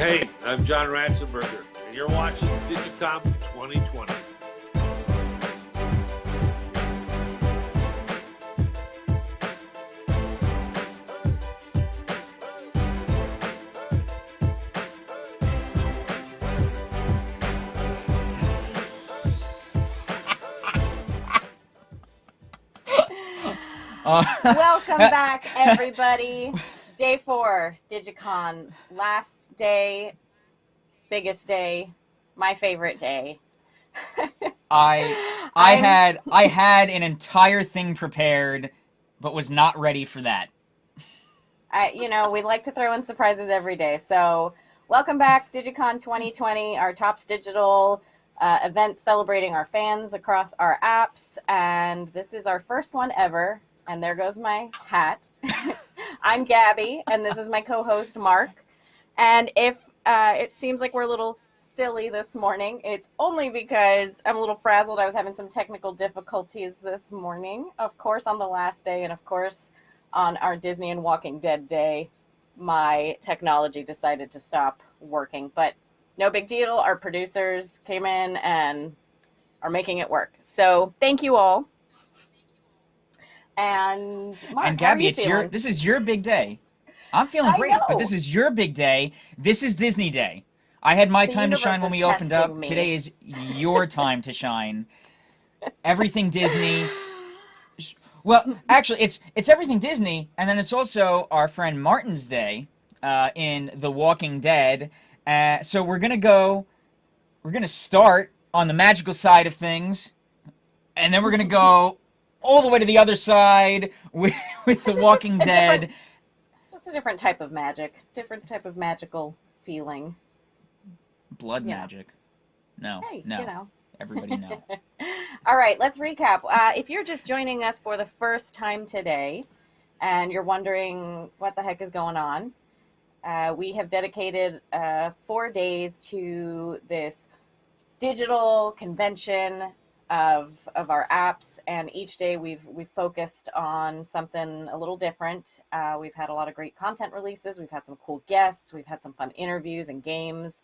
Hey, I'm John Ratzenberger, and you're watching DigiCon 2020. Welcome back, everybody. Day 4, DigiCon. Last day, biggest day, my favorite day. I had an entire thing prepared, but was not ready for that. We like to throw in surprises every day. So, welcome back, DigiCon 2020, our Tops Digital event celebrating our fans across our apps. And this is our first one ever. And there goes my hat. I'm Gabby, and this is my co-host, Mark. And if it seems like we're a little silly this morning, it's only because I'm a little frazzled. I was having some technical difficulties this morning, of course, on the last day, and of course, on our Disney and Walking Dead day, my technology decided to stop working. But no big deal. Our producers came in and are making it work. So thank you all. And Mark, And Gabby, feeling? This is your big day. I'm feeling great, but this is your big day. This is Disney Day. I had my time to shine when we opened up. Me. Today is your time to shine. Everything Disney. Well, actually, it's everything Disney, and then it's also our friend Martin's day in The Walking Dead. So we're gonna start on the magical side of things, and then we're gonna go all the way to the other side with The Walking Dead. It's just a different type of magic, different type of magical feeling. Blood magic. No, hey, no. Everybody know. All right, let's recap. If you're just joining us for the first time today and you're wondering what the heck is going on, we have dedicated 4 days to this digital convention of our apps, and each day we've focused on something a little different. We've had a lot of great content releases. We've had some cool guests. We've had some fun interviews and games.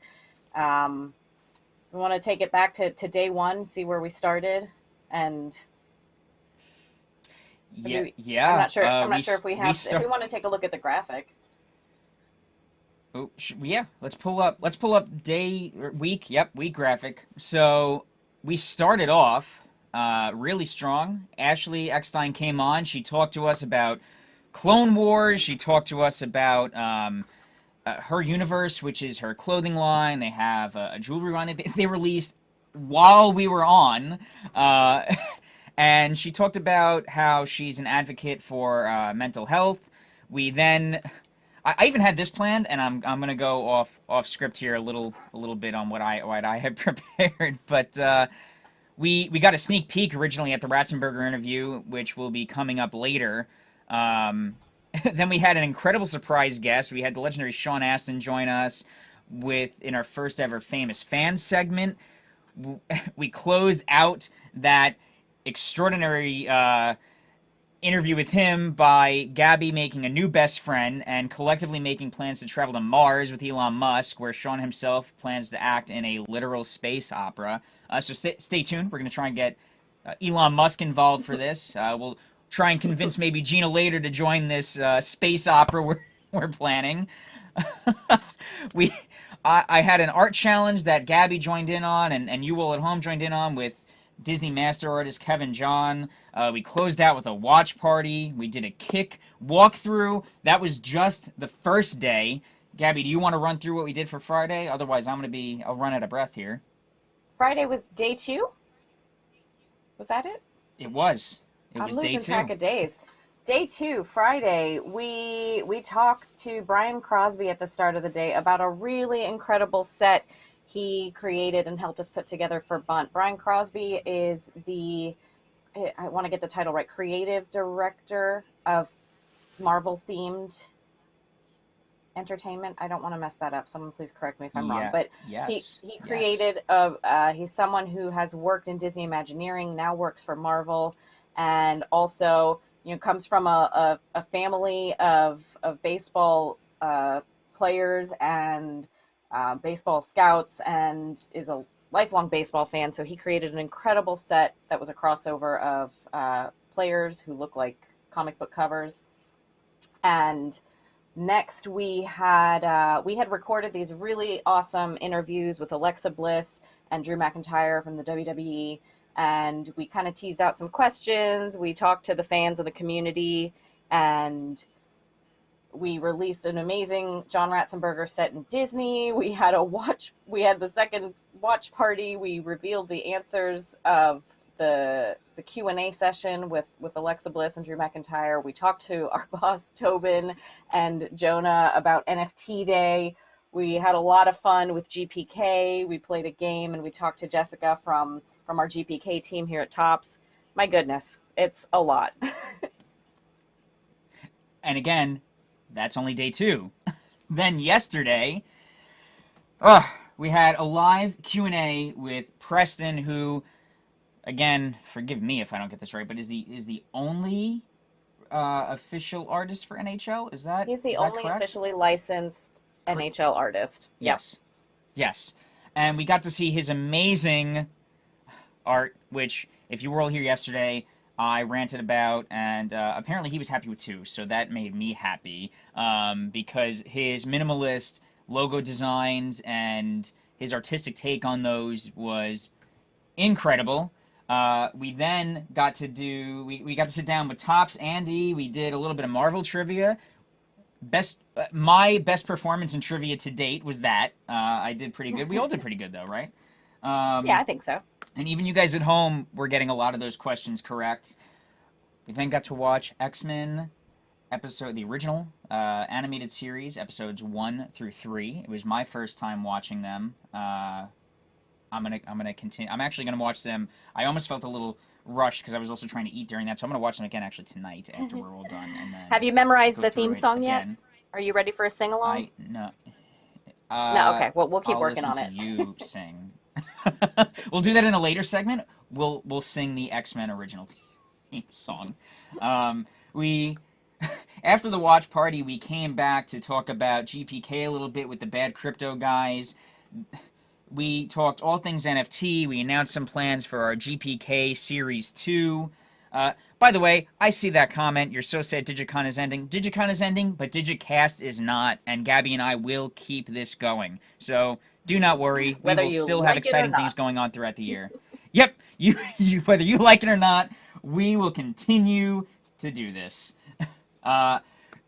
We want to take it back to day 1, see where we started, and yeah. I'm not sure. I'm not sure if we have. If we want to take a look at the graphic. Oh yeah. Let's pull up week graphic. So we started off really strong. Ashley Eckstein came on. She talked to us about Clone Wars. She talked to us about her universe, which is her clothing line. They have a jewelry line that they released while we were on. And she talked about how she's an advocate for mental health. We then... I even had this planned, and I'm gonna go off script here a little bit on what I had prepared, but we got a sneak peek originally at the Ratzenberger interview, which will be coming up later. Then we had an incredible surprise guest. We had the legendary Sean Astin join us in our first ever Famous Fans segment. We closed out that extraordinary interview with him by Gabby making a new best friend and collectively making plans to travel to Mars with Elon Musk, where Sean himself plans to act in a literal space opera. So stay tuned. We're going to try and get Elon Musk involved for this. We'll try and convince maybe Gina later to join this space opera we're planning. I had an art challenge that Gabby joined in on, and you all at home joined in on with Disney master artist Kevin John. We closed out with a watch party. We did a kick walkthrough. That was just the first day. Gabby, do you want to run through what we did for Friday? Otherwise, I'll run out of breath here. Friday was day 2? Was that it? It was. It was day 2. I'm losing track of days. Day 2, Friday, we talked to Brian Crosby at the start of the day about a really incredible set he created and helped us put together for Bunt. Brian Crosby is I want to get the title right, creative director of Marvel-themed entertainment. I don't want to mess that up. Someone please correct me if I'm wrong. But yes, he created, he's someone who has worked in Disney Imagineering, now works for Marvel, and also comes from a family of baseball players and baseball scouts and is a lifelong baseball fan. So he created an incredible set that was a crossover of players who look like comic book covers. And next we had recorded these really awesome interviews with Alexa Bliss and Drew McIntyre from the WWE, and we kind of teased out some questions. We talked to the fans of the community, and we released an amazing John Ratzenberger set in Disney. We had the second watch party. We revealed the answers of the Q&A session with Alexa Bliss and Drew McIntyre. We talked to our boss Tobin and Jonah about NFT Day. We had a lot of fun with GPK. We played a game, and we talked to Jessica from our GPK team here at Tops. My goodness, it's a lot. And again, that's only day 2. Then yesterday, we had a live Q&A with Preston, who, again, forgive me if I don't get this right, but is the only official artist for NHL? He's the is that only correct? officially licensed NHL artist. Yes. Yes. And we got to see his amazing art, which, if you were all here yesterday, I ranted about, and apparently he was happy with too, so that made me happy, because his minimalist logo designs and his artistic take on those was incredible. We then got to we got to sit down with Tops Andy. We did a little bit of Marvel trivia. My best performance in trivia to date was that. I did pretty good. We all did pretty good though, right? Yeah, I think so. And even you guys at home were getting a lot of those questions correct. We then got to watch X-Men the original animated series, episodes 1 through 3. It was my first time watching them. I'm gonna continue. I'm actually gonna watch them. I almost felt a little rushed because I was also trying to eat during that, so I'm gonna watch them again actually tonight after we're all done. And then Have you memorized go the through theme it song yet? again. Are you ready for a sing along? No. No, okay. Well, we'll keep I'll working on listen it. to you sing. We'll do that in a later segment. We'll sing the X-Men original theme song. We after the watch party, we came back to talk about GPK a little bit with the Bad Crypto guys. We talked all things NFT. We announced some plans for our GPK Series 2. By the way, I see that comment. You're so sad DigiCon is ending. DigiCon is ending, but DigiCast is not, and Gabby and I will keep this going. So do not worry. We Whether will you still like have it or exciting things not. going on throughout the year. Yep, you whether you like it or not, we will continue to do this.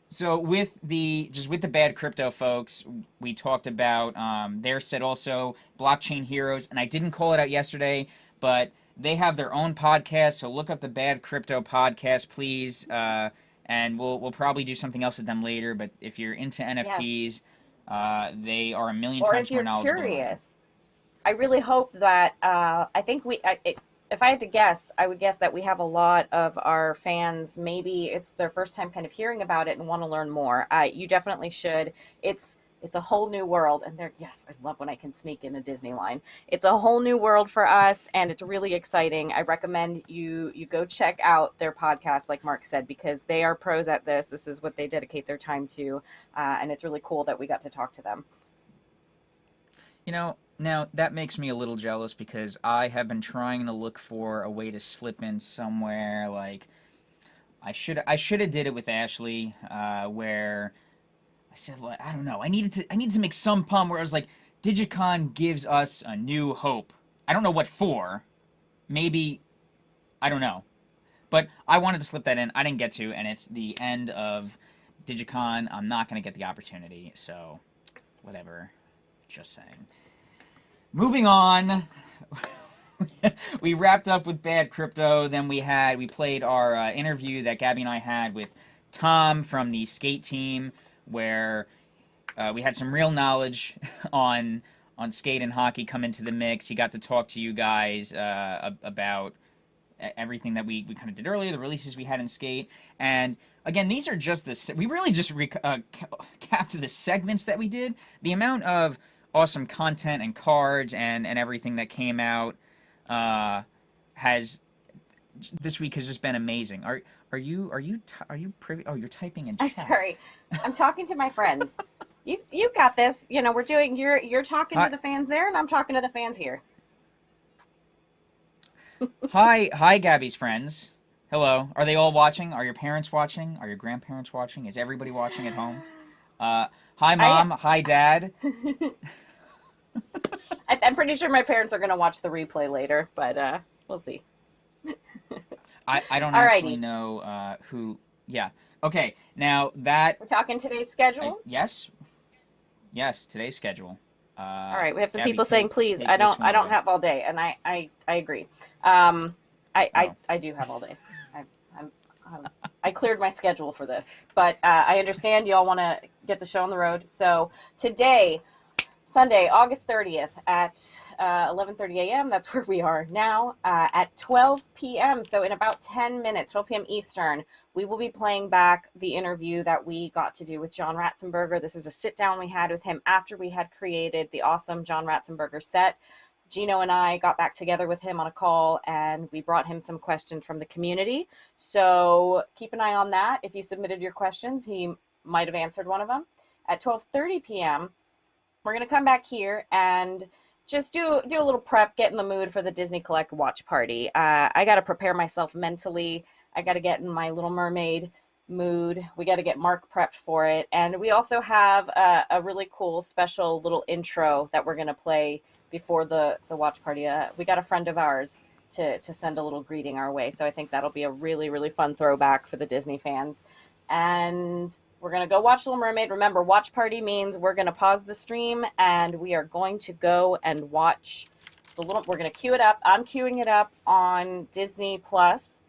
So with the Bad Crypto folks, we talked about their set also, Blockchain Heroes, and I didn't call it out yesterday, but they have their own podcast, so look up the Bad Crypto podcast, please, and we'll probably do something else with them later, but if you're into NFTs, they are a million Or times if you're more knowledgeable. curious, I really hope that, I think if I had to guess, I would guess that we have a lot of our fans, maybe it's their first time kind of hearing about it and want to learn more. You definitely should. It's a whole new world, and yes, I love when I can sneak in a Disney line. It's a whole new world for us, and it's really exciting. I recommend you go check out their podcast, like Mark said, because they are pros at this. This is what they dedicate their time to, and it's really cool that we got to talk to them. You know, now that makes me a little jealous because I have been trying to look for a way to slip in somewhere. Like I should have did it with Ashley, where I said, like, I don't know, I needed to make some pun where I was like, DigiCon gives us a new hope. I don't know what for. Maybe, I don't know, but I wanted to slip that in. I didn't get to, and it's the end of DigiCon. I'm not gonna get the opportunity, so whatever. Just saying. Moving on. We wrapped up with Bad Crypto. Then we played our interview that Gabby and I had with Tom from the skate team, where we had some real knowledge on skate and hockey come into the mix. He got to talk to you guys about everything that we kind of did earlier, the releases we had in skate. And again, these are just we really just capped the segments that we did. The amount of awesome content and cards and everything that came out this week has just been amazing. Are you privy? Oh, you're typing in chat. I'm sorry. I'm talking to my friends. You've got this. You know, you're talking to Hi, the fans there, and I'm talking to the fans here. hi, Gabby's friends. Hello. Are they all watching? Are your parents watching? Are your grandparents watching? Is everybody watching at home? Uh, Hi, I, mom. Hi, dad. I'm pretty sure my parents are going to watch the replay later, but we'll see. I don't actually Alrighty, know who. Yeah. Okay. Now that we're talking today's schedule. yes, yes, today's schedule. All right, we have some Gabby, people saying, "Please, take this one I don't away. have all day," and I agree. Um, Oh, I do have all day. I, I'm, I cleared my schedule for this, but I understand y'all want to get the show on the road. So today, Sunday, August 30th at 11:30 a.m. That's where we are now. At 12 p.m. So in about 10 minutes, 12 p.m. Eastern, we will be playing back the interview that we got to do with John Ratzenberger. This was a sit down we had with him after we had created the awesome John Ratzenberger set. Gino and I got back together with him on a call, and we brought him some questions from the community. So keep an eye on that. If you submitted your questions, he might have answered one of them. At 12:30 p.m., we're going to come back here and just do a little prep, get in the mood for the Disney Collect watch party. I got to prepare myself mentally. I got to get in my Little Mermaid mood. We got to get Mark prepped for it. And we also have a really cool special little intro that we're going to play before the watch party. We got a friend of ours to send a little greeting our way. So I think that'll be a really, really fun throwback for the Disney fans. And we're going to go watch Little Mermaid. Remember, watch party means we're going to pause the stream and we are going to go and watch we're going to queue it up. I'm queuing it up on Disney Plus.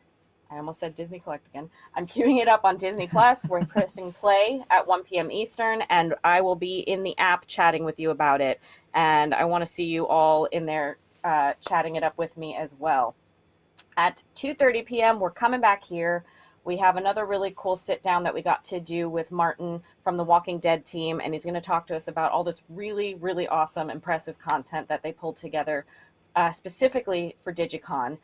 I almost said Disney Collect again. I'm queuing it up on Disney Plus. We're pressing play at 1 p.m. Eastern, and I will be in the app chatting with you about it. And I want to see you all in there chatting it up with me as well. At 2:30 p.m., we're coming back here. We have another really cool sit down that we got to do with Martin from the Walking Dead team, and he's going to talk to us about all this really, really awesome, impressive content that they pulled together specifically for DigiCon.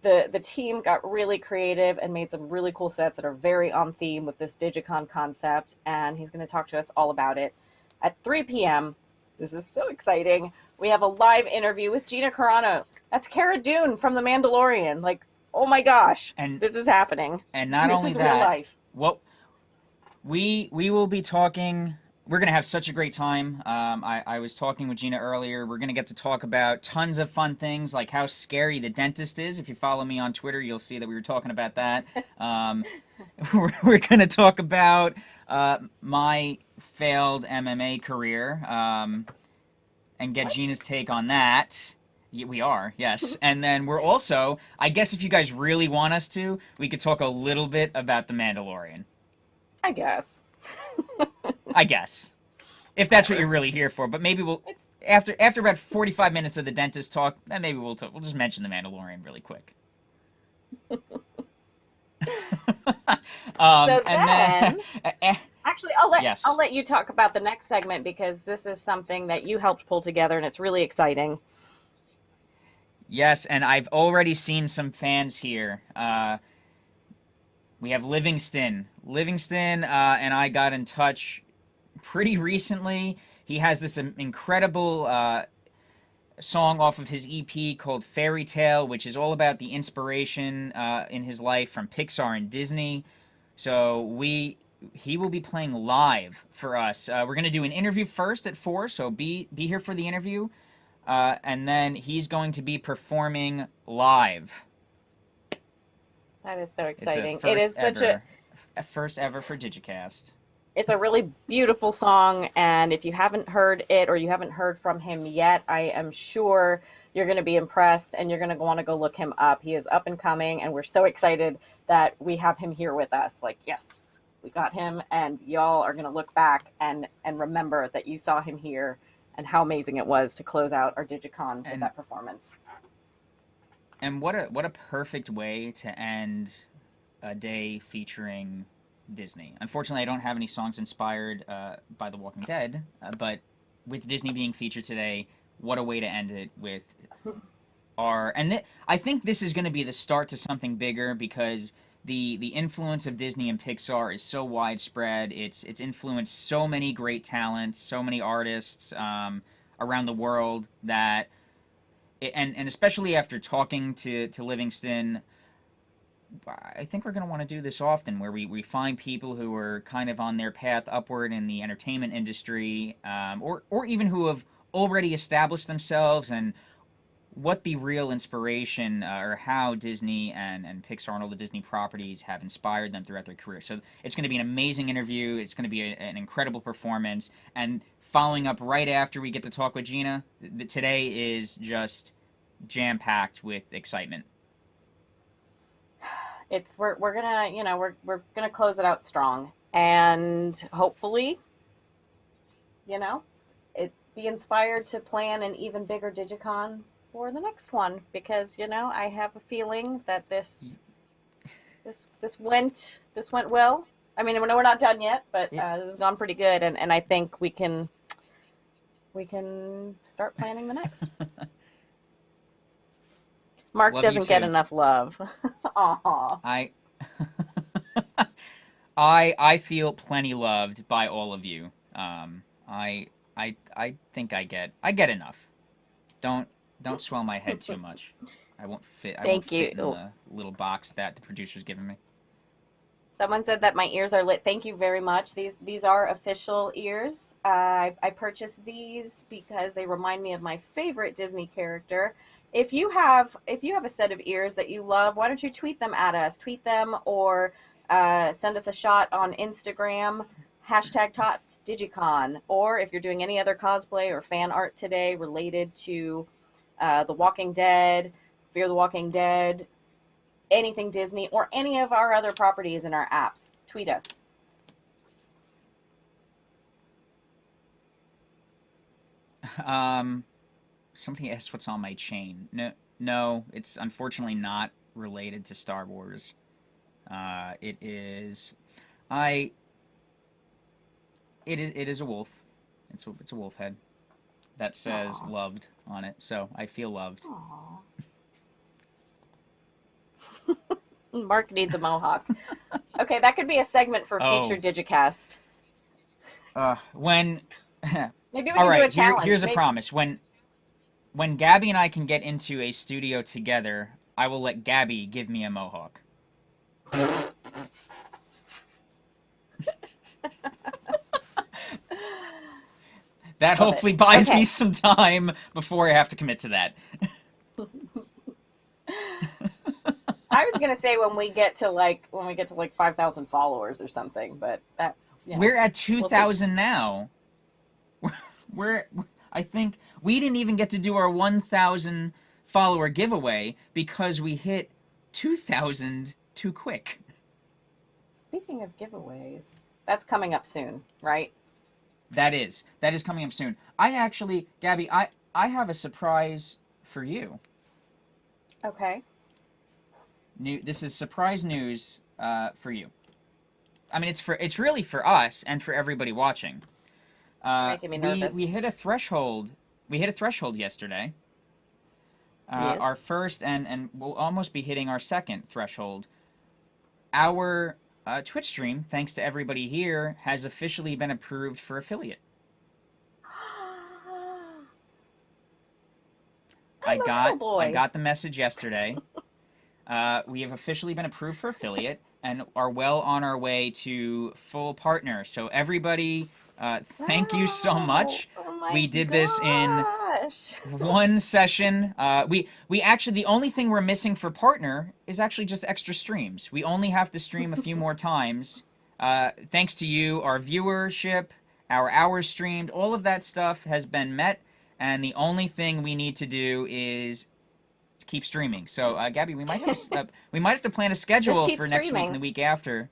The team got really creative and made some really cool sets that are very on theme with this DigiCon concept, and he's going to talk to us all about it. At 3 p.m., this is so exciting, we have a live interview with Gina Carano. That's Cara Dune from The Mandalorian. Like, oh my gosh, and this is happening. not This only is real that, life. well, we will be talking. We're gonna have such a great time. I was talking with Gina earlier. We're gonna get to talk about tons of fun things, like how scary the dentist is. If you follow me on Twitter, you'll see that we were talking about that. Um, we're gonna talk about my failed MMA career, and get What? Gina's take on that. We are, yes. And then we're also, I guess if you guys really want us to, we could talk a little bit about The Mandalorian. I guess. I guess. If that's what you're Whatever. really here for. But maybe we'll, It's after about 45 minutes of the dentist talk, then maybe we'll just mention The Mandalorian really quick. so And then, then actually yes. I'll let you talk about the next segment because this is something that you helped pull together and it's really exciting. Yes, and I've already seen some fans here. We have Livingston. Livingston and I got in touch pretty recently. He has this incredible song off of his EP called Fairy Tale, which is all about the inspiration in his life from Pixar and Disney. So he will be playing live for us. We're gonna do an interview first at 4, so be here for the interview, and then he's going to be performing live. That is so It's a exciting. It first is such ever, a first ever for Digicast. it's a really beautiful song, and if you haven't heard it or you haven't heard from him yet, I am sure you're going to be impressed and you're going to want to go look him up. He is up and coming, and we're so excited that we have him here with us. Like, yes, we got him, and y'all are going to look back and remember that you saw him here and how amazing it was to close out our Digicon with And that performance. what a perfect way to end a day featuring Disney. Unfortunately, I don't have any songs inspired by The Walking Dead, but with Disney being featured today, what a way to end it with our. And I think this is going to be the start to something bigger because the influence of Disney and Pixar is so widespread. It's influenced so many great talents, so many artists around the world that, and especially after talking to Livingston, I think we're going to want to do this often, where we find people who are kind of on their path upward in the entertainment industry, or even who have already established themselves, and what the real inspiration or how Disney and Pixar and all the Disney properties have inspired them throughout their career. So it's going to be an amazing interview. It's going to be an incredible performance. And following up right after we get to talk with Gina, today is just jam-packed with excitement. We're gonna we're gonna close it out strong, and hopefully, it be inspired to plan an even bigger DigiCon for the next one, because I have a feeling that this went well. I mean, we're not done yet, but this has gone pretty good, and I think we can start planning the next. Mark Love doesn't get enough love. Aw. I feel plenty loved by all of you. I think I get enough. Don't swell my head too much. I won't fit. I won't fit in the little box that the producer's given me. Someone said that my ears are lit. Thank you very much. These are official ears. I purchased these because they remind me of my favorite Disney character. If you have a set of ears that you love, why don't you tweet them at us? Tweet them, or send us a shot on Instagram, #TopsDigiCon. Or if you're doing any other cosplay or fan art today related to The Walking Dead, Fear the Walking Dead, anything Disney, or any of our other properties in our apps, tweet us. Somebody asked what's on my chain. No, it's unfortunately not related to Star Wars. It is a wolf. It's a wolf head that says Aww. "loved" on it. So I feel loved. Mark needs a mohawk. Okay, that could be a segment for future DigiCast. When maybe we can do a challenge. Here's a promise. When Gabby and I can get into a studio together, I will let Gabby give me a mohawk. That hopefully buys me some time before I have to commit to that. I was gonna say when we get to like 5,000 followers or something, but that we're at 2,000 now. I think we didn't even get to do our 1,000 follower giveaway because we hit 2,000 too quick. Speaking of giveaways, that's coming up soon, right? That is coming up soon. Gabby, I have a surprise for you. Okay. This is surprise news for you. I mean, it's really for us and for everybody watching. Making me nervous. We hit a threshold. We hit a threshold yesterday. Yes. Our first and we'll almost be hitting our second threshold. Our Twitch stream, thanks to everybody here, has officially been approved for affiliate. I got the message yesterday. We have officially been approved for affiliate and are well on our way to full partner. So everybody, thank you so much. Oh we did this in one session. We actually, the only thing we're missing for partner is actually just extra streams. We only have to stream a few more times. Thanks to you, our viewership, our hours streamed, all of that stuff has been met. And the only thing we need to do is keep streaming. So, Gabby, we might have to plan a schedule for next week and the week after.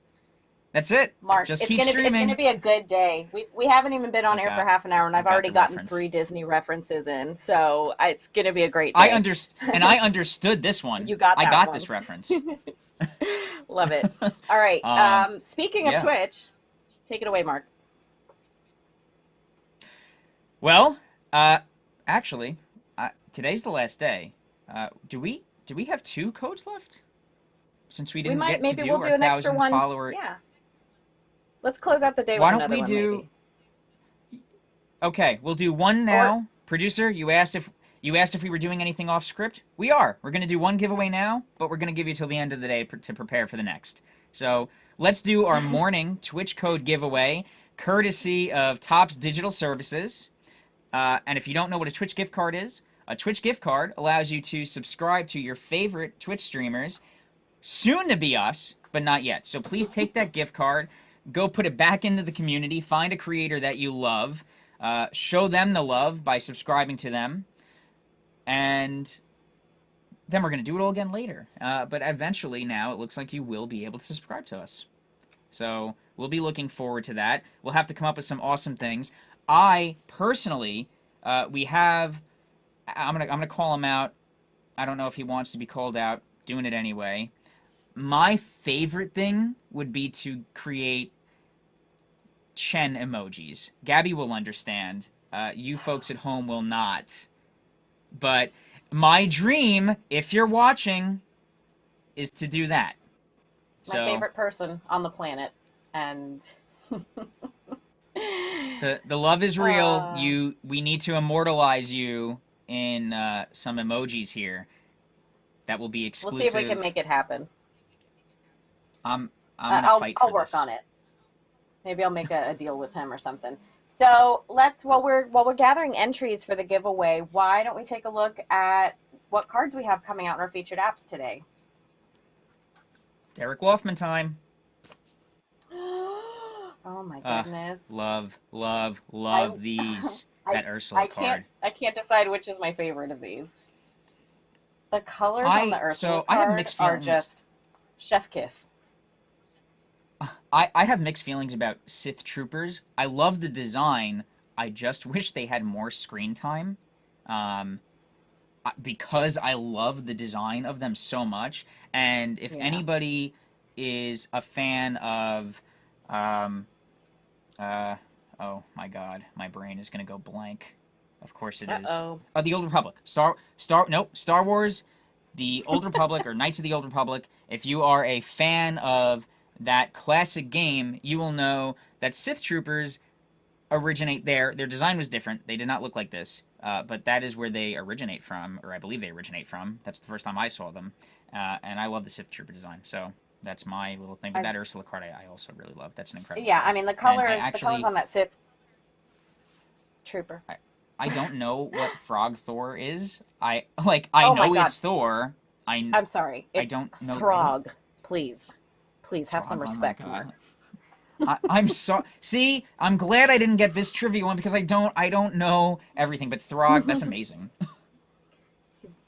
That's it. Mark, just it's keep gonna streaming. It's going to be a good day. We haven't even been on air for half an hour, and I've already gotten 3 Disney references in. So it's going to be a great day. I understood this one. You got that I got one. this reference. Love it. All right. Speaking of Twitch, take it away, Mark. Well, actually, today's the last day. Do we have 2 codes left? since we We didn't might, get to maybe do we'll our do an extra 1,000 one. follower. Yeah. Let's close out the day Why with don't another we one, do? maybe. Okay, we'll do one Or now. Producer, you asked if we were doing anything off script. We are. We're gonna do one giveaway now, but we're gonna give you till the end of the day to prepare for the next. So let's do our morning Twitch code giveaway, courtesy of Topps Digital Services. And if you don't know what a Twitch gift card is, a Twitch gift card allows you to subscribe to your favorite Twitch streamers, soon to be us, but not yet. So please take that gift card, go put it back into the community, find a creator that you love, show them the love by subscribing to them, and then we're going to do it all again later. But eventually now it looks like you will be able to subscribe to us. So we'll be looking forward to that. We'll have to come up with some awesome things. I personally, I'm gonna call him out. I don't know if he wants to be called out. Doing it anyway. My favorite thing would be to create Chen emojis. Gabby will understand. You folks at home will not. But my dream, if you're watching, is to do that. it's my favorite person on the planet, and the love is real. We need to immortalize you in some emojis here. That will be exclusive. we'll see if we can make it happen. I'm gonna fight for I'll work this. on it. Maybe I'll make a deal with him or something. So let's, while we're gathering entries for the giveaway, why don't we take a look at what cards we have coming out in our featured apps today? Derek Loffman time. Oh my goodness! Love these. That Ursula card. I can't decide which is my favorite of these. The colors on the Ursula I have card mixed are feelings. just chef kiss. I have mixed feelings about Sith Troopers. I love the design. I just wish they had more screen time. Because I love the design of them so much. And if anybody is a fan of oh my god, my brain is gonna go blank. Of course it is. The Old Republic. Star Wars, the Old Republic, or Knights of the Old Republic. If you are a fan of that classic game, you will know that Sith Troopers originate there. Their design was different. They did not look like this, but that is where they originate from, or I believe they originate from. That's the first time I saw them, and I love the Sith Trooper design. So that's my little thing. But that Ursula card I also really love. That's an incredible card. I mean the colors on that Sith Trooper. I don't know what Frog Thor is. I know it's Thor. I'm sorry. It's I don't know. Throg. Please have some respect, oh Mark. I'm sorry. See, I'm glad I didn't get this trivia one because I don't know everything. But Throg, that's amazing.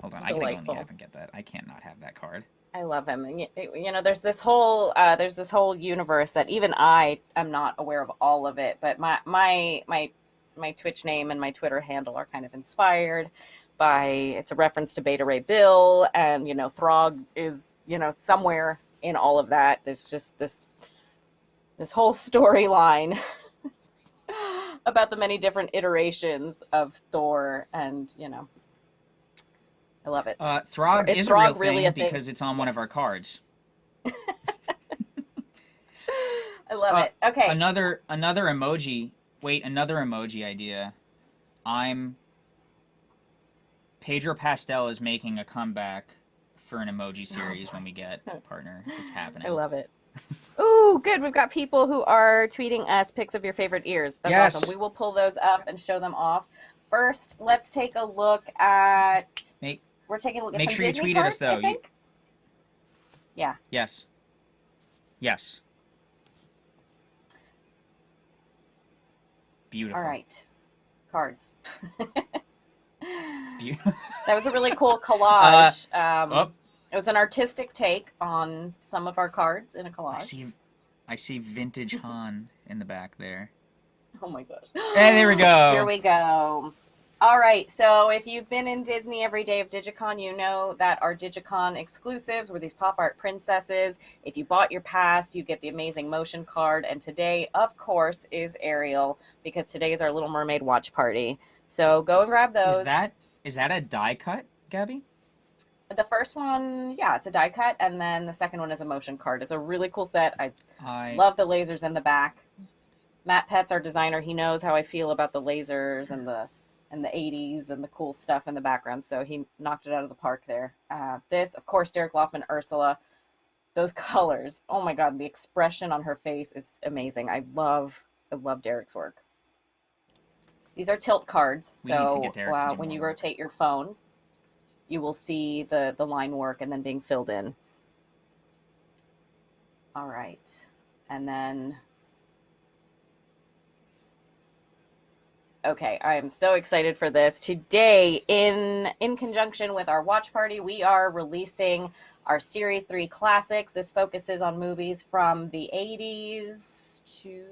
Hold on, I gotta go in the app and get that. I can't not have that card. I love him. And, you know, there's this whole universe that even I am not aware of all of it. But my Twitch name and my Twitter handle are kind of inspired by. It's a reference to Beta Ray Bill, and you know, Throg is somewhere in all of that. There's just this whole storyline about the many different iterations of Thor, and I love it. Throg is a real really thing because it's on one of our cards. I love it. Okay. Another emoji. Wait, another emoji idea. Pedro Pastel is making a comeback for an emoji series when we get a partner. It's happening. I love it. Ooh, good. We've got people who are tweeting us pics of your favorite ears. That's awesome. We will pull those up and show them off. First, let's take a look at... We're taking a look at some Disney cards, make sure you tweet at us, though. I think. Yeah. Yes. Beautiful. All right. Cards. That was a really cool collage. It was an artistic take on some of our cards in a collage. I see vintage Han in the back there. Oh my gosh. Hey, there we go. Here we go. All right, so if you've been in Disney every day of DigiCon, you know that our DigiCon exclusives were these pop art princesses. If you bought your pass, you get the amazing motion card. And today, of course, is Ariel, because today is our Little Mermaid watch party. So go and grab those. Is that a die cut, Gabby? The first one, yeah, it's a die cut, and then the second one is a motion card. It's a really cool set. I love the lasers in the back. Matt Pett's our designer. He knows how I feel about the lasers and the 80s and the cool stuff in the background, so he knocked it out of the park there. This, of course, Derek Loffman, Ursula. Those colors, oh my god, the expression on her face is amazing. I love Derek's work. These are tilt cards, so when you rotate your phone, you will see the line work and then being filled in. All right, and then okay, I am so excited for this. Today, in conjunction with our watch party, we are releasing our Series 3 Classics. This focuses on movies from the 80s to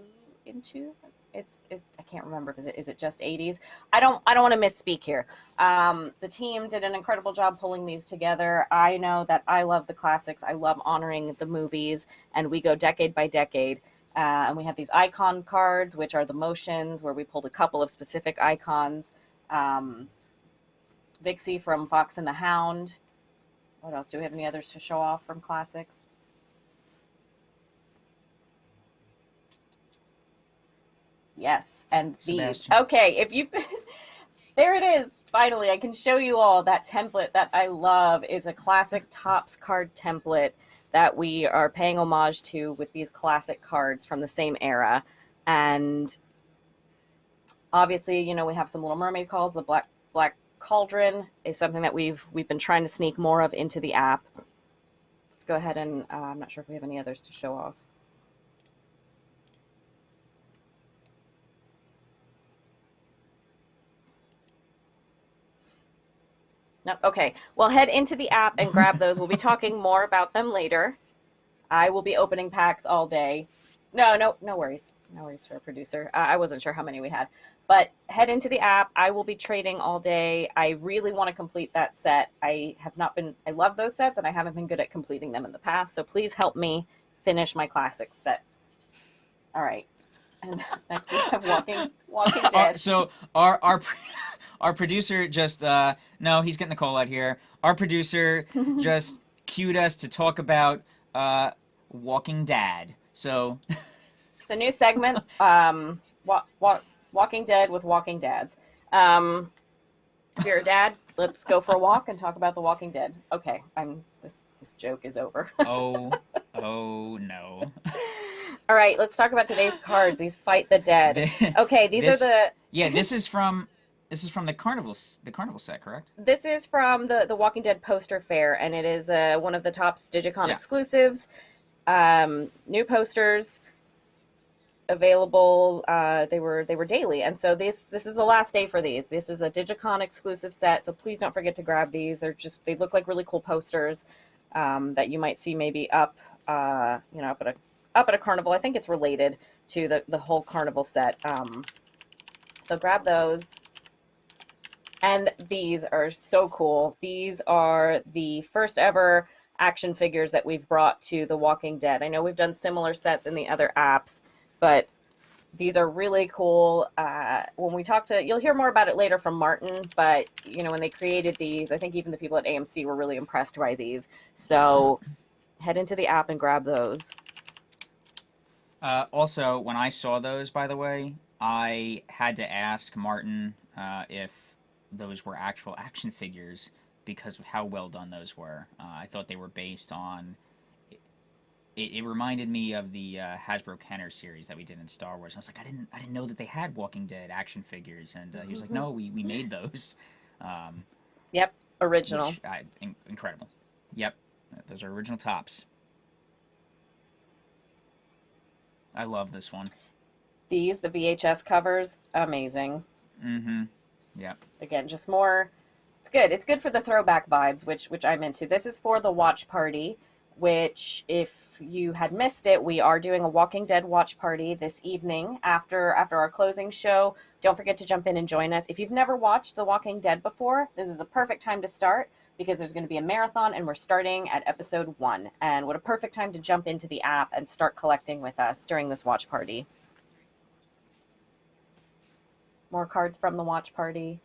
into I can't remember if is it just 80s. I don't want to misspeak here. The team did an incredible job pulling these together. I know that I love the classics. I love honoring the movies, and we go decade by decade. And we have these icon cards, which are the motions, where we pulled a couple of specific icons. Vixie from Fox and the Hound. What else? Do we have any others to show off from classics? Yes, and these. Okay, if you... There it is. Finally, I can show you all that template that I love. Is a classic Topps card template that we are paying homage to with these classic cards from the same era. And obviously, you know, we have some Little Mermaid calls. The Black Cauldron is something that we've been trying to sneak more of into the app. Let's go ahead and I'm not sure if we have any others to show off. No, okay. Well, head into the app and grab those. We'll be talking more about them later. I will be opening packs all day. No worries. No worries to our producer. I wasn't sure how many we had. But head into the app. I will be trading all day. I really want to complete that set. I love those sets, and I haven't been good at completing them in the past. So please help me finish my classics set. All right. And next we have Walking Dead. So our producer just no, he's getting the call out here. Our producer just cued us to talk about Walking Dad. So it's a new segment. Walking Dead with Walking Dads. If you're a dad, let's go for a walk and talk about The Walking Dead. Okay, this joke is over. oh no. All right, let's talk about today's cards. These Fight the Dead. Okay, these are the... Yeah, this is from the carnival set, correct? This is from the Walking Dead poster fair, and it is one of the Topps DigiCon exclusives. New posters available. They were daily, and so this is the last day for these. This is a DigiCon exclusive set, so please don't forget to grab these. They look like really cool posters that you might see maybe up at a carnival. I think it's related to the whole carnival set. So grab those. And these are so cool. These are the first ever action figures that we've brought to The Walking Dead. I know we've done similar sets in the other apps, but these are really cool. When we talk to, you'll hear more about it later from Martin, but you know, when they created these, I think even the people at AMC were really impressed by these. So head into the app and grab those. Also, when I saw those, by the way, I had to ask Martin if those were actual action figures because of how well done those were. I thought they were based on... It reminded me of the Hasbro Kenner series that we did in Star Wars. I was like, I didn't know that they had Walking Dead action figures, and he was like, no, we made those. Yep, original. Incredible. Yep, those are original Topps. I love this one. The VHS covers, amazing. Mm-hmm. Yep. Again, just more. It's good. It's good for the throwback vibes, which I'm into. This is for the watch party, which, if you had missed it, we are doing a Walking Dead watch party this evening after our closing show. Don't forget to jump in and join us. If you've never watched The Walking Dead before, this is a perfect time to start because there's going to be a marathon and we're starting at episode 1. And what a perfect time to jump into the app and start collecting with us during this watch party. More cards from the watch party.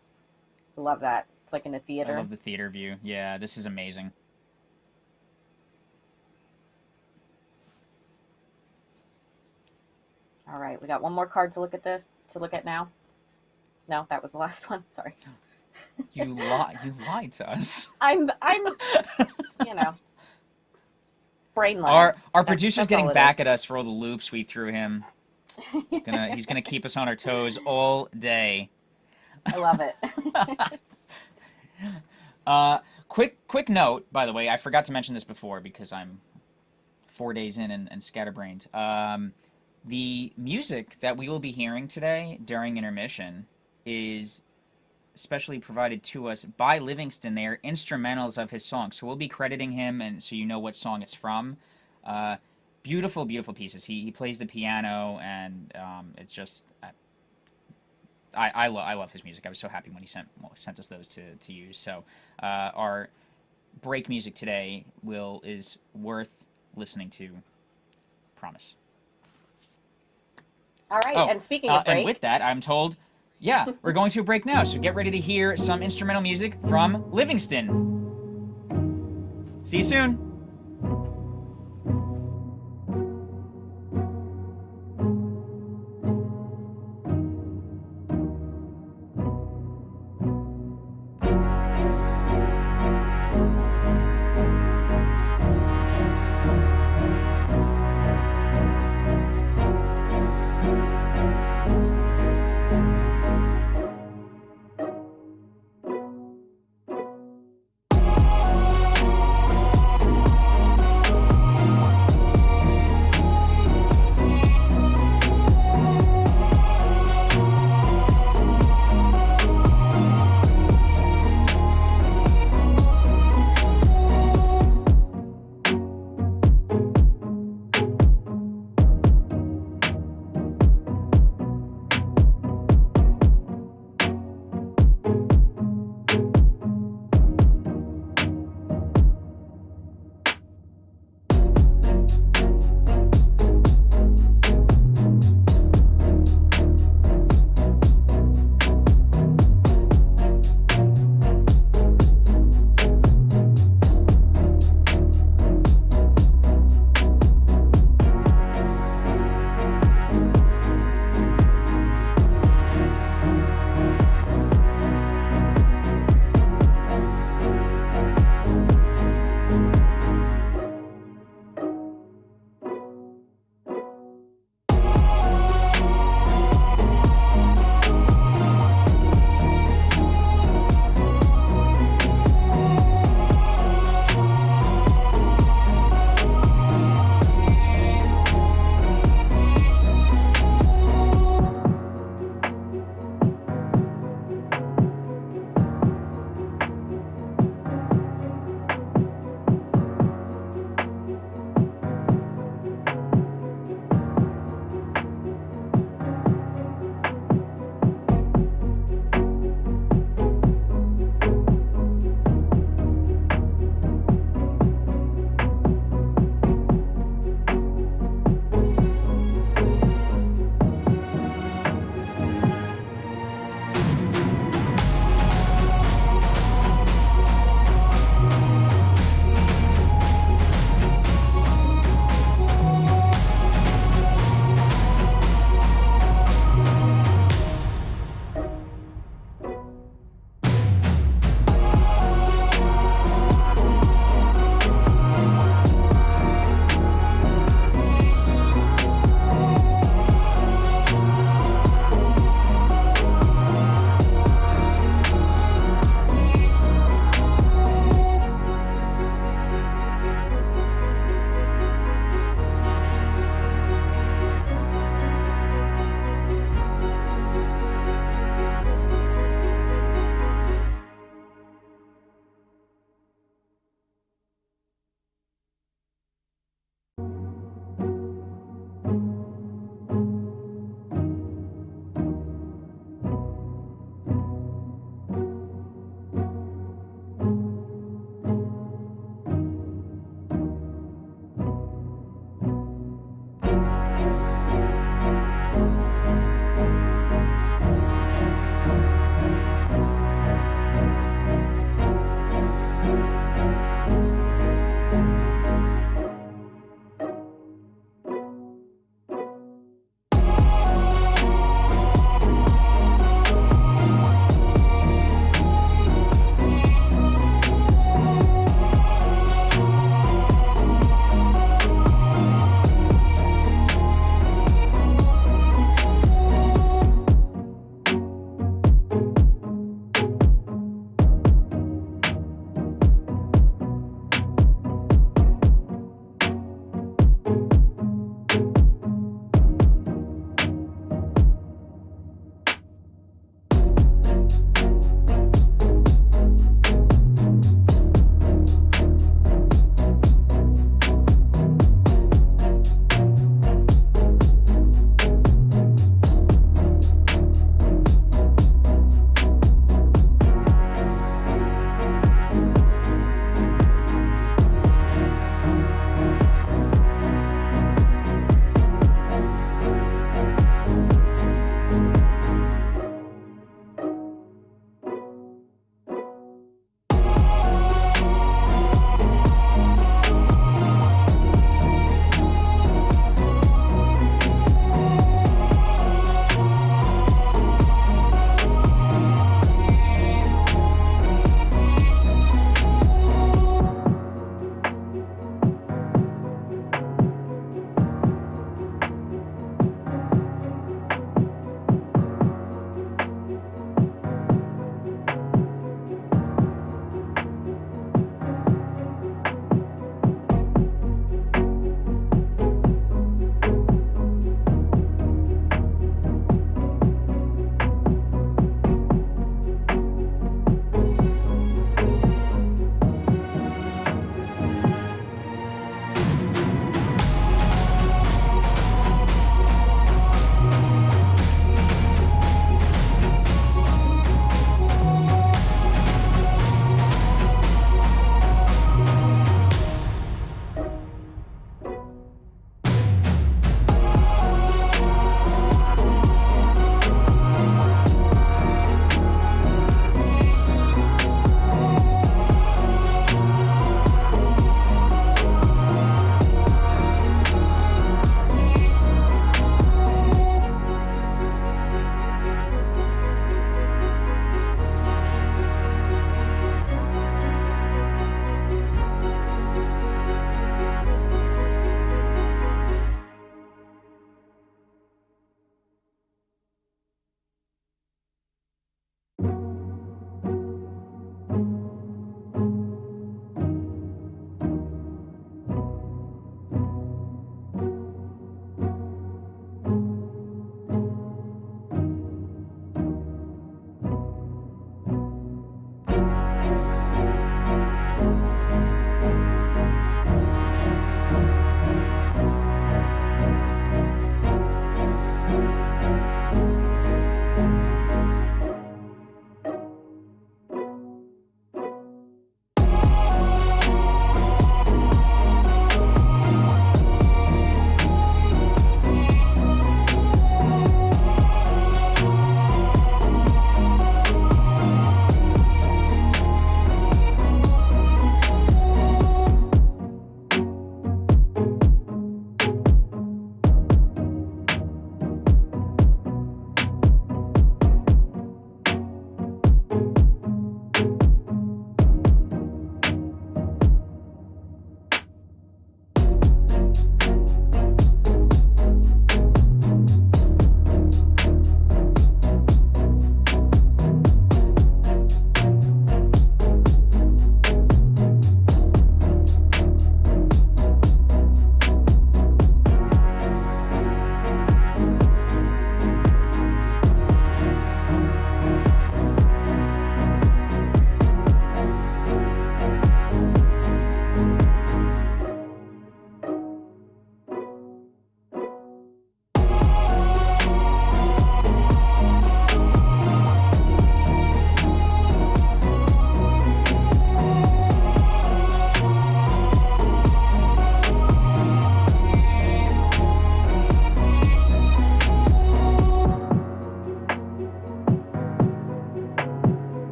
Love that. It's like in a I theater. love the theater view. Yeah, this is amazing. All right, we got one more card to look at now. No, that was the last one. Sorry. You lied to us. I'm you know, brain lag. Our That's producer's all getting it back is. at us for all the loops we threw him. He's gonna keep us on our toes all day. I love it. Quick note, by the way, I forgot to mention this before because I'm 4 days in and scatterbrained. The music that we will be hearing today during intermission is specially provided to us by Livingston. They are instrumentals of his song, so we'll be crediting him, and so you know what song it's from. Beautiful, beautiful pieces. He plays the piano, and it's just I love his music. I was so happy when he sent us those to use. So our break music today is worth listening to. Promise. All right, and speaking of break, and with that, I'm told, yeah, we're going to a break now. So get ready to hear some instrumental music from Livingston. See you soon.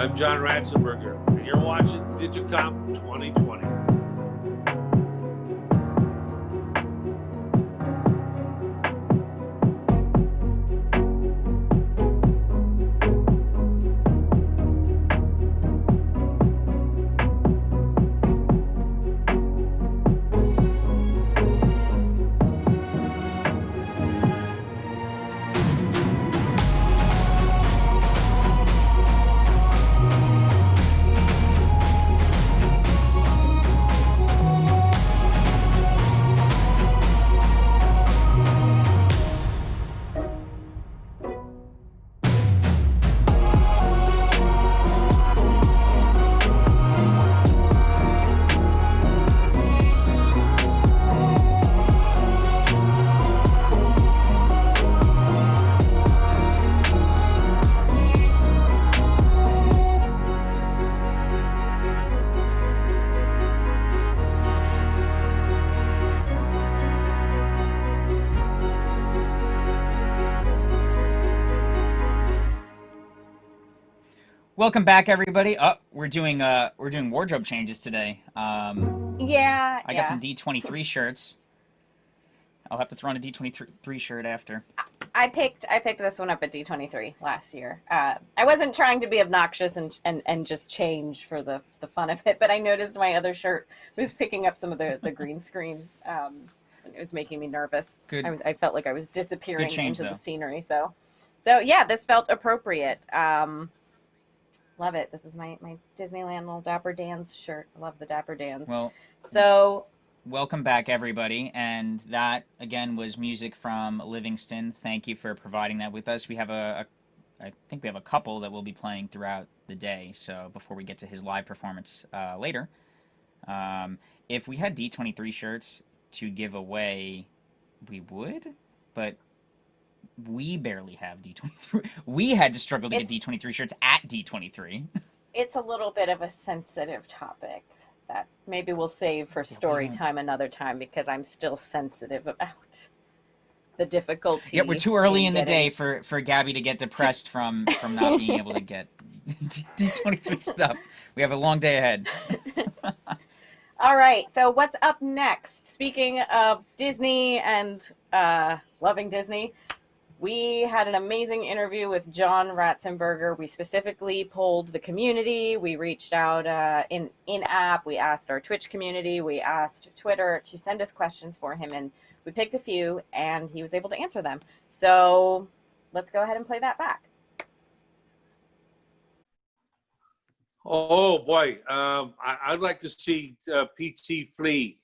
I'm John Ratzenberger, and you're watching DigiCon 2020. Welcome back, everybody. We're doing wardrobe changes today. Yeah. I got some D23 shirts. I'll have to throw on a D23 shirt after. I picked this one up at D23 last year. I wasn't trying to be obnoxious and just change for the fun of it, but I noticed my other shirt was picking up some of the green screen. It was making me nervous. Good. I felt like I was disappearing change, into though. the scenery. So yeah, this felt appropriate. Love it. This is my Disneyland little Dapper Dan's shirt. I love the Dapper Dan's. Well, so welcome back, everybody. And that, again, was music from Livingston. Thank you for providing that with us. We have I think we have a couple that we'll be playing throughout the day. So before we get to his live performance later, if we had D23 shirts to give away, we would, but we barely have D23. We had to struggle to get D23 shirts at D23. It's a little bit of a sensitive topic that maybe we'll save for story time another time, because I'm still sensitive about the difficulty. Yeah, we're too early in the day for Gabby to get depressed from not being able to get D23 stuff. We have a long day ahead. All right, so what's up next? Speaking of Disney and loving Disney, we had an amazing interview with John Ratzenberger. We specifically polled the community. We reached out in-app. We asked our Twitch community. We asked Twitter to send us questions for him, and we picked a few, and he was able to answer them. So let's go ahead and play that back. Oh boy, I'd like to see P.T. Flea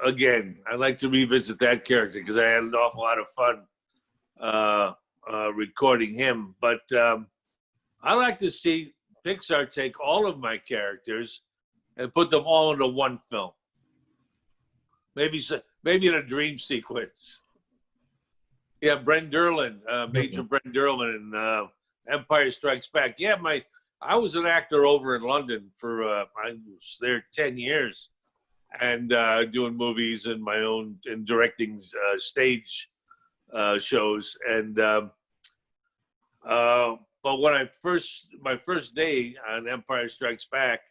again. I'd like to revisit that character because I had an awful lot of fun recording him. But I like to see Pixar take all of my characters and put them all into one film. Maybe in a dream sequence. Yeah, Brent Derlin, Major Brent Derlin in Empire Strikes Back. Yeah, I was an actor over in London for I was there 10 years. And doing movies and my own and directing stage shows. And but when my first day on Empire Strikes Back,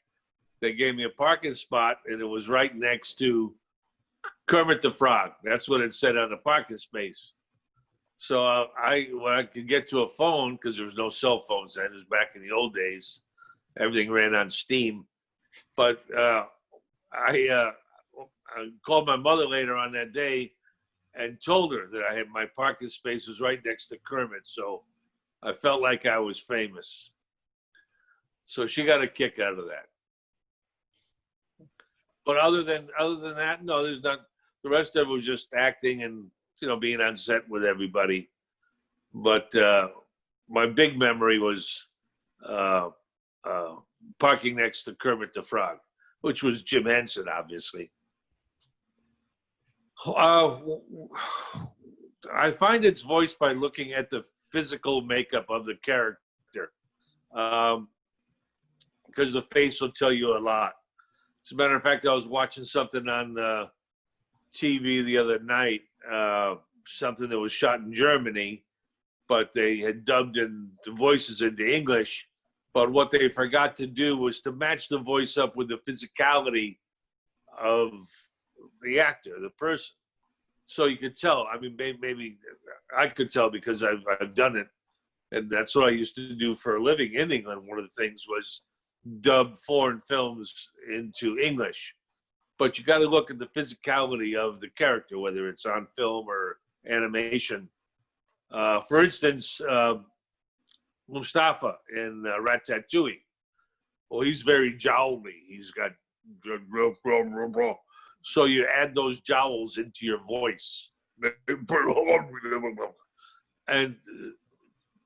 they gave me a parking spot, and it was right next to Kermit the Frog. That's what it said on the parking space. So when I could get to a phone, because there was no cell phones then, it was back in the old days. Everything ran on Steam, but. I called my mother later on that day and told her that I had my parking space was right next to Kermit, so I felt like I was famous. So she got a kick out of that. But other than that, no, there's not. The rest of it was just acting and being on set with everybody. But my big memory was parking next to Kermit the Frog, which was Jim Henson, obviously. I find it's voiced by looking at the physical makeup of the character, because the face will tell you a lot. As a matter of fact, I was watching something on TV the other night, something that was shot in Germany, but they had dubbed in the voices into English. But what they forgot to do was to match the voice up with the physicality of the actor, the person. So you could tell. I mean, maybe I could tell because I've done it. And that's what I used to do for a living in England. One of the things was dub foreign films into English. But you got to look at the physicality of the character, whether it's on film or animation. For instance, Mustafa in Ratatouille. Well, he's very jowly. He's got, so you add those jowls into your voice, and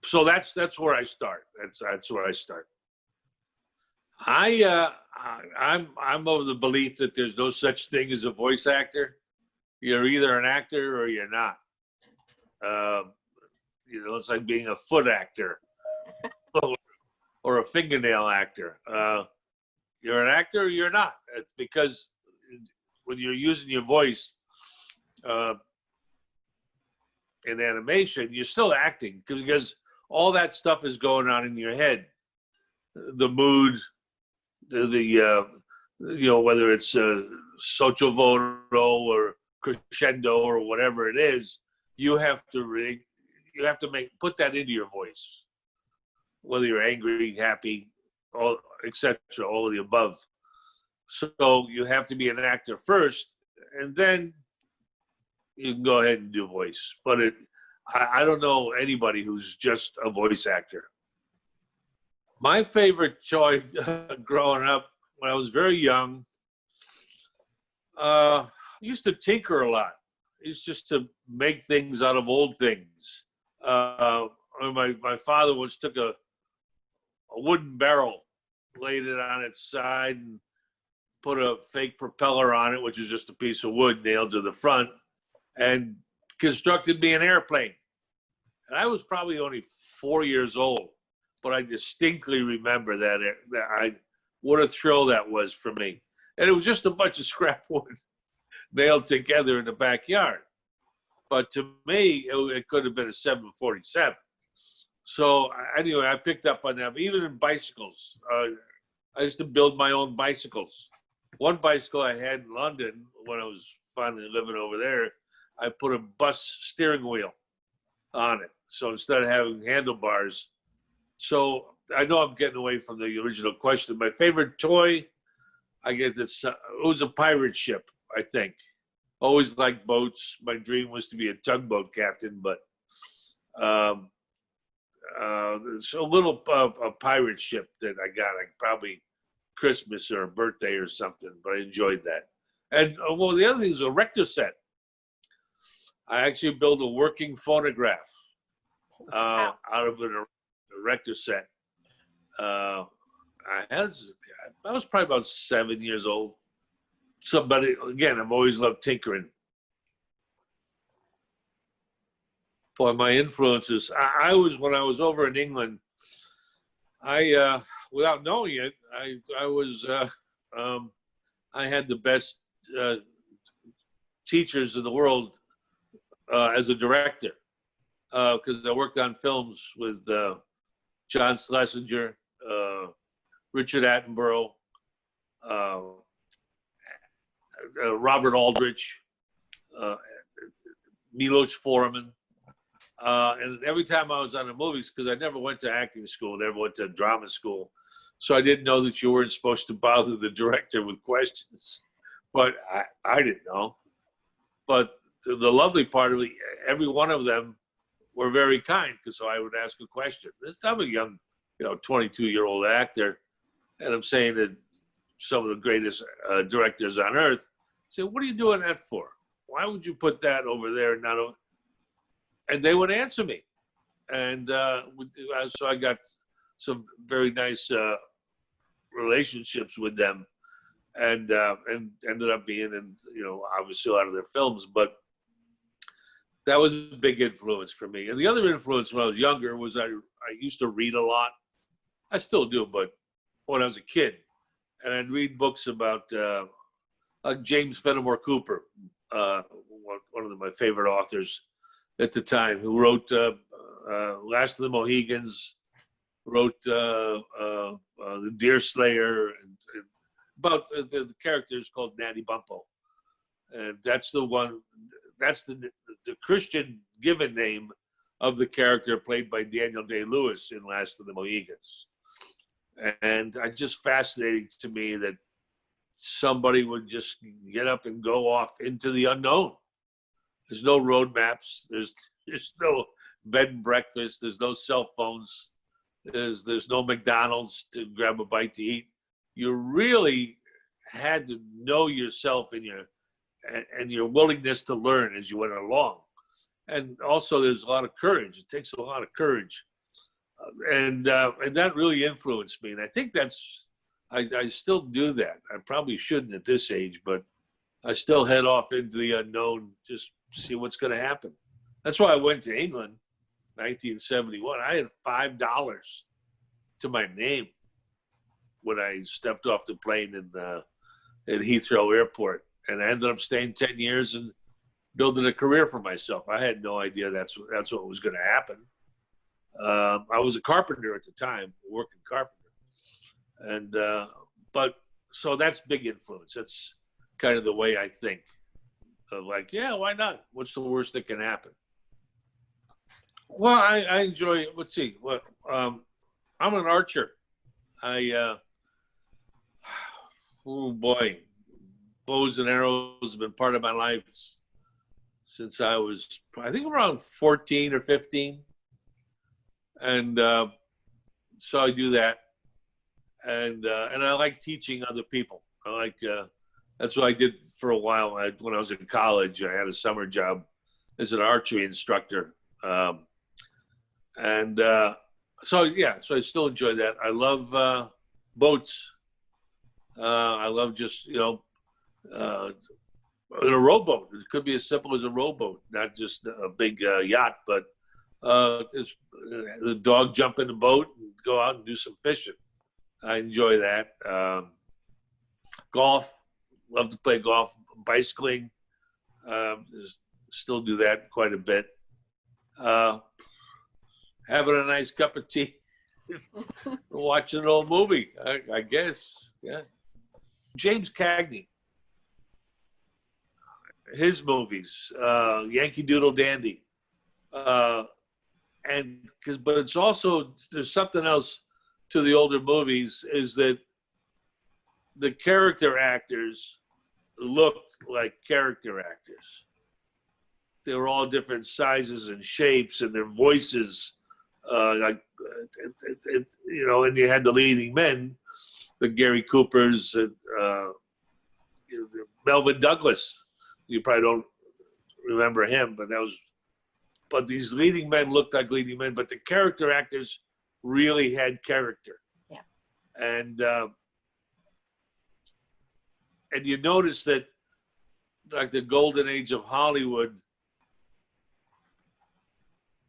so that's where I start. That's where I start. I'm of the belief that there's no such thing as a voice actor. You're either an actor or you're not. It's like being a foot actor or a fingernail actor. You're an actor or you're not. It's because when you're using your voice in animation, you're still acting because all that stuff is going on in your head. The mood, whether it's sotto voce or crescendo or whatever it is, you have to put that into your voice. Whether you're angry, happy, etc., all of the above. So you have to be an actor first, and then you can go ahead and do voice. But I don't know anybody who's just a voice actor. My favorite toy growing up when I was very young, I used to tinker a lot. It's just to make things out of old things. My father once took a wooden barrel, laid it on its side, and put a fake propeller on it, which is just a piece of wood nailed to the front, and constructed me an airplane. And I was probably only 4 years old, but I distinctly remember that what a thrill that was for me. And it was just a bunch of scrap wood nailed together in the backyard. But to me, it could have been a 747. So anyway, I picked up on that. Even in bicycles, I used to build my own bicycles. One bicycle I had in London when I was finally living over there, I put a bus steering wheel on it. So instead of having handlebars, so I know I'm getting away from the original question. My favorite toy, I get this. It was a pirate ship, I think. Always liked boats. My dream was to be a tugboat captain, but it's a little a pirate ship that I got, like probably Christmas or a birthday or something. But I enjoyed that. And well, the other thing is a Rector set. I actually built a working phonograph out of a Rector set. I was probably about 7 years old. Somebody, again, I've always loved tinkering. For my influences, I was, when I was over in England, without knowing it, I had the best teachers in the world as a director, because I worked on films with John Schlesinger, Richard Attenborough, Robert Aldrich, Milos Forman. And every time I was on the movies, because I never went to acting school, never went to drama school, so I didn't know that you weren't supposed to bother the director with questions. But I didn't know. But the lovely part of it, every one of them were very kind, because so I would ask a question. I'm a young, 22-year-old actor, and I'm saying that some of the greatest directors on earth say, "What are you doing that for? Why would you put that over there and not over?" And they would answer me, and so I got some very nice relationships with them, and ended up being in, obviously a lot of their films. But that was a big influence for me. And the other influence when I was younger was I used to read a lot. I still do, but when I was a kid, and I'd read books about James Fenimore Cooper, one of my favorite authors at the time, who wrote Last of the Mohegans, wrote the Deer Slayer, and about the characters called Natty Bumppo, and that's the one. That's the Christian given name of the character played by Daniel Day-Lewis in Last of the Mohegans. And it's just fascinating to me that somebody would just get up and go off into the unknown. There's no road maps. There's no bed and breakfast. There's no cell phones. There's no McDonald's to grab a bite to eat. You really had to know yourself and your willingness to learn as you went along. And also, there's a lot of courage. It takes a lot of courage, and that really influenced me. And I think I still do that. I probably shouldn't at this age, but I still head off into the unknown, just see what's going to happen. That's why I went to England, 1971. I had $5 to my name when I stepped off the plane at Heathrow Airport, and I ended up staying 10 years and building a career for myself. I had no idea that's what was going to happen. I was a carpenter at the time, a working carpenter, and but so that's big influence. That's kind of the way I think. Like, yeah, why not? What's the worst that can happen? Well, I enjoy. Let's see. What I'm an archer. Oh boy, bows and arrows have been part of my life since I was, I think, around 14 or 15. And so I do that. And I like teaching other people. I like, that's what I did for a while. When I was in college, I had a summer job as an archery instructor. So I still enjoy that. I love boats. I love just, in a rowboat. It could be as simple as a rowboat, not just a big yacht, but the dog jump in the boat and go out and do some fishing. I enjoy that. Golf, love to play golf. Bicycling, still do that quite a bit. Having a nice cup of tea, watching an old movie, I guess. Yeah. James Cagney, his movies, Yankee Doodle Dandy, but it's also, there's something else to the older movies, is that the character actors looked like character actors. They were all different sizes and shapes, and their voices, and you had the leading men, the Gary Coopers, and Melvin Douglas. You probably don't remember him, but these leading men looked like leading men, but the character actors really had character. Yeah. And you notice that, like, the golden age of Hollywood,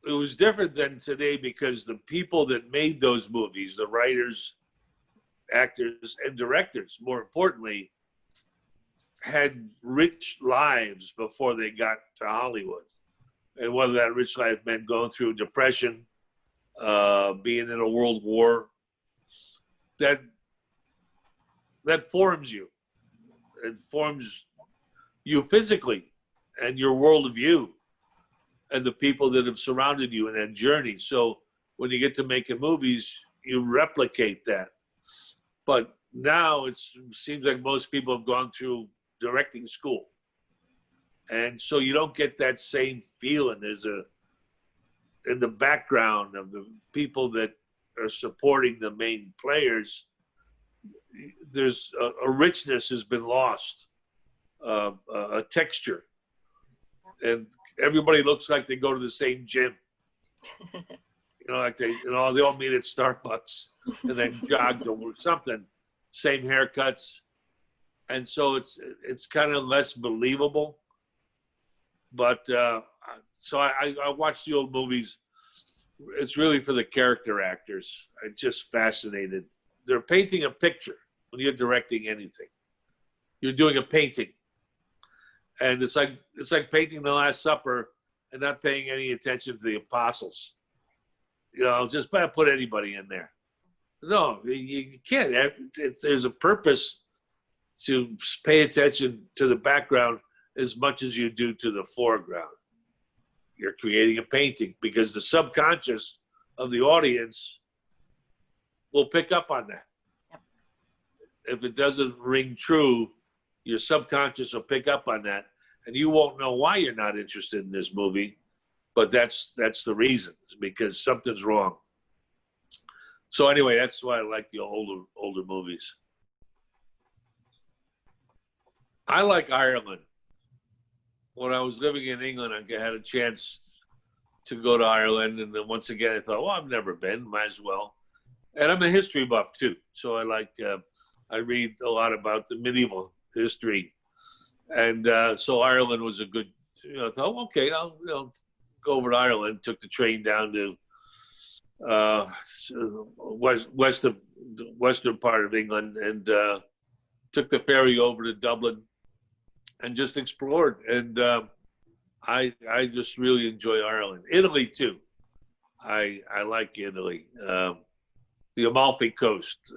it was different than today, because the people that made those movies, the writers, actors, and directors, more importantly, had rich lives before they got to Hollywood. And whether that rich life meant going through depression, being in a world war, that forms you. It forms you physically and your worldview and the people that have surrounded you in that journey. So when you get to making movies, you replicate that. But now it seems like most people have gone through directing school. And so you don't get that same feeling. In the background of the people that are supporting the main players, there's a richness has been lost, a texture. And everybody looks like they go to the same gym. Like they all meet at Starbucks and then jog to something, same haircuts. And so it's kind of less believable. But so I watch the old movies. It's really for the character actors. I'm just fascinated. They're painting a picture when you're directing anything. You're doing a painting. And it's like painting the Last Supper and not paying any attention to the apostles. just put anybody in there. No, you can't. There's a purpose to pay attention to the background as much as you do to the foreground. You're creating a painting because the subconscious of the audience will pick up on that. Yep. If it doesn't ring true, your subconscious will pick up on that, and you won't know why you're not interested in this movie, but that's the reason, because something's wrong. So anyway, that's why I like the older movies. I like Ireland. When I was living in England, I had a chance to go to Ireland, and then once again I thought, well, I've never been, might as well. And I'm a history buff too, so I read a lot about the medieval history, and so Ireland was a good. I thought, okay, I'll go over to Ireland. Took the train down to western part of England, and took the ferry over to Dublin, and just explored. And I just really enjoy Ireland. Italy too. I like Italy. The Amalfi Coast.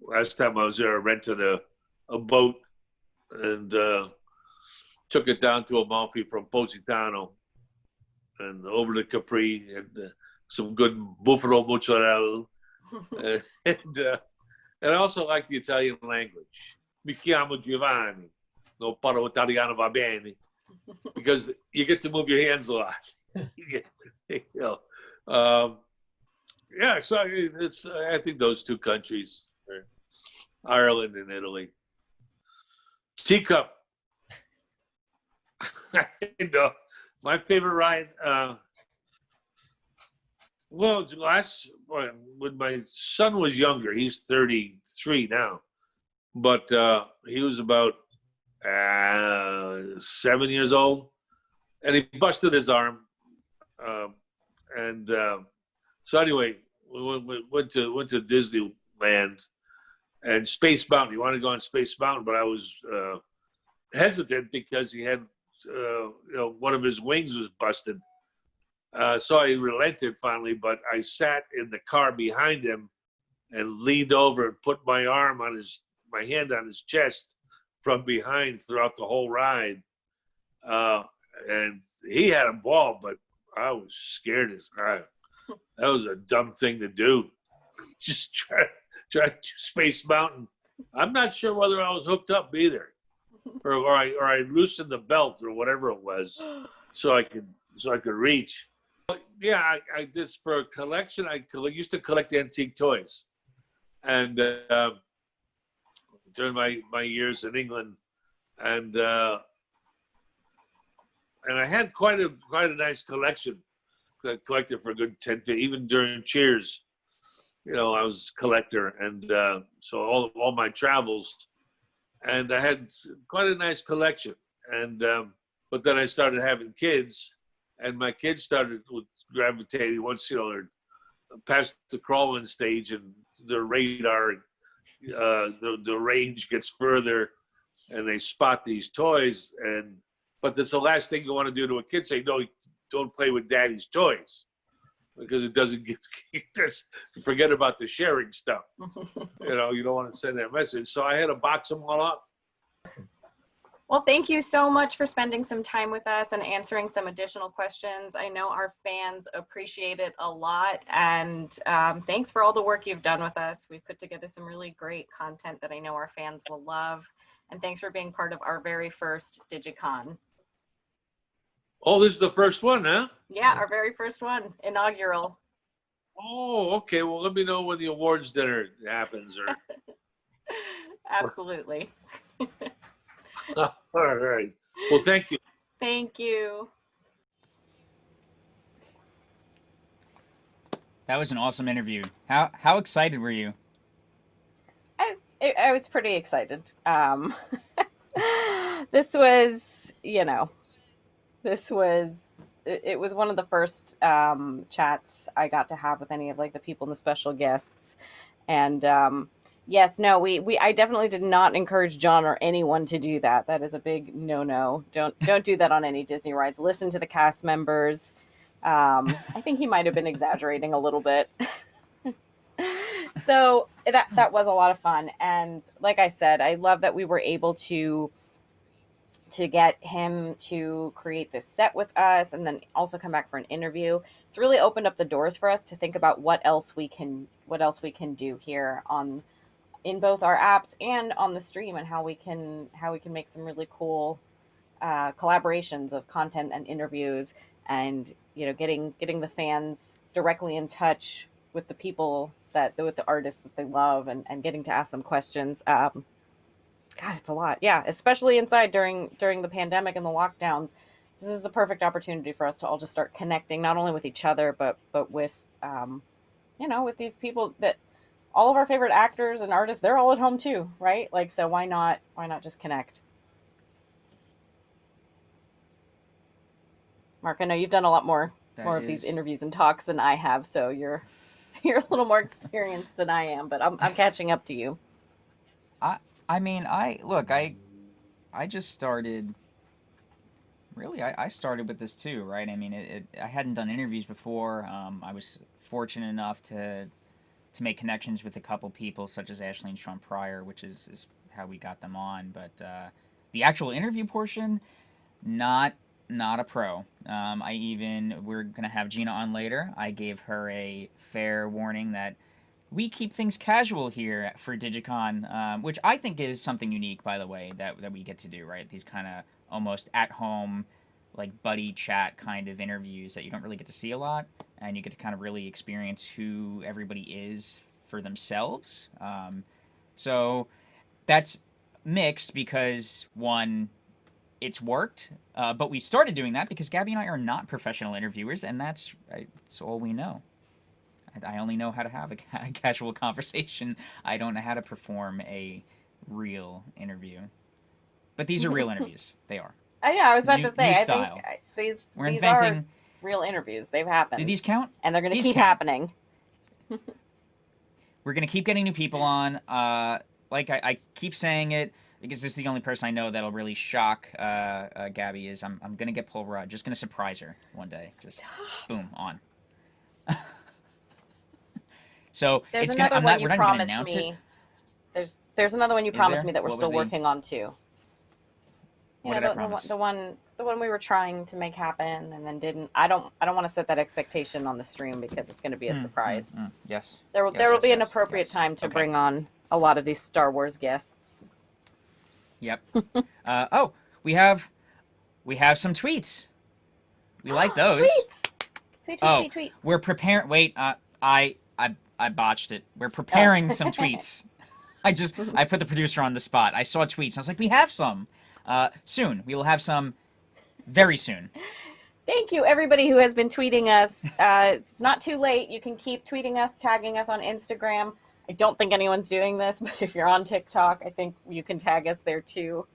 Last time I was there, I rented a boat and took it down to Amalfi from Positano and over to Capri, and some good buffalo mozzarella. and I also like the Italian language. Mi chiamo Giovanni. No parlo italiano va bene. Because you get to move your hands a lot. Yeah, so I think those two countries, Ireland and Italy. Teacup. My favorite ride. Well, when my son was younger, he's 33 now, but he was about 7 years old, and he busted his arm, and so anyway, we went to Disneyland and Space Mountain. He wanted to go on Space Mountain, but I was hesitant because he had one of his wings was busted. So I relented finally, but I sat in the car behind him and leaned over and put my hand on his chest from behind throughout the whole ride. And he had a ball, but I was scared as hell. That was a dumb thing to do. Just try to Space Mountain. I'm not sure whether I was hooked up either, or I loosened the belt or whatever it was, so I could reach. But yeah, I just for a collection. I used to collect antique toys, and during my years in England, and I had quite a nice collection. I collected for a good 10, 15, even during Cheers. I was a collector, and so all my travels, and I had quite a nice collection. And but then I started having kids, and my kids started gravitating once they're past the crawling stage, and the radar, the range gets further, and they spot these toys. But that's the last thing you want to do to a kid. Say, no, don't play with daddy's toys, because it doesn't just forget about the sharing stuff. You don't want to send that message. So I had to box them all up. Well, thank you so much for spending some time with us and answering some additional questions. I know our fans appreciate it a lot, and thanks for all the work you've done with us. We've put together some really great content that I know our fans will love, and thanks for being part of our very first DigiCon. Oh, this is the first one, huh? Yeah, our very first one, inaugural. Oh, okay. Well, let me know when the awards dinner happens. Or Absolutely. all right. Well, thank you. Thank you. That was an awesome interview. How excited were you? I was pretty excited. This was, it was one of the first chats I got to have with any of the people and the special guests. And I definitely did not encourage John or anyone to do that. That is a big no-no. Don't do that on any Disney rides. Listen to the cast members. I think he might have been exaggerating a little bit. So that was a lot of fun, and like I said, I love that we were able to get him to create this set with us and then also come back for an interview. It's really opened up the doors for us to think about what else we can do here on in both our apps and on the stream, and how we can make some really cool collaborations of content and interviews, and getting the fans directly in touch with the people with the artists that they love, and getting to ask them questions. God, it's a lot. Yeah, especially inside during the pandemic and the lockdowns. This is the perfect opportunity for us to all just start connecting, not only with each other, but with with these people that all of our favorite actors and artists. They're all at home too, right? Like, so why not just connect? Mark, I know you've done a lot more of these interviews and talks than I have, so you're a little more experienced than I am, but I'm catching up to you. I mean, I just started. Really, I started with this too, right? I mean, I hadn't done interviews before. I was fortunate enough to make connections with a couple people, such as Ashley and Sean Pryor, which is how we got them on. But the actual interview portion, not a pro. We're gonna have Gina on later. I gave her a fair warning that we keep things casual here for DigiCon, which I think is something unique, by the way, that we get to do, right? These kind of almost at-home, like, buddy chat kind of interviews that you don't really get to see a lot, and you get to kind of really experience who everybody is for themselves. So that's mixed because, one, it's worked, but we started doing that because Gabby and I are not professional interviewers, and that's all we know. I only know how to have a casual conversation. I don't know how to perform a real interview. But these are real interviews. They are. I know. I was about to say. I style. think these are real interviews. They've happened. Do these count? And they're going to keep happening. We're going to keep getting new people on. Like I keep saying it because this is the only person I know that'll really shock Gabby. Is I'm going to get Paul Rudd. Just going to surprise her one day. Just boom on. So there's another one you promised me. There's another one you promised me that we're still working on too. The one we were trying to make happen and then didn't. I don't want to set that expectation on the stream because it's going to be a surprise. Yes. There will be an appropriate time to bring on a lot of these Star Wars guests. Yep. We have some tweets. We like those. Tweets. Tweet. We're preparing. Wait. I botched it. We're preparing some tweets. I put the producer on the spot. I saw tweets. And I was like, we have some. Soon. We will have some very soon. Thank you, everybody who has been tweeting us. It's not too late. You can keep tweeting us, tagging us on Instagram. I don't think anyone's doing this, but if you're on TikTok, I think you can tag us there too.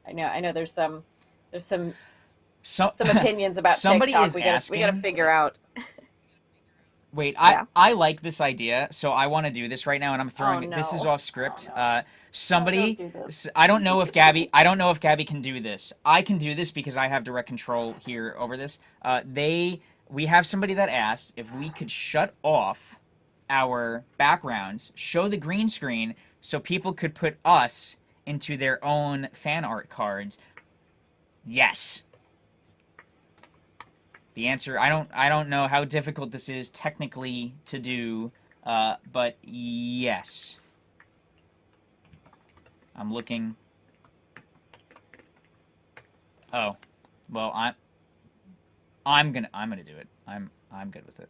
I know there's some opinions about TikTok. We gotta figure out. Wait, I like this idea, so I want to do this right now, and I'm throwing this is off script. Somebody, don't do this. I don't know if Gabby can do this. I can do this because I have direct control here over this. We have somebody that asked if we could shut off our backgrounds, show the green screen, so people could put us into their own fan art cards. Yes. The answer, I don't know how difficult this is technically to do, but yes. I'm looking. Oh, well, I'm gonna do it. I'm good with it.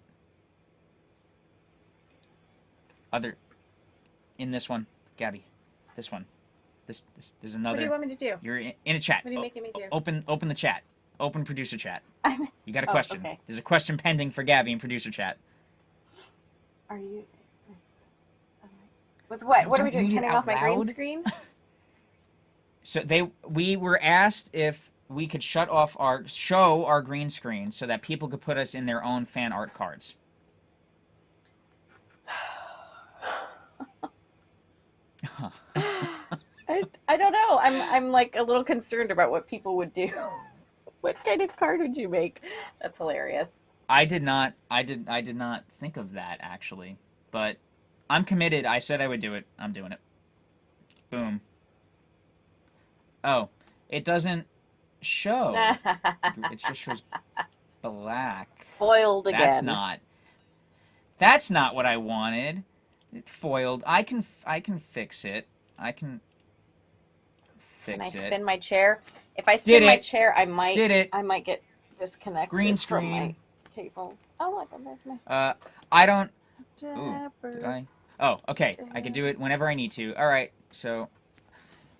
In this one, Gabby, this one, there's another. What do you want me to do? You're in a chat. What are you making me do? Open the chat. Open producer chat. You got a question. Okay. There's a question pending for Gabby in producer chat. Are you? With what? What are we doing? Turning off my green screen? So we were asked if we could show our green screen so that people could put us in their own fan art cards. I don't know. I'm like a little concerned about what people would do. What kind of card would you make? That's hilarious. I did not think of that actually, but I'm committed. I said I would do it. I'm doing it. Boom. Oh, it doesn't show. It just shows black. Foiled again. That's not what I wanted. It foiled. I can fix it. I can Can I fix it. spin my chair? If I spin my chair, I might get disconnected Green from my screen. cables. Oh, look, I'm back. I don't. Ooh, did I? Oh, okay. I can do it whenever I need to. All right. So,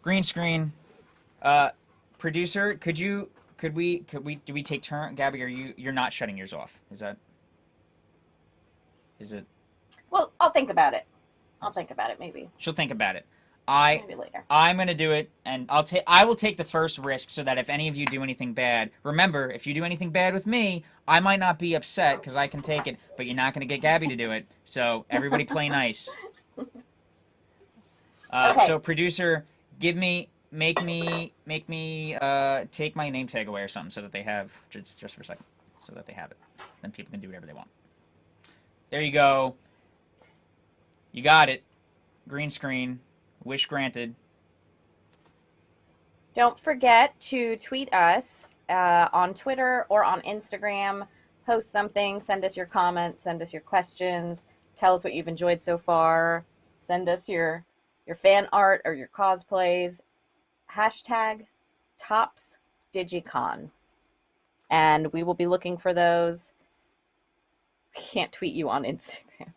green screen. Producer, do we take turn? Gabby, you're not shutting yours off? Is it? Well, I'll think about it. Maybe. She'll think about it. Maybe later. I'm gonna do it, and I will take the first risk so that if any of you do anything bad, remember, if you do anything bad with me, I might not be upset because I can take it, but you're not gonna get Gabby to do it. So everybody play nice. Okay. So producer, make me take my name tag away or something so that they have just for a second, so that they have it. Then people can do whatever they want. There you go. You got it. Green screen. Wish granted. Don't forget to tweet us on Twitter or on Instagram. Post something. Send us your comments. Send us your questions. Tell us what you've enjoyed so far. Send us your fan art or your cosplays. Hashtag Tops DigiCon. And we will be looking for those. We can't tweet you on Instagram.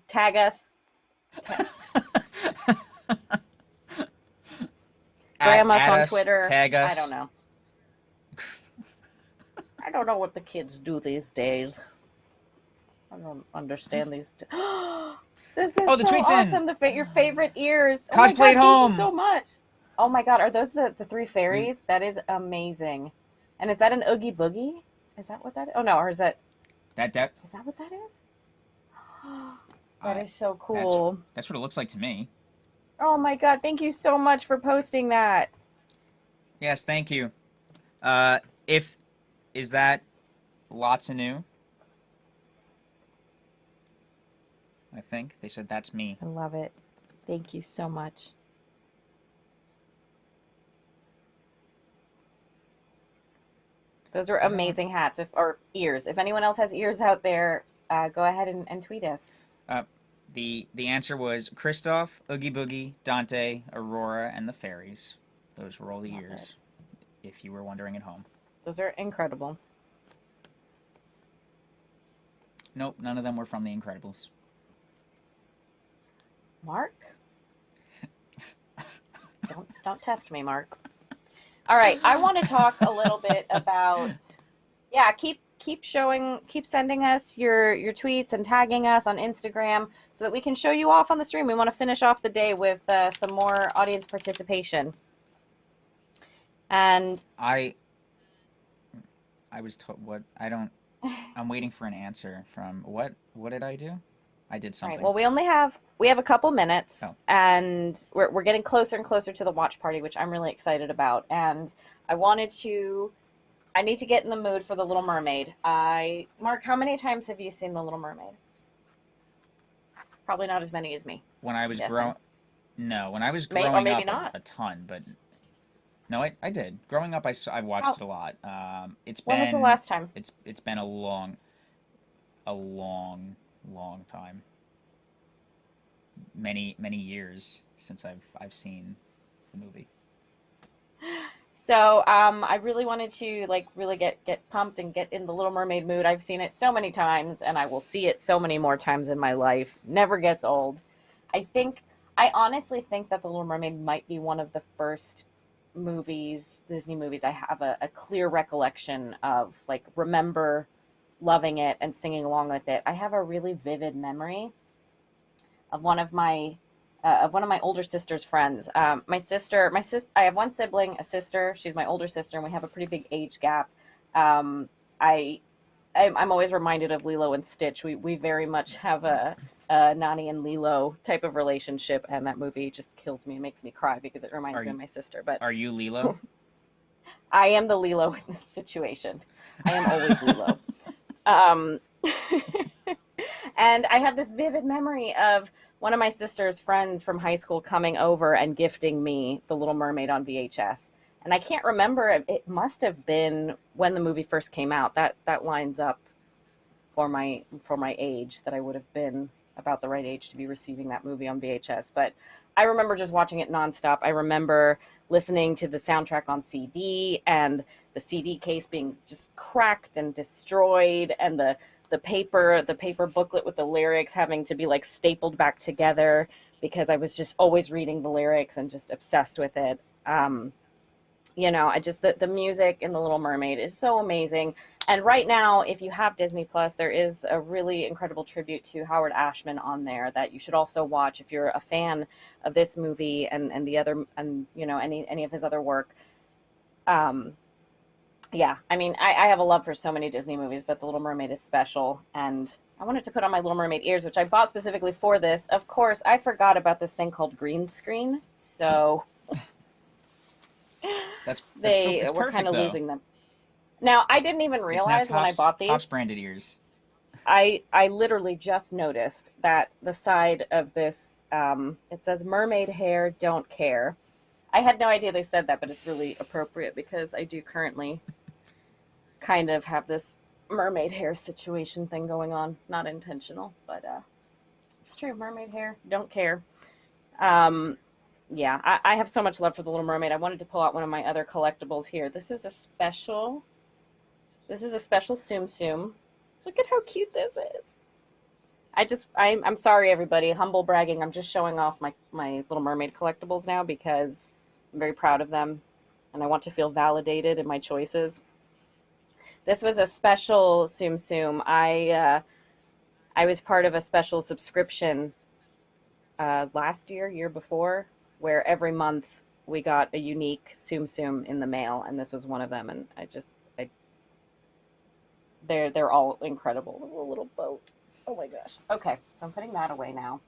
Tag us. Gram us on Twitter. Tag us. I don't know. I don't know what the kids do these days. I don't understand these. This is the so tweet's awesome. Your favorite ears. Cosplay at home. Thank you so much. Oh my God, are those the three fairies? That is amazing. And is that an Oogie Boogie? Is that what that is? Oh no, or is that? That Is that what that is? That is so cool. That's what it looks like to me. Oh my God, thank you so much for posting that. Yes, thank you. Is that lots of new? I think they said that's me. I love it. Thank you so much. Those are amazing hats, or ears. If anyone else has ears out there, go ahead and tweet us. The answer was Kristoff, Oogie Boogie, Dante, Aurora, and the fairies. Those were all the ears, if you were wondering at home. Those are incredible. Nope, none of them were from The Incredibles. Mark? Don't test me, Mark. All right, I want to talk a little bit about, keep sending us your tweets and tagging us on Instagram so that we can show you off on the stream. We want to finish off the day with some more audience participation. And I was told what I'm waiting for an answer from what did I do? I did something. Right, well, we have a couple minutes, and we're getting closer and closer to the watch party, which I'm really excited about. And I need to get in the mood for The Little Mermaid. Mark, how many times have you seen The Little Mermaid? Probably not as many as me. When I was growing maybe up, not. a ton, but no, I did. Growing up, I watched it a lot. When was the last time? It's been a long time. Many years since I've seen the movie. So I really wanted to really get pumped and get in the Little Mermaid mood. I've seen it so many times, and I will see it so many more times in my life. Never gets old. I honestly think that the Little Mermaid might be one of the first Disney movies I have a clear recollection of, remember loving it and singing along with it. I have a really vivid memory of one of my older sister's friends. I have one sibling, a sister. She's my older sister, and we have a pretty big age gap. I'm always reminded of Lilo and Stitch. We very much have a Nani and Lilo type of relationship, and that movie just kills me and makes me cry because it reminds me of my sister. But are you Lilo? I am the Lilo in this situation. I am always Lilo. Um, and I have this vivid memory of one of my sister's friends from high school coming over and gifting me The Little Mermaid on VHS. And I can't remember, it must have been when the movie first came out. That lines up for my age, that I would have been about the right age to be receiving that movie on VHS. But I remember just watching it nonstop. I remember listening to the soundtrack on CD and the CD case being just cracked and destroyed, and the paper booklet with the lyrics having to be like stapled back together because I was just always reading the lyrics and just obsessed with it. I just the music in The Little Mermaid is so amazing. And right now, if you have Disney Plus, there is a really incredible tribute to Howard Ashman on there that you should also watch if you're a fan of this movie and the other, and any of his other work. Yeah, I mean, I have a love for so many Disney movies, but The Little Mermaid is special. And I wanted to put on my Little Mermaid ears, which I bought specifically for this. Of course, I forgot about this thing called green screen, so It's they were perfect, kind of though. losing them. Now, I didn't even It's now realize when I bought these. Topps branded ears. I literally just noticed that the side of this, it says mermaid hair, don't care. I had no idea they said that, but it's really appropriate because I do currently kind of have this mermaid hair situation thing going on. Not intentional, but it's true. Mermaid hair, don't care. Yeah, I have so much love for The Little Mermaid. I wanted to pull out one of my other collectibles here. This is a special Tsum Tsum. Look at how cute this is. I'm sorry, everybody. Humble bragging. I'm just showing off my Little Mermaid collectibles now because I'm very proud of them, and I want to feel validated in my choices. This was a special Tsum Tsum. I was part of a special subscription last year before, where every month we got a unique Tsum Tsum in the mail, and this was one of them. And they're all incredible. A little boat. Oh my gosh. Okay, so I'm putting that away now.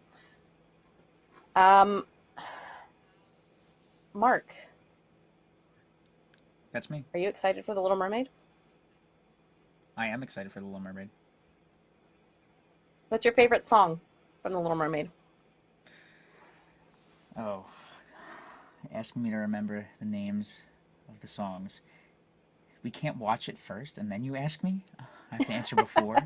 Mark, That's me. are you excited for The Little Mermaid? I am excited for The Little Mermaid. What's your favorite song from The Little Mermaid? Oh, asking me to remember the names of the songs. We can't watch it first and then you ask me? I have to answer before.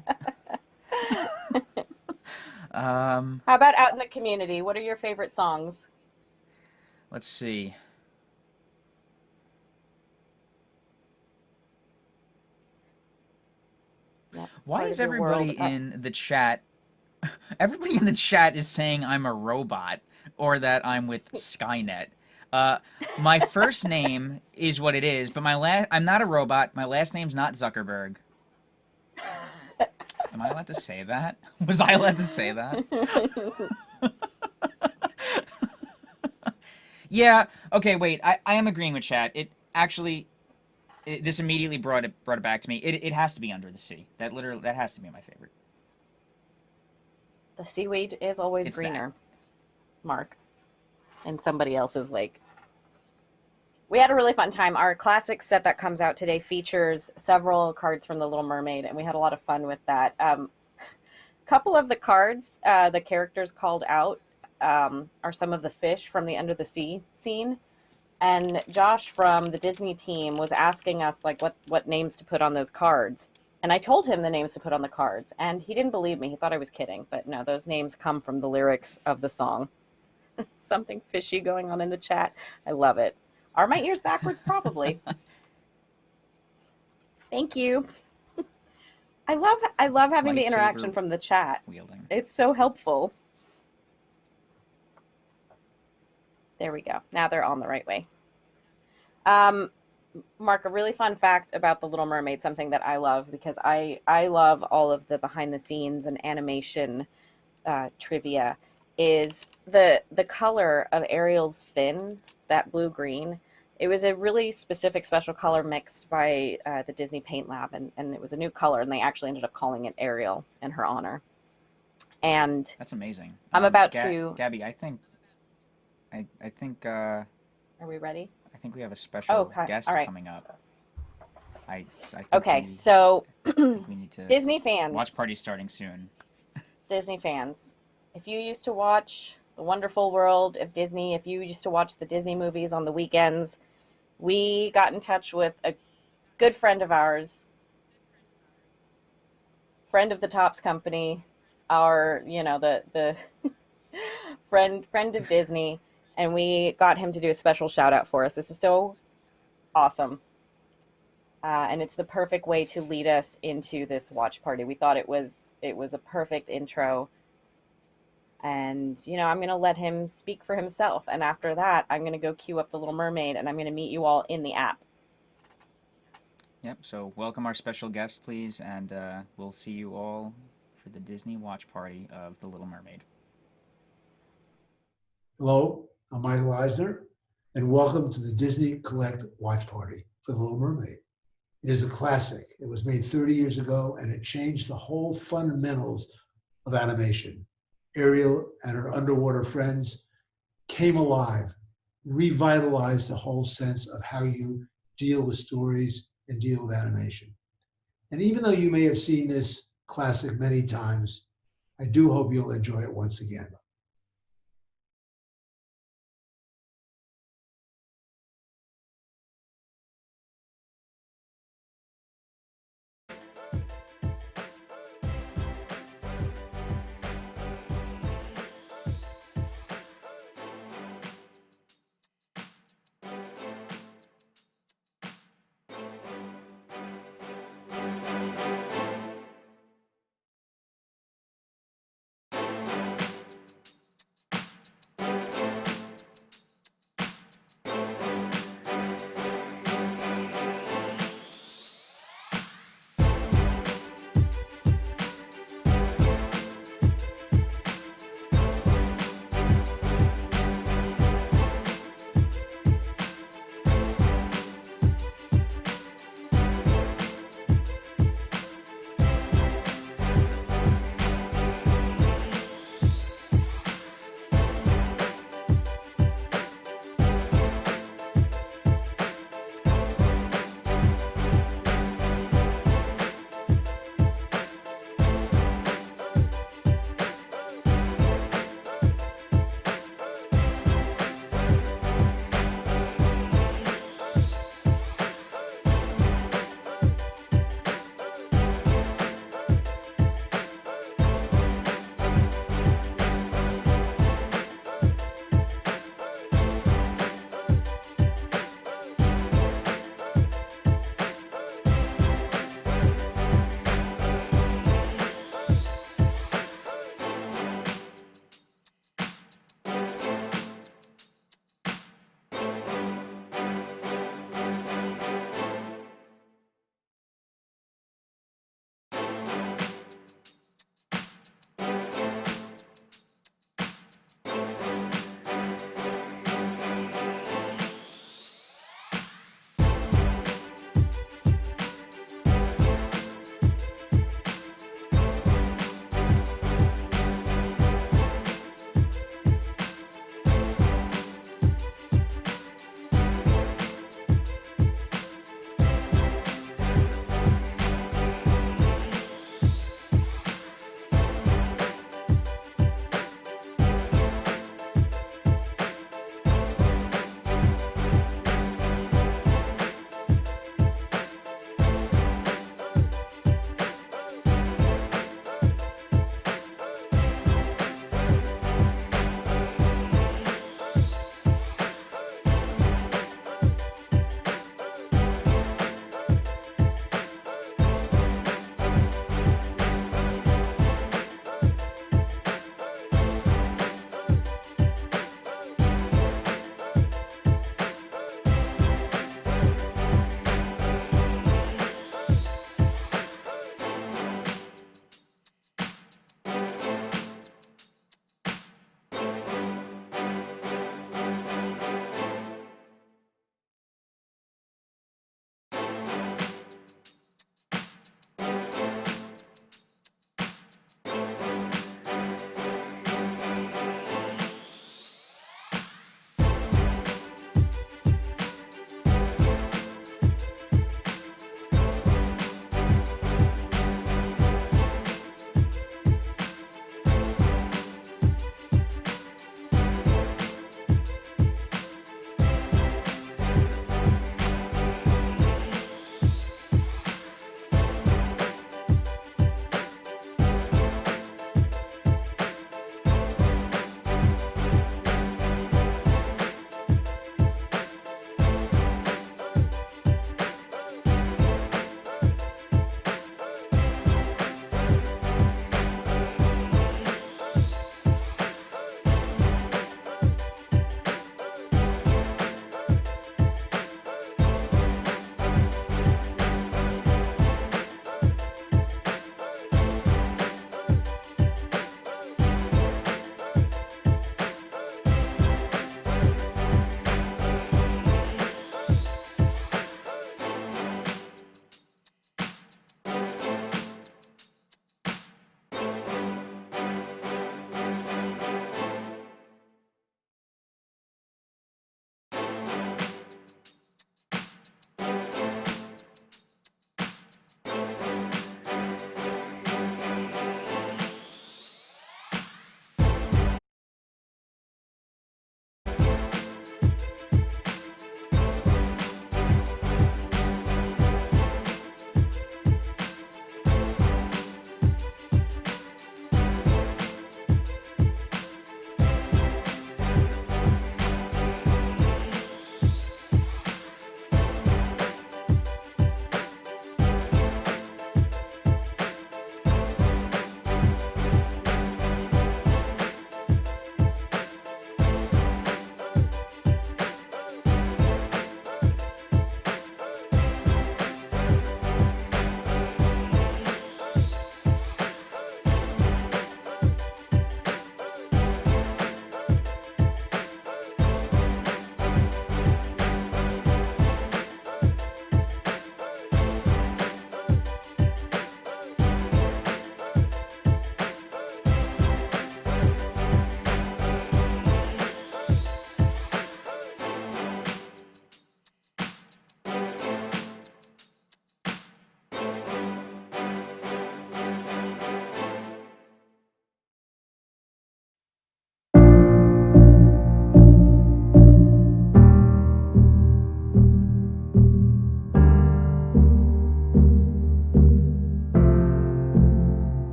How about out in the community? What are your favorite songs? Let's see. Yep, Why part is of your world. everybody in the chat? Everybody in the chat is saying I'm a robot or that I'm with Skynet. My first name is what it is, but I'm not a robot. My last name's not Zuckerberg. Am I allowed to say that? Was I allowed to say that? Yeah. Okay. Wait. I am agreeing with chat. It actually, this immediately brought it back to me. It has to be Under the Sea. That has to be my favorite. The seaweed is always It's greener, Mark, in somebody else's lake. We had a really fun time. Our classic set that comes out today features several cards from The Little Mermaid, and we had a lot of fun with that. Couple of the cards, the characters called out, are some of the fish from the Under the Sea scene. And Josh from the Disney team was asking us like what names to put on those cards. And I told him the names to put on the cards, and he didn't believe me. He thought I was kidding, but no, those names come from the lyrics of the song. Something fishy going on in the chat. I love it. Are my ears backwards? Probably. Thank you. I love having the interaction from the chat. Wielding. It's so helpful. There we go. Now they're on the right way. Mark, a really fun fact about The Little Mermaid, something that I love because I love all of the behind the scenes and animation trivia, is the color of Ariel's fin, that blue-green. It was a really specific special color mixed by the Disney Paint Lab, and it was a new color, and they actually ended up calling it Ariel in her honor. And that's amazing. I'm about to... Gabby, I think Are we ready? I think we have a special Okay. guest All right. coming up. I think Okay, we, so I think we need to. Disney fans. Watch party starting soon. Disney fans. If you used to watch The Wonderful World of Disney, if you used to watch the Disney movies on the weekends, we got in touch with a good friend of ours, friend of the Tops Company, our, the friend of Disney, and we got him to do a special shout out for us. This is so awesome. And it's the perfect way to lead us into this watch party. We thought it was a perfect intro. And, I'm going to let him speak for himself. And after that, I'm going to go queue up The Little Mermaid, and I'm going to meet you all in the app. Yep, so welcome our special guest, please, and we'll see you all for the Disney watch party of The Little Mermaid. Hello, I'm Michael Eisner, and welcome to the Disney Collect Watch Party for The Little Mermaid. It is a classic. It was made 30 years ago, and it changed the whole fundamentals of animation. Ariel and her underwater friends came alive, revitalized the whole sense of how you deal with stories and deal with animation. And even though you may have seen this classic many times, I do hope you'll enjoy it once again.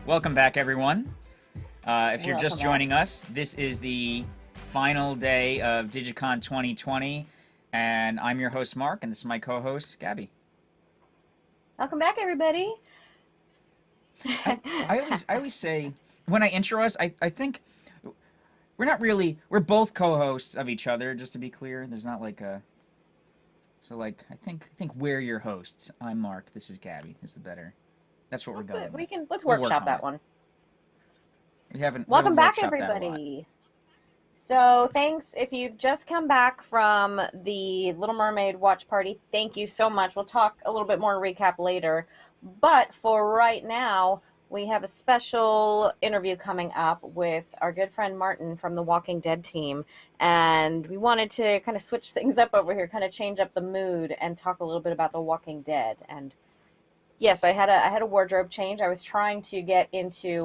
Welcome back, everyone. If you're just Welcome joining us, this is the final day of DigiCon 2020, and I'm your host, Mark, and this is my co-host, Gabby. Welcome back, everybody. I always say, when I intro us, I think we're both co-hosts of each other, just to be clear. There's not like a, so like, I think we're your hosts. I'm Mark, this is Gabby, is the better. That's what we're going with. Let's We'll workshop work on that it. one. Welcome back, everybody. So thanks. If you've just come back from the Little Mermaid watch party, thank you so much. We'll talk a little bit more recap later. But for right now, we have a special interview coming up with our good friend Martin from the Walking Dead team. And we wanted to kind of switch things up over here, kind of change up the mood and talk a little bit about the Walking Dead. And yes, I had a wardrobe change. I was trying to get into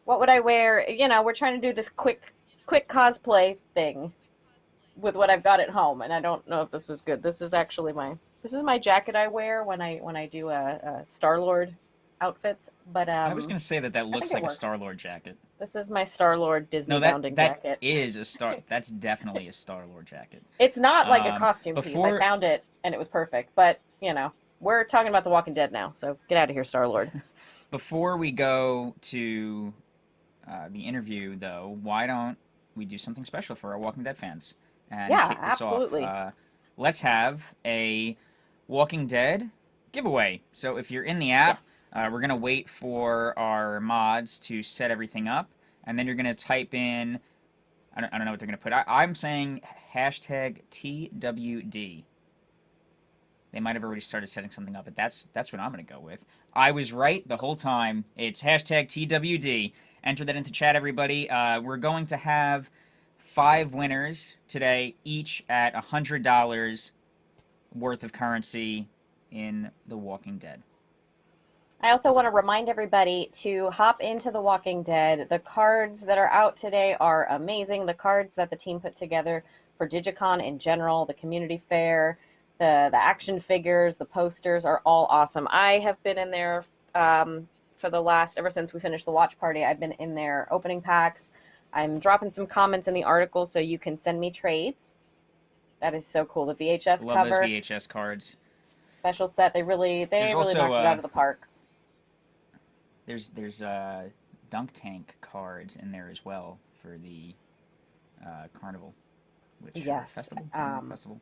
what would I wear? You know, we're trying to do this quick cosplay thing with what I've got at home, and I don't know if this was good. This is actually my jacket I wear when I do a Star-Lord outfits. But I was gonna say that looks like a works. Star-Lord jacket. This is my Star-Lord Disney No, bounding that jacket. is a star. That's definitely a Star-Lord jacket. It's not like a costume piece. before- I found it and it was perfect. But you know, we're talking about The Walking Dead now, so get out of here, Star-Lord. Before we go to the interview, though, why don't we do something special for our Walking Dead fans and Yeah, kick this absolutely. off? Let's have a Walking Dead giveaway. So if you're in the app, Yes. we're gonna wait for our mods to set everything up, and then you're gonna type in. I don't know what they're gonna put. I'm saying hashtag TWD. They might have already started setting something up, but that's what I'm going to go with. I was right the whole time. It's hashtag TWD. Enter that into chat, everybody. We're going to have 5 winners today, each at $100 worth of currency in The Walking Dead. I also want to remind everybody to hop into The Walking Dead. The cards that are out today are amazing. The cards that the team put together for DigiCon in general, the community fair, the action figures, the posters are all awesome. I have been in there for ever since we finished the watch party. I've been in there opening packs. I'm dropping some comments in the article so you can send me trades. That is so cool. The VHS Love cover. those VHS cards. Special set. They really also, knocked it out of the park. There's Dunk Tank cards in there as well for the carnival. Yes. Festival? Festival.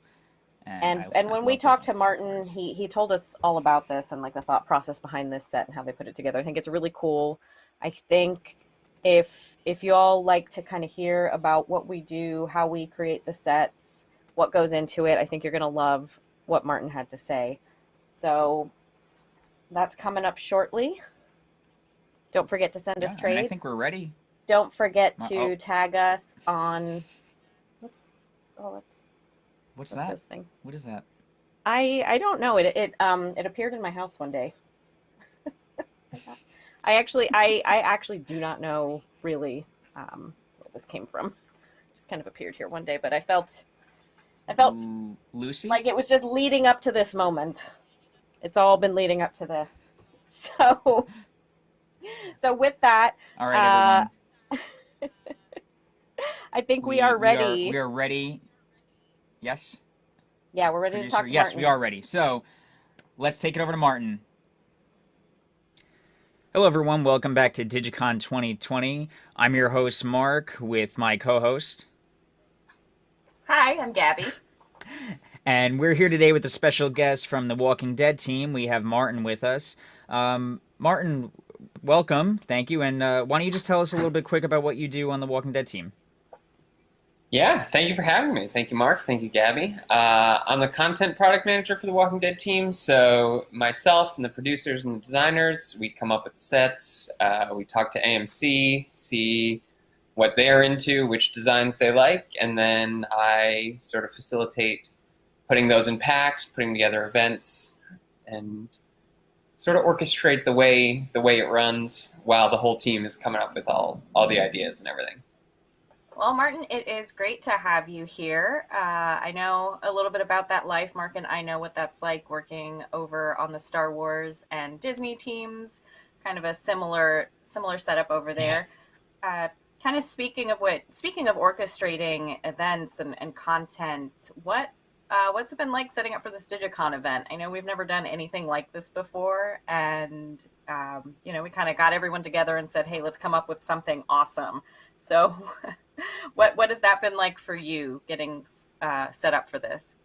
And when we talked to Martin, he told us all about this and like the thought process behind this set and how they put it together. I think it's really cool. I think if you all like to kind of hear about what we do, how we create the sets, what goes into it, I think you're going to love what Martin had to say. So that's coming up shortly. Don't forget to send us trades. I think we're ready. Don't forget to tag us on what's that? this thing? What is that? I don't know. It appeared in my house one day. I actually do not know really where this came from. It just kind of appeared here one day, but I felt Lucy? like it was just leading up to this moment. It's all been leading up to this. So with that, all right, everyone. I think we are ready. We are ready. Yes? Yeah, we're ready Producer, to talk to yes, Martin. we are ready. So, let's take it over to Martin. Hello, everyone. Welcome back to DigiCon 2020. I'm your host, Mark, with my co-host. Hi, I'm Gabby. And we're here today with a special guest from the Walking Dead team. We have Martin with us. Martin, welcome. Thank you. And why don't you just tell us a little bit quick about what you do on the Walking Dead team? Yeah, thank you for having me. Thank you, Mark. Thank you, Gabby. I'm the content product manager for the Walking Dead team. So myself and the producers and the designers, we come up with the sets. We talk to AMC, see what they're into, which designs they like, and then I sort of facilitate putting those in packs, putting together events, and sort of orchestrate the way it runs while the whole team is coming up with all the ideas and everything. Well, Martin, it is great to have you here. I know a little bit about that life, Mark, and I know what that's like working over on the Star Wars and Disney teams. kind of a similar setup over there. Kind of speaking of orchestrating events and content, what's it been like setting up for this DigiCon event? I know we've never done anything like this before, and we kind of got everyone together and said, hey, let's come up with something awesome. So what has that been like for you getting set up for this?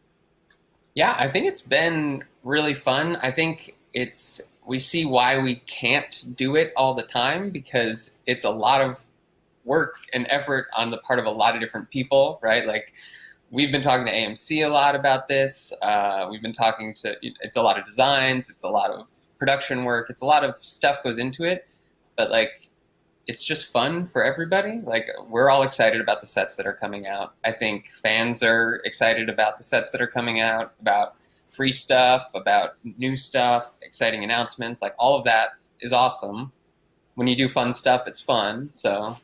Yeah, I think it's been really fun. I think we see why we can't do it all the time, because it's a lot of work and effort on the part of a lot of different people, right? Like, we've been talking to AMC a lot about this. We've been talking to, it's a lot of designs, it's a lot of production work, it's a lot of stuff goes into it, but like, it's just fun for everybody. Like, we're all excited about the sets that are coming out. I think fans are excited about the sets that are coming out, about free stuff, about new stuff, exciting announcements. Like, all of that is awesome. When you do fun stuff, it's fun. So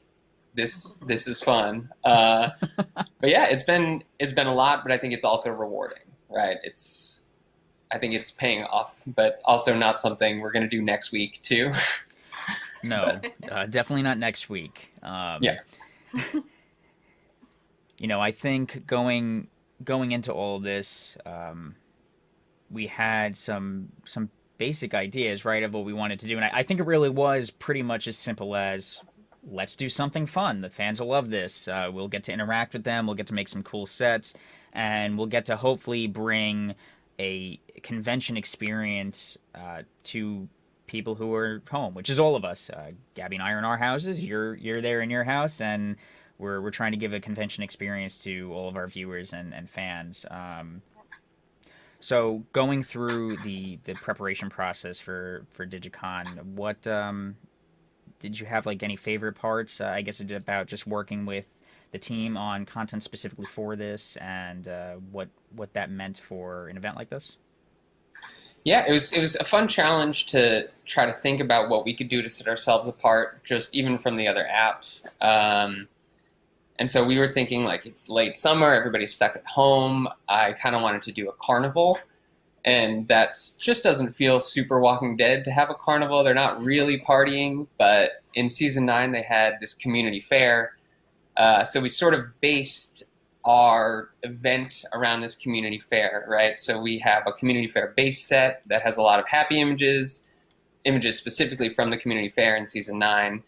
this is fun. But yeah, it's been a lot, but I think it's also rewarding, right? I think it's paying off, but also not something we're going to do next week too. No, definitely not next week. Yeah. I think going into all this, we had some basic ideas, right, of what we wanted to do, and I think it really was pretty much as simple as, let's do something fun. The fans will love this. We'll get to interact with them. We'll get to make some cool sets, and we'll get to hopefully bring a convention experience to people who are home, which is all of us. Gabby and I are in our houses. You're there in your house, and we're trying to give a convention experience to all of our viewers and fans. So going through the preparation process for DigiCon, what did you have like any favorite parts? I guess it's about just working with the team on content specifically for this, and what that meant for an event like this. Yeah, it was a fun challenge to try to think about what we could do to set ourselves apart, just even from the other apps. And so we were thinking, like, it's late summer, everybody's stuck at home. I kind of wanted to do a carnival, and that's just doesn't feel super Walking Dead to have a carnival. They're not really partying, but in season 9 they had this community fair. So we sort of based our event around this community fair, right? So we have a community fair base set that has a lot of happy images specifically from the community fair in season 9,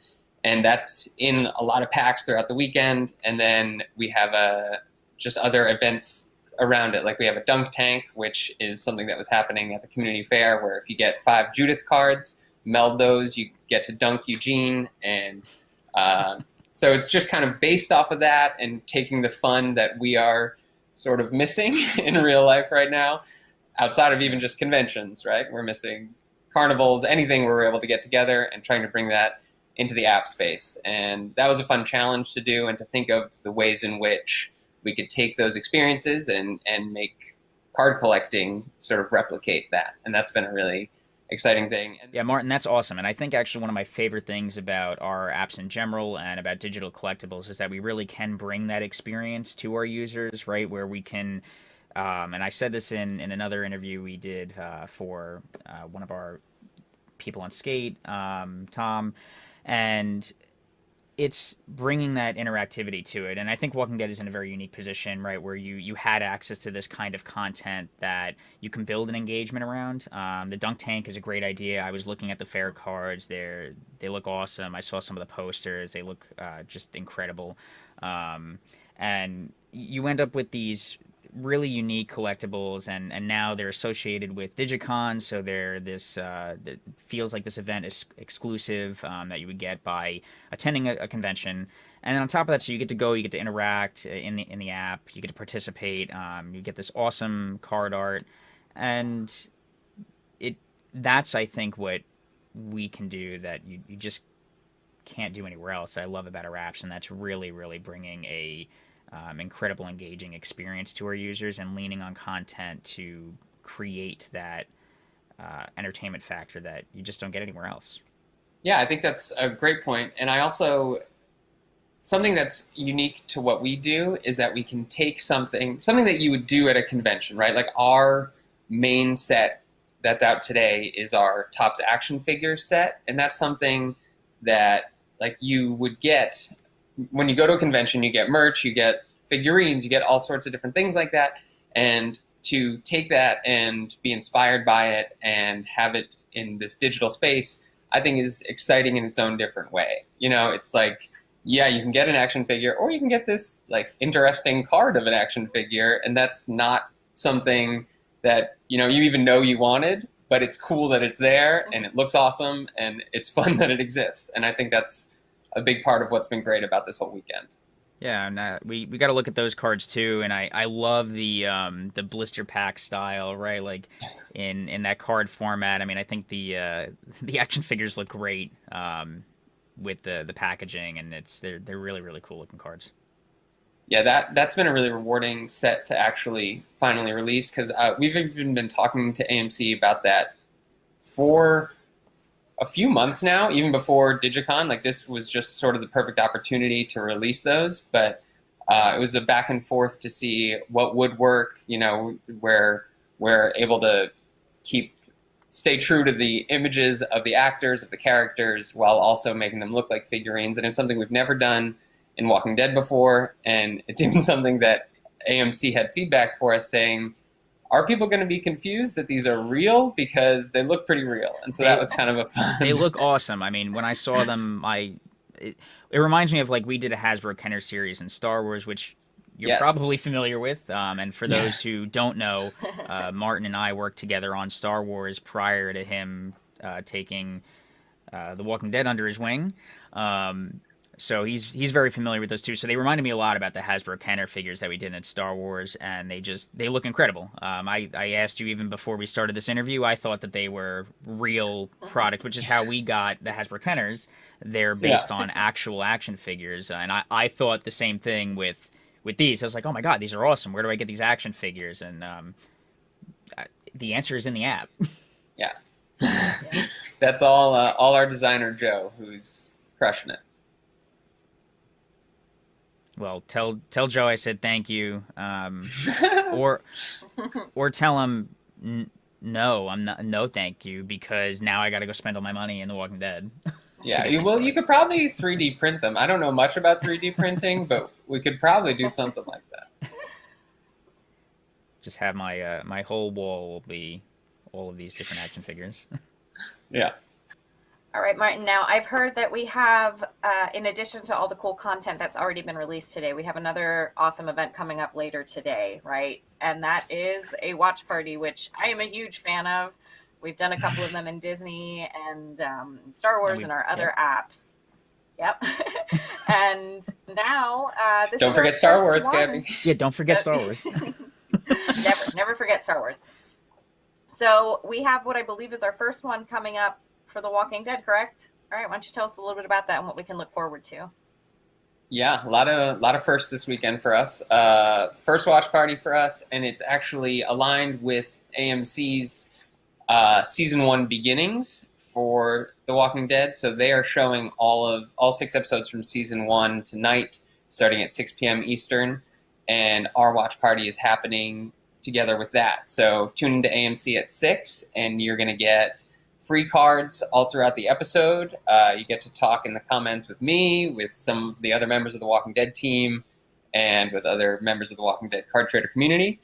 and that's in a lot of packs throughout the weekend. And then we have just other events around it, like we have a dunk tank, which is something that was happening at the community fair, where if you get 5 Judith cards, meld those, you get to dunk Eugene. And so it's just kind of based off of that and taking the fun that we are sort of missing in real life right now, outside of even just conventions, right? We're missing carnivals, anything where we're able to get together, and trying to bring that into the app space. And that was a fun challenge to do, and to think of the ways in which we could take those experiences and make card collecting sort of replicate that. And that's been a really exciting thing. Yeah, Martin, that's awesome. And I think actually one of my favorite things about our apps in general and about digital collectibles is that we really can bring that experience to our users, right? Where we can, and I said this in another interview we did for one of our people on Skate, Tom, and it's bringing that interactivity to it. And I think Walking Dead is in a very unique position, right, where you had access to this kind of content that you can build an engagement around. The dunk tank is a great idea. I was looking at the fair cards. They look awesome. I saw some of the posters. They look just incredible. And you end up with these really unique collectibles, and now they're associated with DigiCon, so they're this that feels like this event is exclusive that you would get by attending a convention. And then on top of that, so you get to go, you get to interact in the app, you get to participate, you get this awesome card art, and that's I think what we can do that you just can't do anywhere else. I love about our apps, and that's really bringing a incredible engaging experience to our users and leaning on content to create that entertainment factor that you just don't get anywhere else. Yeah, I think that's a great point. And I also, something that's unique to what we do is that we can take something that you would do at a convention, right? Like our main set that's out today is our Topps action figures set, and that's something that like you would get when you go to a convention. You get merch, you get figurines, you get all sorts of different things like that, and to take that and be inspired by it and have it in this digital space, I think is exciting in its own different way. You know, it's like, yeah, you can get an action figure, or you can get this like interesting card of an action figure, and that's not something that, you know, you even know you wanted, but it's cool that it's there and it looks awesome and it's fun that it exists. And I think that's a big part of what's been great about this whole weekend. Yeah, and we got to look at those cards too, and I love the blister pack style, right? Like in that card format. I mean, I think the action figures look great with the packaging, and they're really really cool looking cards. Yeah, that's been a really rewarding set to actually finally release, because we've even been talking to AMC about that for a few months now, even before DigiCon. Like, this was just sort of the perfect opportunity to release those, but it was a back and forth to see what would work, you know, where we're able to stay true to the images of the actors, of the characters, while also making them look like figurines. And it's something we've never done in Walking Dead before, and it's even something that AMC had feedback for us saying, are people going to be confused that these are real? Because they look pretty real. And so that was kind of a fun... They look awesome. I mean, when I saw them, it reminds me of, like, we did a Hasbro Kenner series in Star Wars, which you're probably familiar with. And for those who don't know, Martin and I worked together on Star Wars prior to him taking The Walking Dead under his wing. So he's very familiar with those two. So they reminded me a lot about the Hasbro Kenner figures that we did in Star Wars, and they look incredible. I asked you even before we started this interview, I thought that they were real product, which is how we got the Hasbro Kenners. They're based on actual action figures, and I thought the same thing with these. I was like, oh my god, these are awesome. Where do I get these action figures? And the answer is in the app. Yeah. That's all our designer Joe, who's crushing it. Well, tell Joe I said thank you, or tell him no, I'm not, no thank you, because now I got to go spend all my money in The Walking Dead. Yeah, you could probably 3D print them. I don't know much about 3D printing, but we could probably do something like that. Just have my whole wall will be all of these different action figures. Yeah. All right, Martin, now I've heard that we have, in addition to all the cool content that's already been released today, we have another awesome event coming up later today, right? And that is a watch party, which I am a huge fan of. We've done a couple of them in Disney and Star Wars and our other apps. Yep. And now this don't is forget Star Wars, Gabby. Yeah, don't forget Star Wars. Never forget Star Wars. So we have what I believe is our first one coming up for The Walking Dead, correct? All right, why don't you tell us a little bit about that and what we can look forward to? Yeah, a lot of firsts this weekend for us. First watch party for us, and it's actually aligned with AMC's season 1 beginnings for The Walking Dead. So they are showing all 6 episodes from season 1 tonight, starting at 6 p.m. Eastern, and our watch party is happening together with that. So tune into AMC at 6, and you're going to get free cards all throughout the episode. You get to talk in the comments with me, with some of the other members of the Walking Dead team, and with other members of the Walking Dead card trader community.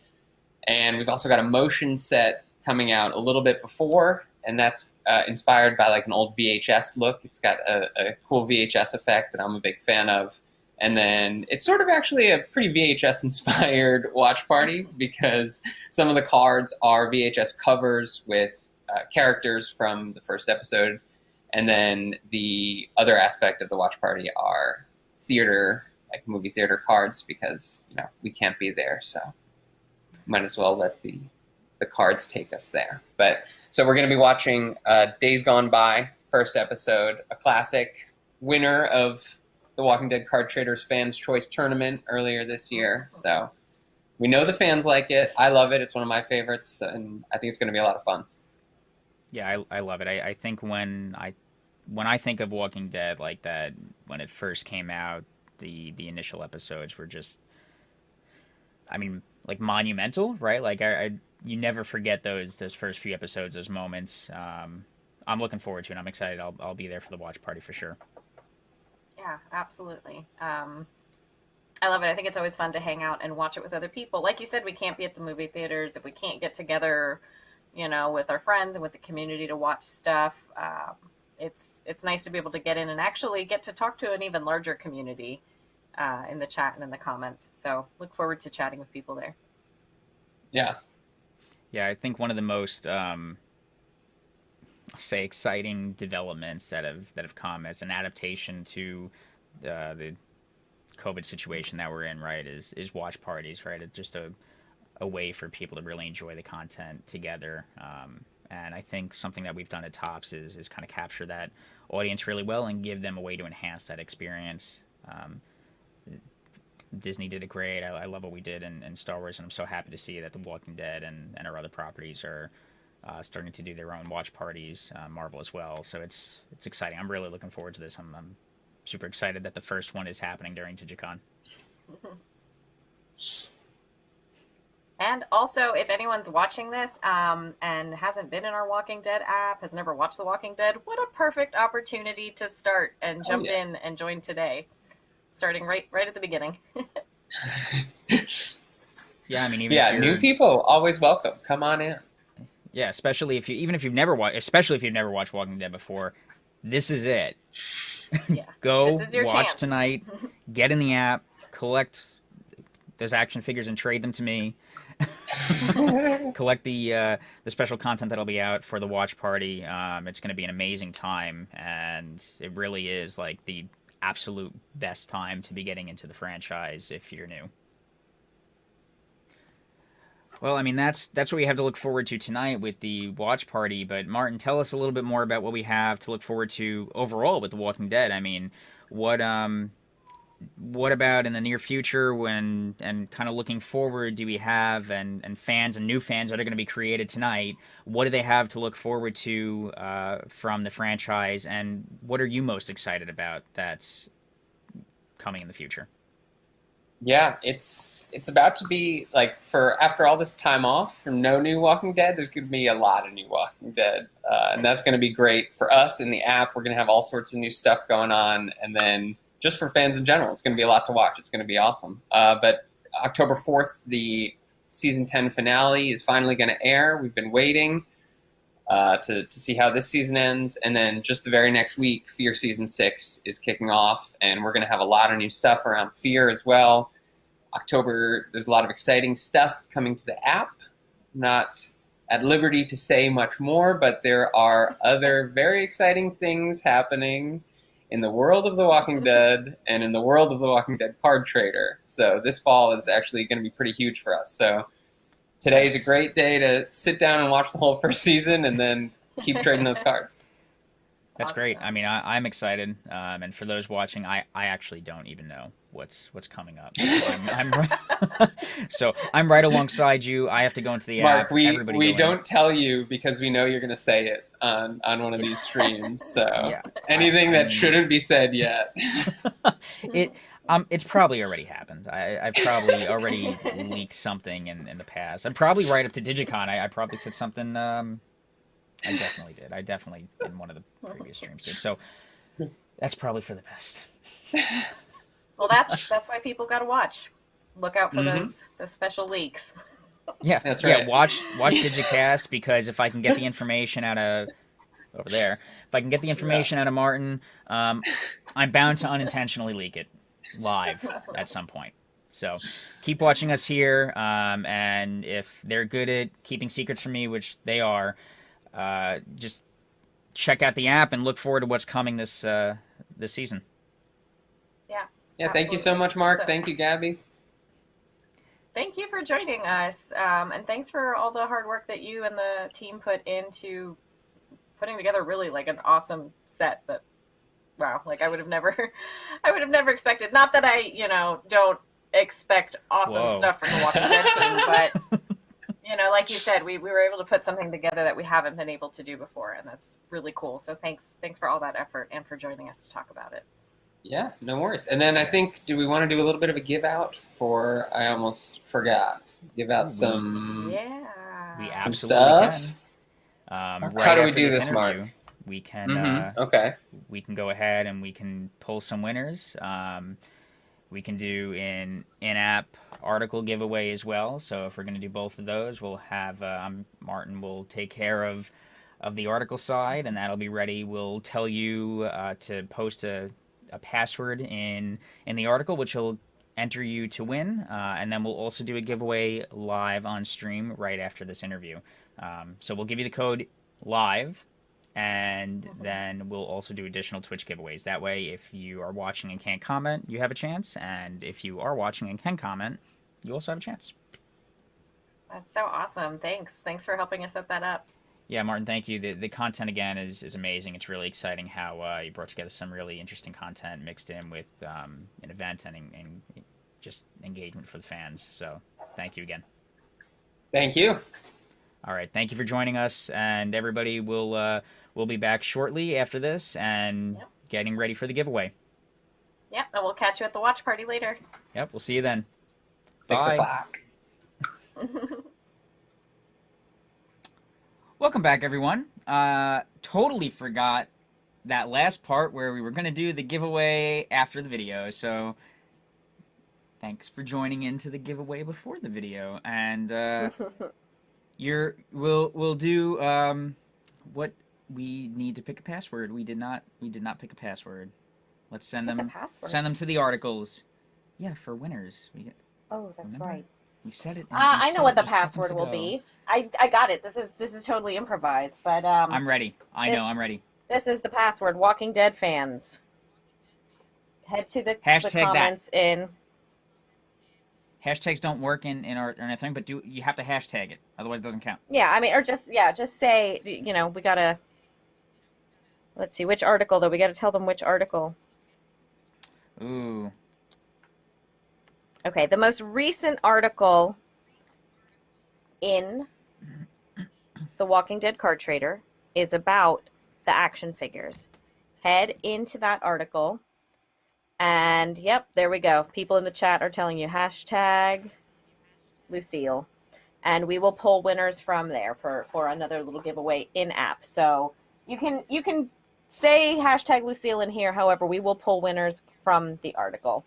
And we've also got a motion set coming out a little bit before, and that's inspired by like an old VHS look. It's got a cool VHS effect that I'm a big fan of. And then it's sort of actually a pretty VHS-inspired watch party, because some of the cards are VHS covers with characters from the first episode, and then the other aspect of the watch party are theater, like movie theater cards, because we can't be there, so might as well let the cards take us there. But so we're going to be watching Days Gone By, first episode, a classic, winner of the Walking Dead Card Traders Fans Choice Tournament earlier this year. So we know the fans like it. I love it. It's one of my favorites, and I think it's going to be a lot of fun. Yeah, I love it. I think when I think of Walking Dead like that, when it first came out, the initial episodes were just, I mean, like monumental, right? Like you never forget those first few episodes, those moments. I'm looking forward to it. I'm excited. I'll be there for the watch party for sure. Yeah, absolutely. I love it. I think it's always fun to hang out and watch it with other people. Like you said, we can't be at the movie theaters if we can't get together, with our friends and with the community to watch stuff. It's nice to be able to get in and actually get to talk to an even larger community in the chat and in the comments. So look forward to chatting with people there. Yeah. Yeah, I think one of the most say exciting developments that have come as an adaptation to the COVID situation that we're in, right, is watch parties, right? It's just a way for people to really enjoy the content together. And I think something that we've done at Tops is kind of capture that audience really well and give them a way to enhance that experience. Disney did it great. I love what we did in Star Wars, and I'm so happy to see that The Walking Dead and our other properties are starting to do their own watch parties, Marvel as well. So it's exciting. I'm really looking forward to this. I'm super excited that the first one is happening during DigiCon. And also, if anyone's watching this and hasn't been in our Walking Dead app, has never watched The Walking Dead, what a perfect opportunity to start and jump in and join today, starting right at the beginning. Yeah, I mean, even if new people always welcome. Come on in. Yeah, especially if you've never watched Walking Dead before, this is it. Yeah, Go this is your watch chance. tonight. Get in the app, collect those action figures, and trade them to me. Collect the special content that'll be out for the watch party. It's going to be an amazing time, and it really is like the absolute best time to be getting into the franchise if you're new. Well, I mean, that's what we have to look forward to tonight with the watch party. But Martin, tell us a little bit more about what we have to look forward to overall with The Walking Dead. I mean, what about in the near future and kind of looking forward do we have and fans and new fans that are going to be created tonight? What do they have to look forward to from the franchise, and what are you most excited about that's coming in the future? Yeah, it's about to be like after all this time off from no new Walking Dead, there's going to be a lot of new Walking Dead, and that's going to be great for us in the app. We're going to have all sorts of new stuff going on, and then just for fans in general, it's going to be a lot to watch. It's going to be awesome. But October 4th, the season 10 finale is finally going to air. We've been waiting to see how this season ends, and then just the very next week, Fear season 6 is kicking off, and we're going to have a lot of new stuff around Fear as well. October, there's a lot of exciting stuff coming to the app. Not at liberty to say much more, but there are other very exciting things happening in the world of The Walking Dead and in the world of The Walking Dead Card Trader. So this fall is actually going to be pretty huge for us. So today is a great day to sit down and watch the whole first season and then keep trading those cards. That's great. I mean, I'm excited, and for those watching, I actually don't even know what's coming up. So I'm right alongside you. I have to go into the Mark, app. we don't tell you because we know you're going to say it on one of these streams. So Yeah. anything that shouldn't be said yet. It's probably already happened. I've probably already leaked something in the past. I'm probably right up to DigiCon. I probably said something. I definitely did. I definitely in one of the previous streams did. So that's probably for the best. Well, that's why people got to watch. Look out for those special leaks. Yeah, that's right. Yeah, watch DigiCast, because if I can get the information out of over there, if I can get the information out of Martin, I'm bound to unintentionally leak it live at some point. So keep watching us here, and if they're good at keeping secrets from me, which they are, just check out the app and look forward to what's coming this season. Yeah, thank you so much, Mark. Thank you, Gabby. Thank you for joining us, and thanks for all the hard work that you and the team put into putting together really like an awesome set that, wow, like I would have never expected. Not that I, don't expect awesome stuff from the Walking Dead team, but like you said, we were able to put something together that we haven't been able to do before, and that's really cool. So thanks for all that effort and for joining us to talk about it. Yeah, no worries. And then I think, do we want to do a little bit of a give out for? I almost forgot. Give out some We Yeah. some absolutely stuff. can. How Right do we after do this this, Mark? interview, we can Okay. we can go ahead and we can pull some winners. We can do an in-app article giveaway as well. So if we're going to do both of those, we'll have Martin will take care of the article side, and that'll be ready. We'll tell you to post a password in the article, which will enter you to win, and then we'll also do a giveaway live on stream right after this interview. So we'll give you the code live, and then we'll also do additional Twitch giveaways. That way, if you are watching and can't comment, you have a chance, and if you are watching and can comment, you also have a chance. That's so awesome. Thanks for helping us set that up. Yeah, Martin, thank you. The content again is amazing. It's really exciting how you brought together some really interesting content mixed in with an event and just engagement for the fans. So thank you again. Thank you. All right, thank you for joining us, and everybody will be back shortly after this and getting ready for the giveaway. Yep, and we'll catch you at the watch party later. Yep, we'll see you then. 6 Bye. o'clock. Welcome back, everyone. Totally forgot that last part where we were going to do the giveaway after the video. So thanks for joining into the giveaway before the video. And we'll do what we need to pick a password. We did not pick a password. Let's send them to the articles. Yeah, for winners. Oh, that's remember? right. We said it. I know what the password will be. I got it. This is totally improvised, but I'm ready. I'm ready. This is the password. Walking Dead fans. Head to the comments in. Hashtags don't work in our thing, but you have to hashtag it, otherwise it doesn't count. Yeah, I mean, or just say, we gotta. Let's see which article though. We gotta tell them which article. Ooh. Okay, the most recent article in The Walking Dead Card Trader is about the action figures. Head into that article, and yep, there we go. People in the chat are telling you hashtag Lucille, and we will pull winners from there for another little giveaway in app. So you can say hashtag Lucille in here. However, we will pull winners from the article.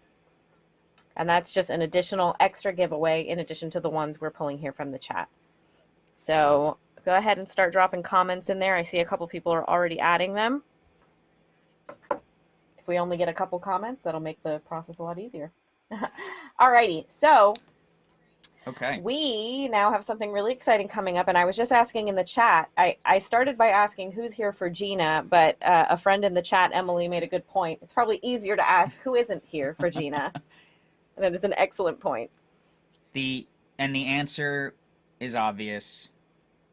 And that's just an additional extra giveaway in addition to the ones we're pulling here from the chat. So go ahead and start dropping comments in there. I see a couple people are already adding them. If we only get a couple comments, that'll make the process a lot easier. Alrighty, so okay. We now have something really exciting coming up, and I was just asking in the chat. I started by asking who's here for Gina, but a friend in the chat, Emily, made a good point. It's probably easier to ask who isn't here for Gina. And that is an excellent point. The answer is obvious.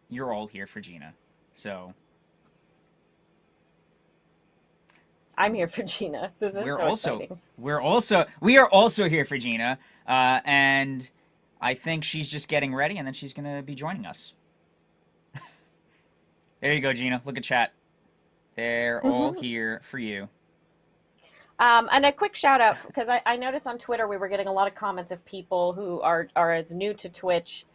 You're all here for Gina. So I'm here for Gina. This is exciting. We are also here for Gina. And I think she's just getting ready, and then she's gonna be joining us. There you go, Gina. Look at chat. They're all here for you. And a quick shout out, because I noticed on Twitter we were getting a lot of comments of people who are as new to Twitch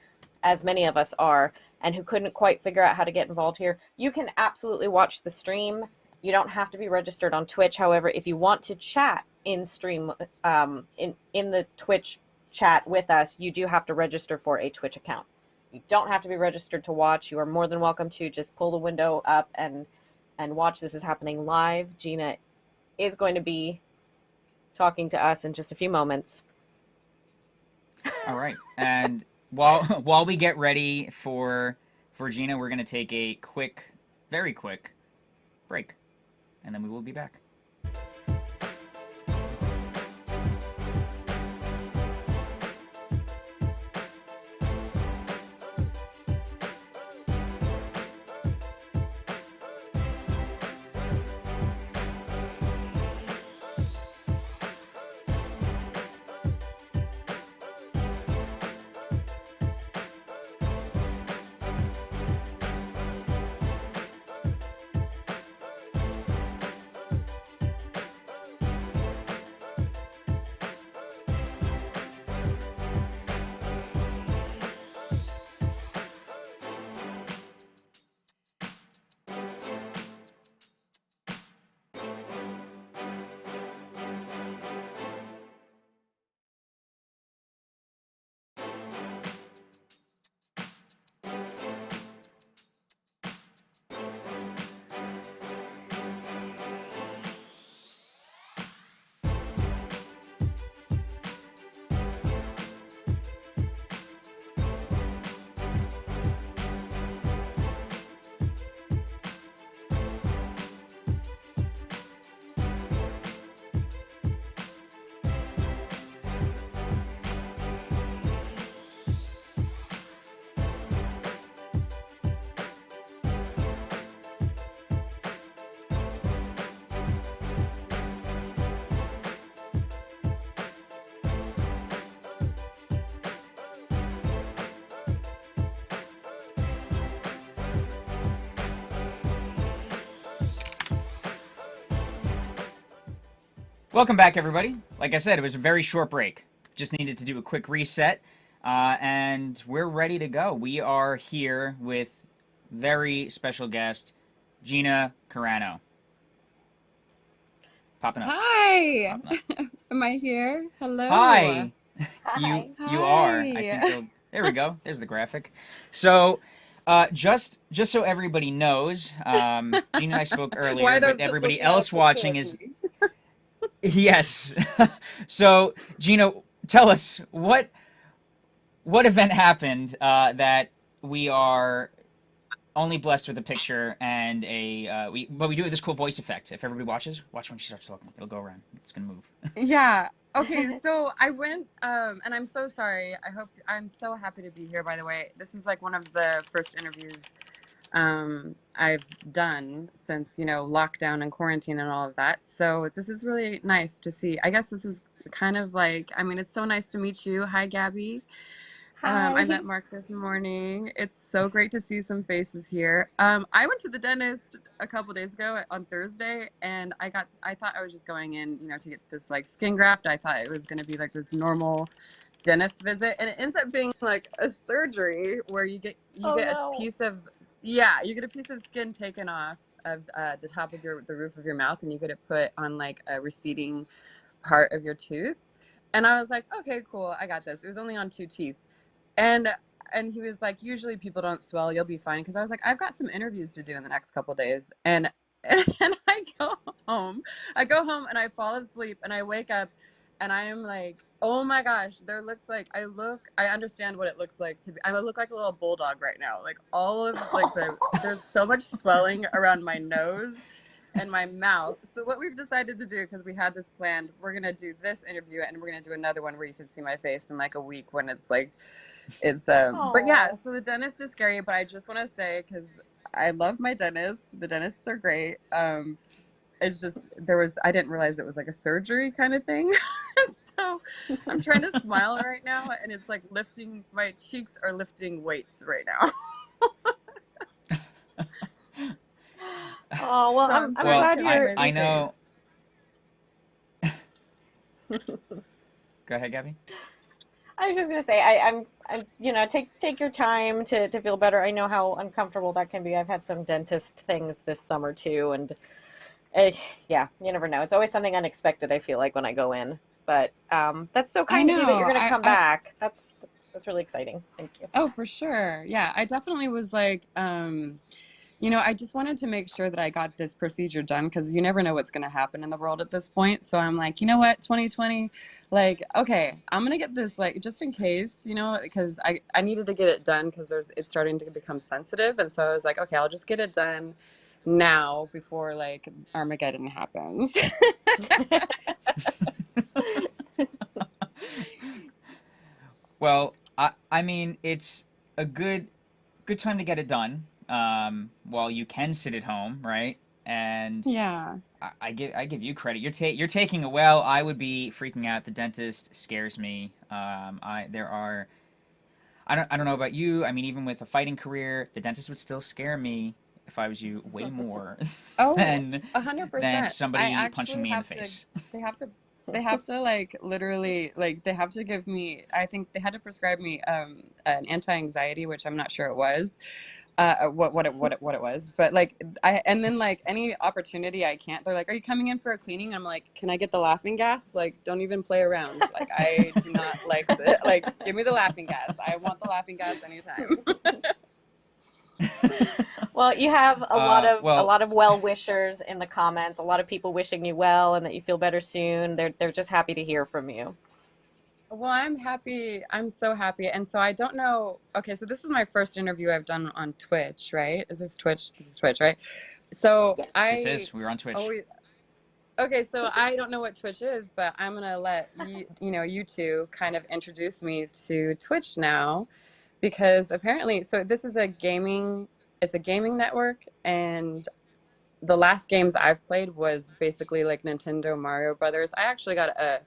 as many of us are, and who couldn't quite figure out how to get involved here. You can absolutely watch the stream. You don't have to be registered on Twitch. However, if you want to chat in stream, in the Twitch chat with us, you do have to register for a Twitch account. You don't have to be registered to watch. You are more than welcome to just pull the window up and watch. This is happening live. Gina is going to be talking to us in just a few moments. All right, and while we get ready for Gina, we're going to take a very quick break, and then we will be back. Welcome back, everybody. Like I said, it was a very short break. Just needed to do a quick reset, and we're ready to go. We are here with very special guest, Gina Carano. Popping up. Hi. Popping up. Am I here? Hello. Hi. Hi. You are. I Hi. think there we go. There's the graphic. So, just so everybody knows, Gina and I spoke earlier, Why they're but just everybody looking else up watching towards is me. yes. So, Gina, tell us what event happened that we are only blessed with a picture and but we do this cool voice effect. If everybody watch when she starts talking, it'll go around. It's gonna move. Yeah. Okay, so I went and I'm so sorry. I'm so happy to be here, by the way. This is like one of the first interviews I've done since, lockdown and quarantine and all of that. So this is really nice to see. I guess this is kind of like, it's so nice to meet you. Hi, Gabby. Hi. I met Mark this morning. It's so great to see some faces here. I went to the dentist a couple days ago on Thursday, and I thought I was just going in, to get this like skin graft. I thought it was going to be like this normal dentist visit, and it ends up being like a surgery where you get Oh, a no. piece of skin taken off of the top of the roof of your mouth, and you get it put on like a receding part of your tooth. And I was like, okay, cool, I got this. It was only on 2 teeth. And he was like, usually people don't swell, you'll be fine. Because I was like, I've got some interviews to do in the next couple days. And I go home and I fall asleep and I wake up and I am like, oh my gosh, I understand what it looks like to be, I look like a little bulldog right now. Like all of like there's so much swelling around my nose and my mouth. So what we've decided to do, because we had this planned, we're going to do this interview and we're going to do another one where you can see my face in like a week when it's like, but yeah, Aw. so the dentist is scary, but I just want to say, because I love my dentist, the dentists are great. It's just, I didn't realize it was like a surgery kind of thing. So I'm trying to smile right now and it's like my cheeks are lifting weights right now. Oh, well, So I'm sorry Well, glad to cover you're. my I know. face. Go ahead, Gabby. I was just gonna say, take your time to feel better. I know how uncomfortable that can be. I've had some dentist things this summer too, and yeah, you never know. It's always something unexpected, I feel like, when I go in. But that's so I kind of you that you're know. gonna come back. That's really exciting. Thank you. Oh, for sure. Yeah, I definitely was like, I just wanted to make sure that I got this procedure done because you never know what's going to happen in the world at this point. So I'm like, you know what, 2020, like, okay, I'm going to get this, like, just in case, because I needed to get it done because it's starting to become sensitive. And so I was like, okay, I'll just get it done now before like Armageddon happens. Well, I mean, it's a good time to get it done. While you can sit at home, right? And Yeah. I give you credit. You're taking it well. I would be freaking out. The dentist scares me. I don't know about you. I mean, even with a fighting career, the dentist would still scare me if I was you way more Oh, than 100%. I somebody punching actually me in the have to, face. they have to like literally like they have to give me, I think they had to prescribe me an anti-anxiety, which I'm not sure it was what it was, but like and then like any opportunity I can't, they're like, are you coming in for a cleaning? I'm like, can I get the laughing gas? Like, don't even play around. Like, I do not like like, give me the laughing gas. I want the laughing gas anytime. Well, you have a lot of Well, well wishers in the comments. A lot of people wishing you well and that you feel better soon. They're just happy to hear from you. Well, I'm happy. I'm so happy. And so I don't know. Okay, so this is my first interview I've done on Twitch, right? Is this Twitch? This is Twitch, right? So Yes. we're on Twitch. always, okay, so I don't know what Twitch is, but I'm gonna let you two kind of introduce me to Twitch now, because apparently, so this is it's a gaming network, and the last games I've played was basically like Nintendo Mario Brothers. I actually got a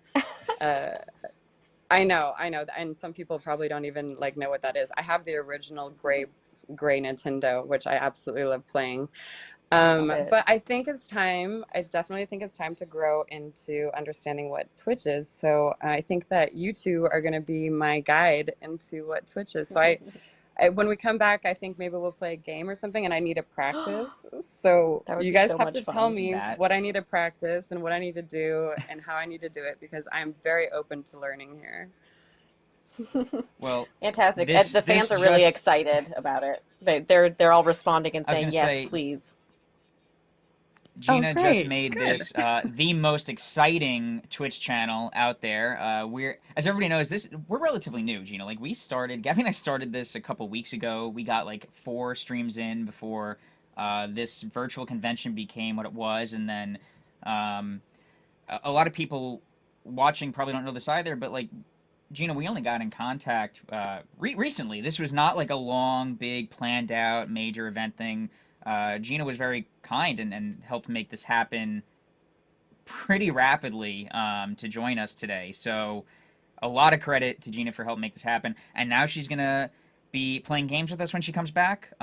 I know, and some people probably don't even like know what that is. I have the original gray Nintendo, which I absolutely love playing. Love it. But I think it's time. I definitely think it's time to grow into understanding what Twitch is. So I think that you two are going to be my guide into what Twitch is. So when we come back, I think maybe we'll play a game or something, and I need to practice. So That would you be guys so have much to fun. tell me That- what I need to practice and what I need to do and how I need to do it, because I'm very open to learning here. Well, Fantastic. this- The fans this are really just- excited about it. They're all responding and I was saying, gonna yes, say- please. Gina just great. made Good. this the most exciting Twitch channel out there. We're, as everybody knows, we're relatively new. Gina, like Gabby and I started this a couple weeks ago. We got like 4 streams in before this virtual convention became what it was, and then a lot of people watching probably don't know this either. But like, Gina, we only got in contact recently. This was not like a long, big, planned out major event thing. Gina was very kind and helped make this happen pretty rapidly to join us today. So a lot of credit to Gina for helping make this happen. And now she's going to be playing games with us when she comes back.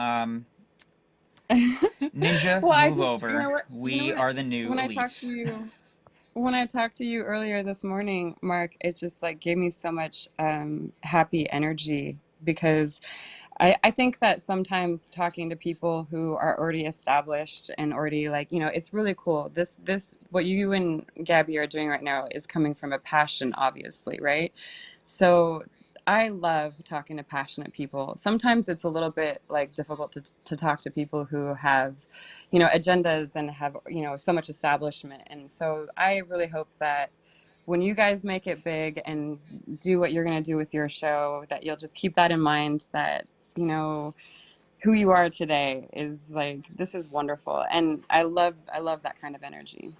Ninja, Well, move over. You know what? We are the new when elites. When I talked to you earlier this morning, Mark, it just like gave me so much happy energy, because I think that sometimes talking to people who are already established and already like, it's really cool. This what you and Gabby are doing right now is coming from a passion, obviously, right? So I love talking to passionate people. Sometimes it's a little bit like difficult to talk to people who have, agendas and have, so much establishment. And so I really hope that when you guys make it big and do what you're going to do with your show, that you'll just keep that in mind, that, who you are today is like, this is wonderful. And I love that kind of energy.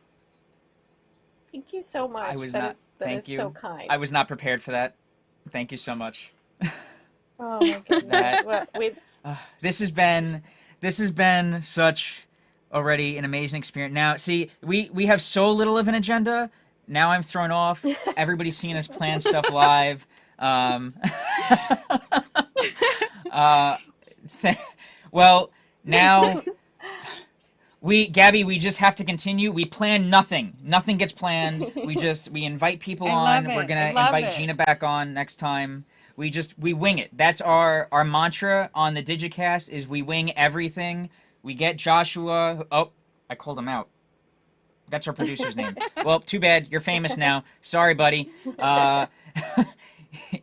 Thank you so much. I was That not. is Thank you. so kind. I was not prepared for that. Thank you so much. Oh my goodness. That- Well, This has been such already an amazing experience. Now, see, we have so little of an agenda. Now I'm thrown off. Everybody's seeing us plan stuff live. Well, now Gabby, we just have to continue. We plan nothing. Nothing gets planned. We invite people on. We're gonna invite Gina back on next time. We wing it. That's our mantra on the DigiCast is we wing everything. We get Joshua. Oh, I called him out. That's our producer's name. Well, too bad. You're famous now. Sorry, buddy.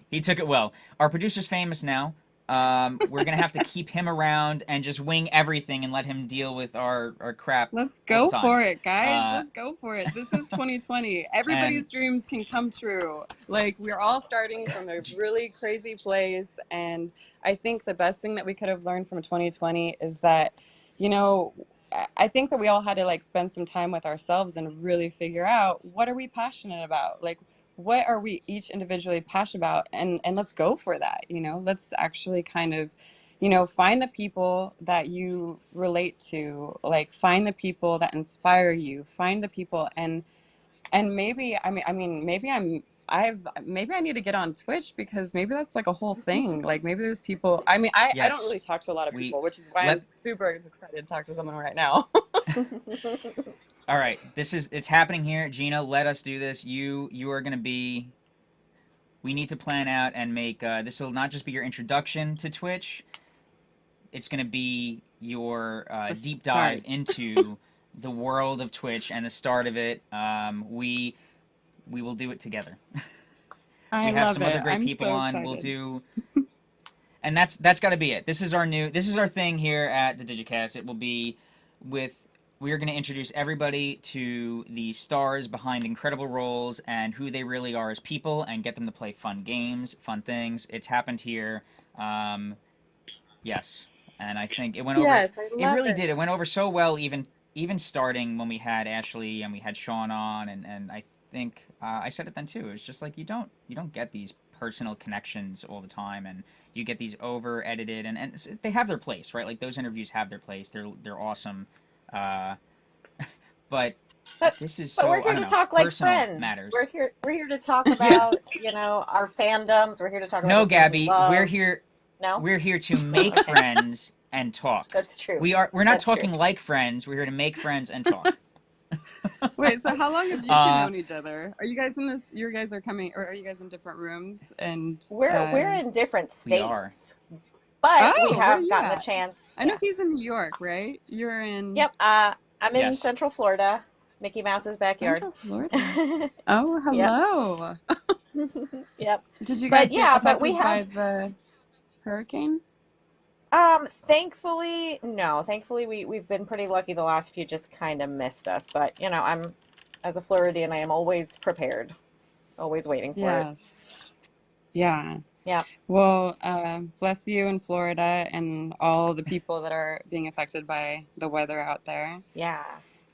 He took it well. Our producer's famous now. We're going to have to keep him around and just wing everything and let him deal with our crap. Let's all go the time. for it, guys. Let's go for it. This is 2020. Everybody's And- dreams can come true. Like, we're all starting from a really crazy place. And I think the best thing that we could have learned from 2020 is that, I think that we all had to like spend some time with ourselves and really figure out, what are we passionate about? Like, what are we each individually passionate about? And let's go for that. Let's actually kind of, find the people that you relate to, like find the people that inspire you, find the people and maybe, maybe I need to get on Twitch, because maybe that's like a whole thing. Like maybe there's people, I don't Yes. really talk to a lot of We- people, which is why I'm super excited to talk to someone right now. All right, it's happening here. Gina, let us do this. You are going to be. We need to plan out and make. This will not just be your introduction to Twitch. It's going to be your deep dive start. into the world of Twitch and the start of it. We will do it together. I We have love some it. other great I'm people so on. excited. We'll do. And that's got to be it. This is our thing here at the DigiCast. It will be we are going to introduce everybody to the stars behind incredible roles and who they really are as people, and get them to play fun games, fun things. It's happened here. Yes, and I think it went over. Yes, I It love really it. did. It went over so well, even starting when we had Ashley and we had Sean on, and I think I said it then too. It's just like you don't get these personal connections all the time, and you get these over edited, and they have their place, right? Like those interviews have their place. They're awesome. But this is so. But we're here I don't to know, talk like personal friends. Matters. We're here to talk about our fandoms. We're here to talk about No, the things we Gabby, love. we're here. No, We're here to make Okay. friends and talk. that's true. We're not That's true. talking like friends. We're here to make friends and talk. Wait, so how long have you two Uh, known each other? Are you guys in this? You guys are coming, or are you guys in different rooms? And We're in different We are. states, but Oh, we where are have you gotten at? the chance. I know he's in New York, right? You're in Yep. I'm in Yes. Central Florida, Mickey Mouse's backyard. Central Florida. Oh, hello. Yep. Did you But guys yeah, get but we affected by the hurricane? Thankfully, no. Thankfully, we've been pretty lucky. The last few just kind of missed us. But you know, as a Floridian, I am always prepared, always waiting for it. Yes. Yeah. Yeah. Well, bless you in Florida and all the people that are being affected by the weather out there. Yeah.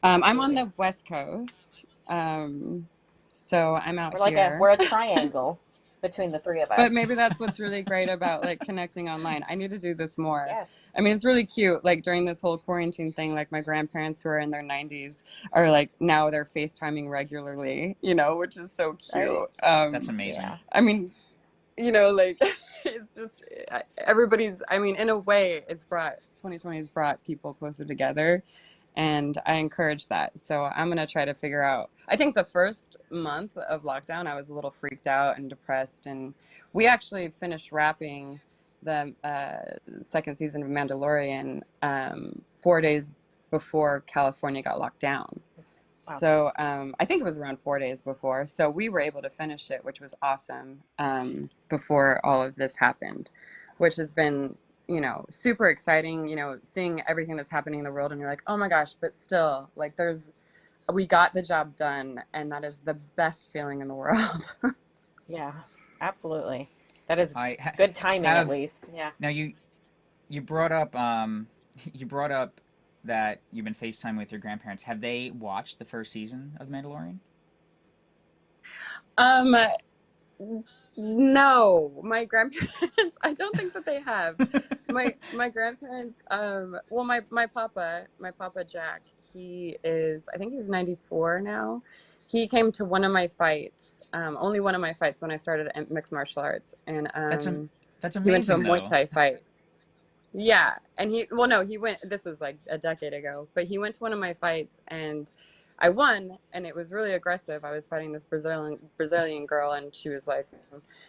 I'm on Absolutely. the West Coast, so I'm out We're here. we're a triangle between the three of us. But maybe that's what's really great about like connecting online. I need to do this more. Yes. I mean, it's really cute. Like during this whole quarantine thing, like my grandparents who are in their 90s are like now they're FaceTiming regularly, which is so cute. Right. That's amazing. Yeah. I mean, like it's just everybody's. I mean, in a way, 2020 has brought people closer together, and I encourage that. So I'm gonna try to figure out. I think the first month of lockdown, I was a little freaked out and depressed, and we actually finished wrapping the second season of Mandalorian 4 days before California got locked down. Wow. So I think it was around 4 days before. So we were able to finish it, which was awesome before all of this happened, which has been, super exciting, seeing everything that's happening in the world. And you're like, oh my gosh, but still, like we got the job done. And that is the best feeling in the world. Yeah. Absolutely. That is I good timing, have- at least. Yeah. Now you brought up that you've been FaceTime with your grandparents. Have they watched the first season of Mandalorian? No, my grandparents, I don't think that they have. My grandparents, well, my papa Jack, I think he's 94 now. He came to one of my fights, only one of my fights when I started mixed martial arts, and That's amazing. he went to a Muay though. Thai fight. Yeah, and he went, this was like a decade ago, but he went to one of my fights and I won, and it was really aggressive. I was fighting this Brazilian girl, and she was like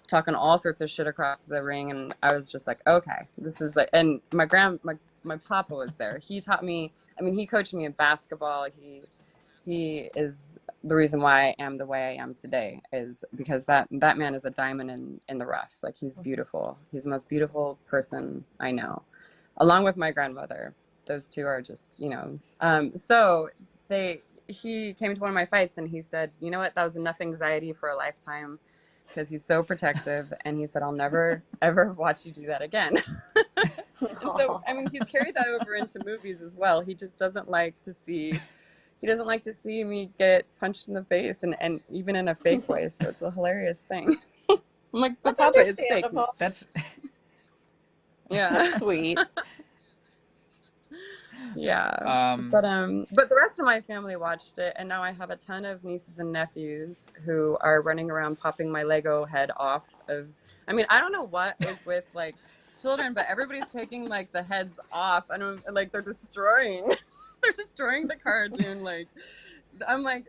talking all sorts of shit across the ring, and I was just like, okay, this is like, and my papa was there. He taught me, I mean, he coached me in basketball. He is the reason why I am the way I am today, is because that man is a diamond in the rough. Like, he's beautiful. He's the most beautiful person I know, along with my grandmother. Those two are just, so he came to one of my fights and he said, you know what, that was enough anxiety for a lifetime, because he's so protective, and he said, I'll never ever watch you do that again. So I mean, he's carried that over into movies as well. He just doesn't like to see me get punched in the face, and even in a fake way. So it's a hilarious thing. I'm like, but That's Papa, it's fake. understandable. That's Yeah. That's sweet. Yeah. But the rest of my family watched it, and now I have a ton of nieces and nephews who are running around popping my Lego head off of. I mean, I don't know what is with like children, but everybody's taking like the heads off, and like they're destroying the cartoon. Like, I'm like,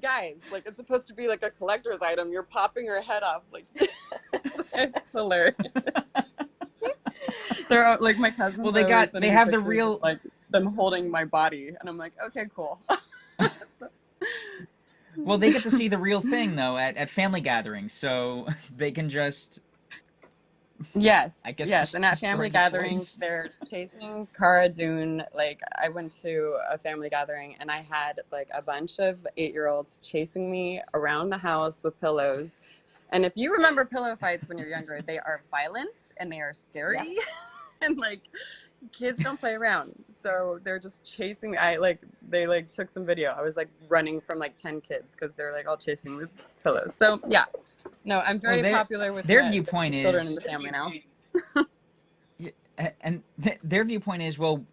guys, like, it's supposed to be like a collector's item. You're popping your head off. Like, it's hilarious. They're all, like, my cousins. Well, they have the pictures real of, like, them holding my body, and I'm like, okay, cool. well, they get to see the real thing though at family gatherings, so they can just. Yes, I guess yes, and at destroy family the gatherings, toys. they're chasing Cara Dune. Like, I went to a family gathering, and I had like a bunch of 8-year-olds chasing me around the house with pillows. And if you remember pillow fights when you're younger, they are violent and they are scary, Yeah. and like kids don't play around, so they're just chasing me. They took some video. I was like running from like 10 kids because they're like all chasing me with pillows. So yeah. No, I'm very popular with their the viewpoint children is in the family now. Their viewpoint is, well,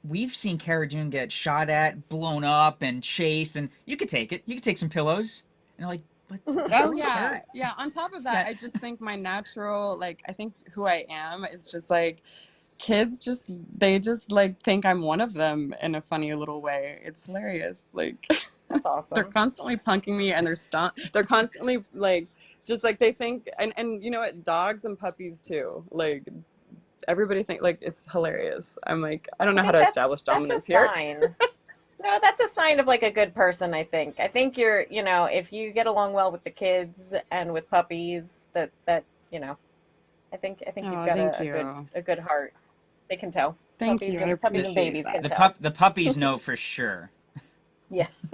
we've seen Cara Dune get shot at, blown up, and chased, and you could take it. You could take some pillows. And they're like, But Oh yeah, yeah. On top of that, that- I just think my natural, like, I think who I am is just like kids. They just like think I'm one of them in a funny little way. It's hilarious. Like That's they're awesome. constantly punking me, and they're constantly like just like they think, and you know what, dogs and puppies too. Like everybody think like it's hilarious. I'm like, I don't know how to establish that's a dominance here. sign. No, that's a sign of like a good person, I think. I think you're, if you get along well with the kids and with puppies, that, I think you've Oh, got thank a good you. a good heart. They can tell. Thank you. I Puppies and appreciate babies can that. tell. the puppies know for sure. Yes.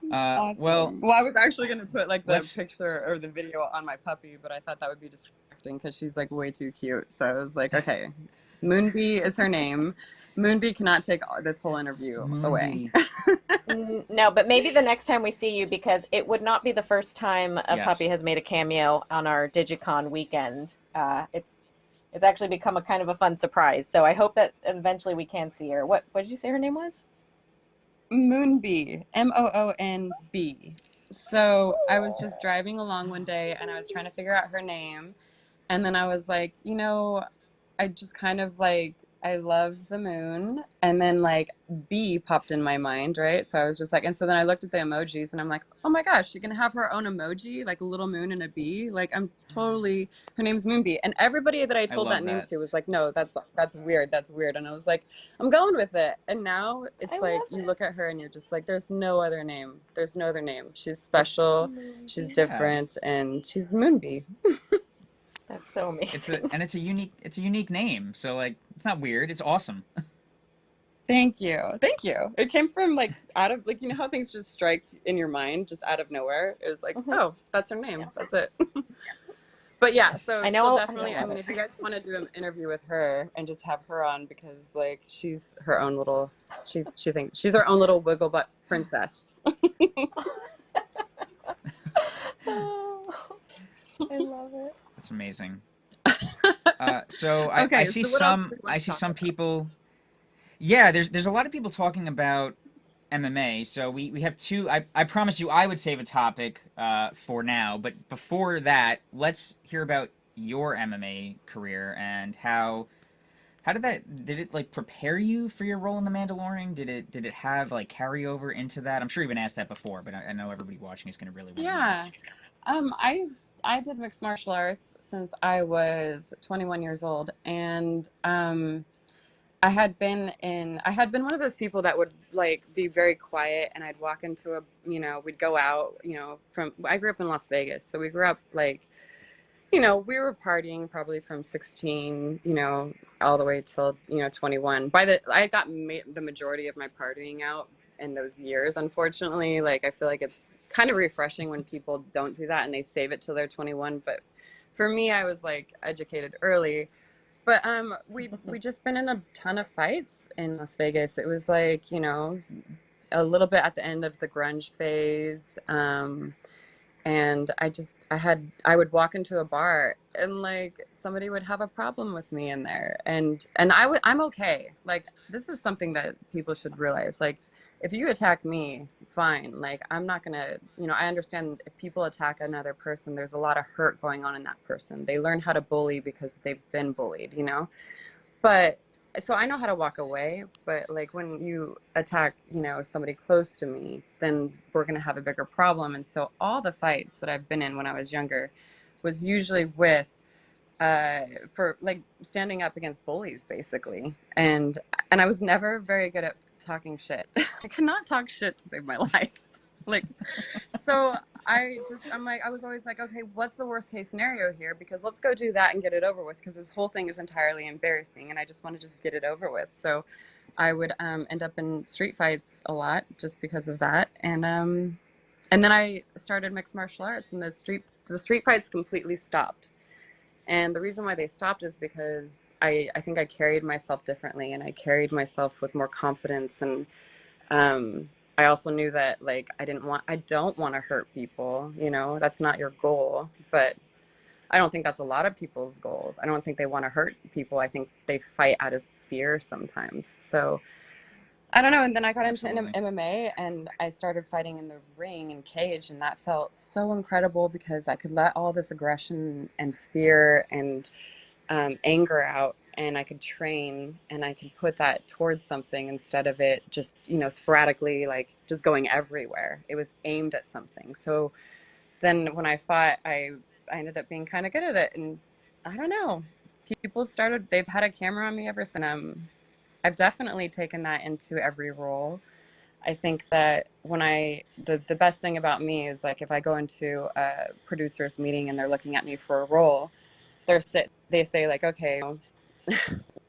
Well, Awesome. Well, I was actually going to put like the let's. picture or the video on my puppy, but I thought that would be distracting because she's like way too cute. So I was like, okay, Moonbee is her name. Moonbee cannot take this whole interview away. Moonbee. No, but maybe the next time we see you, because it would not be the first time a Yes. puppy has made a cameo on our DigiCon weekend. It's actually become a kind of a fun surprise. So I hope that eventually we can see her. What did you say her name was? Moonbee, Moonb. So I was just driving along one day and I was trying to figure out her name. And then I was like, I just kind of like, I love the moon. And then like bee popped in my mind, right? So I was just like, and so then I looked at the emojis and I'm like, oh my gosh, she can have her own emoji, like a little moon and a bee. Like her name's Moonbee. And everybody that I told love that name that. to was like, no, that's weird. That's weird. And I was like, I'm going with it. And now it's I like, love you it. look at her and you're just like, there's no other name. There's no other name. She's special. She's different. And she's Moonbee. That's so amazing. It's a unique name. So like, it's not weird. It's awesome. Thank you. Thank you. It came from like out of like, how things just strike in your mind just out of nowhere. It was like, oh, that's her name. That's it. But yeah, so I know. she'll I definitely, love I mean, it. if you guys want to do an interview with her and just have her on, because like she's her own little, she thinks she's her own little wiggle butt princess. Oh, I love it. That's amazing. So Okay, I see so what else do you want I to see talk some about? people. Yeah, there's a lot of people talking about MMA. So we have two. I promise you I would save a topic for now, but before that, let's hear about your MMA career and how did it like prepare you for your role in The Mandalorian? Did it have like carryover into that? I'm sure you've been asked that before, but I know everybody watching is going to really want to know. Yeah. I did mixed martial arts since I was 21 years old, and I had been one of those people that would like be very quiet, and I'd walk into we'd go out, I grew up in Las Vegas, so we grew up like, we were partying probably from 16, all the way till, 21. I got the majority of my partying out in those years, unfortunately. Like, I feel like it's kind of refreshing when people don't do that and they save it till they're 21. But for me, I was like educated early. But we just been in a ton of fights in Las Vegas. It was like, a little bit at the end of the grunge phase. And I would walk into a bar and like somebody would have a problem with me in there, and I'm okay. Like, this is something that people should realize. Like, if you attack me, fine. Like, I'm not gonna, I understand if people attack another person, there's a lot of hurt going on in that person. They learn how to bully because they've been bullied, but so I know how to walk away, but like when you attack, somebody close to me, then we're going to have a bigger problem. And so all the fights that I've been in when I was younger was usually with for like standing up against bullies, basically. And I was never very good at talking shit. I could not talk shit to save my life. Like, so I was always like, okay, what's the worst case scenario here? Because let's go do that and get it over with, because this whole thing is entirely embarrassing and I just want to just get it over with. So I would end up in street fights a lot just because of that. And then I started mixed martial arts, and the street fights completely stopped. And the reason why they stopped is because I think I carried myself differently, and I carried myself with more confidence. And I also knew that like I don't want to hurt people, that's not your goal. But I don't think that's a lot of people's goals. I don't think they want to hurt people. I think they fight out of fear sometimes. So I don't know. And then I got into Absolutely. MMA and I started fighting in the ring and cage, and that felt so incredible because I could let all this aggression and fear and anger out, and I could train and I could put that towards something instead of it just, sporadically, like just going everywhere. It was aimed at something. So then when I fought, I ended up being kind of good at it. And I don't know, they've had a camera on me ever since. I've definitely taken that into every role. I think that the best thing about me is like if I go into a producer's meeting and they're looking at me for a role, they say like, okay,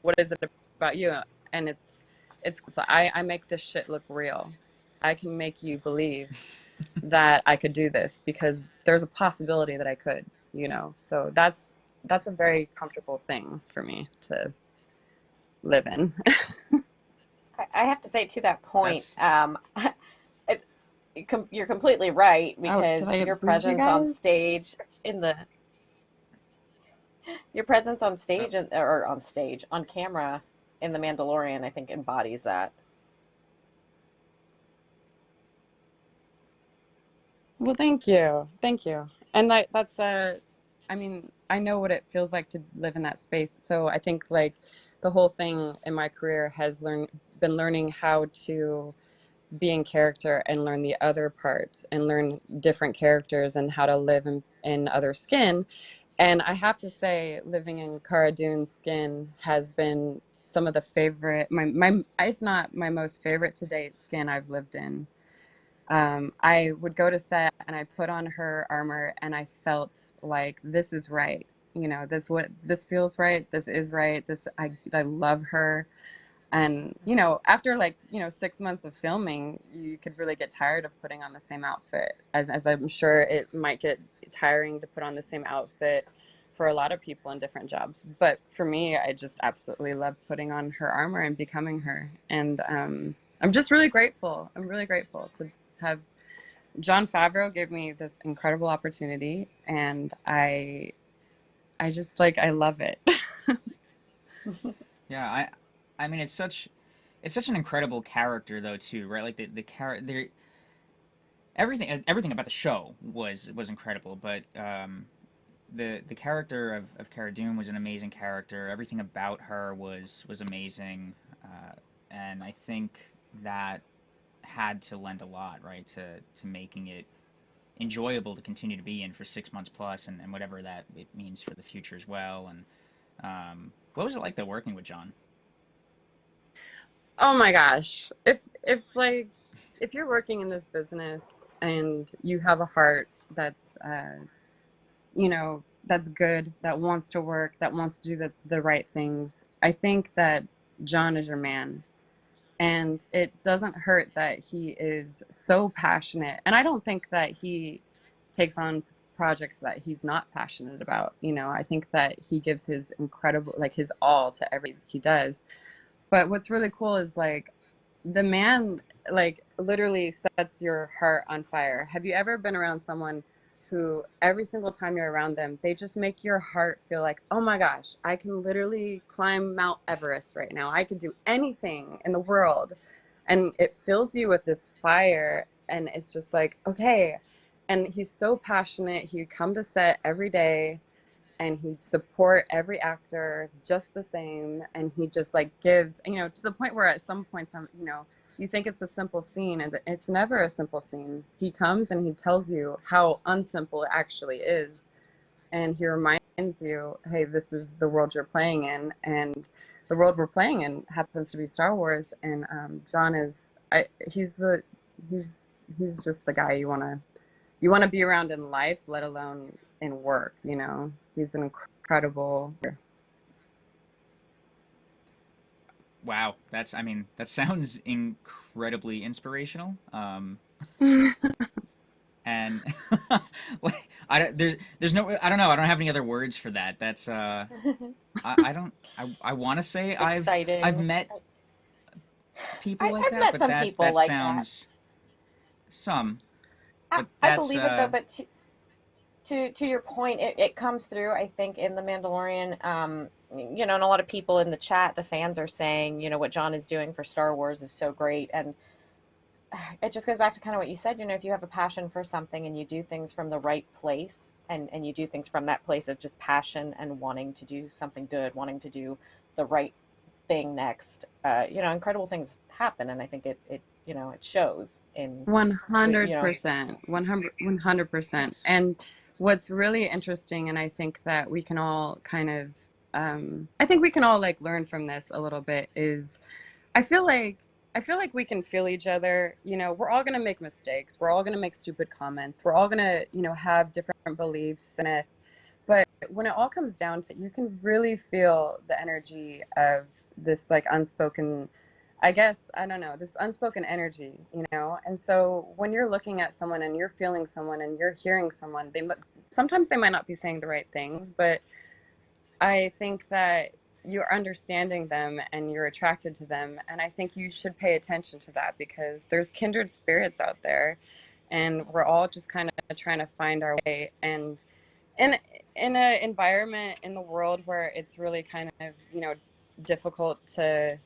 what is it about you? And I make this shit look real. I can make you believe that I could do this because there's a possibility that I could, So that's a very comfortable thing for me to live in. I have to say to that point, That's it, you're completely right Oh, did because I lose you guys? in the your presence on oh, stage or on stage on camera in The Mandalorian, I think embodies that. Well, thank you. Thank you. And I mean, I know what it feels like to live in that space. So I think like the whole thing in my career has been learning how to be in character and learn the other parts and learn different characters and how to live in other skin. And I have to say, living in Cara Dune's skin has been some of the favorite, if not my most favorite to date skin I've lived in. I would go to set and I put on her armor and I felt like this is right. This feels right. This is right. I love her. And, after like, 6 months of filming, you could really get tired of putting on the same outfit as I'm sure it might get tiring to put on the same outfit for a lot of people in different jobs. But for me, I just absolutely love putting on her armor and becoming her. And I'm just really grateful. I'm really grateful to have Jon Favreau gave me this incredible opportunity, and I just like I love it. yeah. I mean, it's such an incredible character though too, right? Like the character, everything about the show was incredible, but the character of Cara Dune was an amazing character. Everything about her was amazing, and I think that had to lend a lot, right, to making it enjoyable to continue to be in for 6 months plus, and whatever that it means for the future as well. And what was it like though working with John? Oh my gosh. If you're working in this business and you have a heart that's good, that wants to work, that wants to do the right things, I think that John is your man. And it doesn't hurt that he is so passionate. And I don't think that he takes on projects that he's not passionate about. I think that he gives his incredible, like his all to every he does. But what's really cool is like the man like literally sets your heart on fire. Have you ever been around someone who every single time you're around them, they just make your heart feel like, oh my gosh, I can literally climb Mount Everest right now. I could do anything in the world. And it fills you with this fire. And it's just like, okay. And he's so passionate. He'd come to set every day and he'd support every actor just the same, and he just like gives, to the point where at some points you think it's a simple scene, and it's never a simple scene. He comes and he tells you how unsimple it actually is, and he reminds you, hey, this is the world you're playing in, and the world we're playing in happens to be Star Wars. And John is he's he's just the guy you want to be around in life, let alone in work. He's an incredible. Wow, I mean, that sounds incredibly inspirational. And there's no, I don't know, I don't have any other words for that. That's I don't, I want to say It's I've exciting. met people like I've that, met but some people that like that. sounds some, but I that's believe it though, but to your point, it comes through, I think, in The Mandalorian. You know, and a lot of people in the chat, the fans are saying, you know, what John is doing for Star Wars is so great. And it just goes back to kind of what you said, you know, if you have a passion for something and you do things from the right place and you do things from that place of just passion and wanting to do something good, wanting to do the right thing next, you know, incredible things happen. And I think it you know, it shows in, you know, 100%, 100%. And what's really interesting, and I think that we can all kind of, I think we can all like learn from this a little bit, is I feel like we can feel each other. You know, we're all gonna make mistakes. We're all gonna make stupid comments. We're all gonna, you know, have different beliefs in it. But when it all comes down to it, you can really feel the energy of this like unspoken, I guess, I don't know, this unspoken energy, you know? And so when you're looking at someone and you're feeling someone and you're hearing someone, sometimes they might not be saying the right things, but I think that you're understanding them and you're attracted to them. And I think you should pay attention to that, because there's kindred spirits out there and we're all just kind of trying to find our way. And in an environment in the world where it's really kind of, you know, difficult to,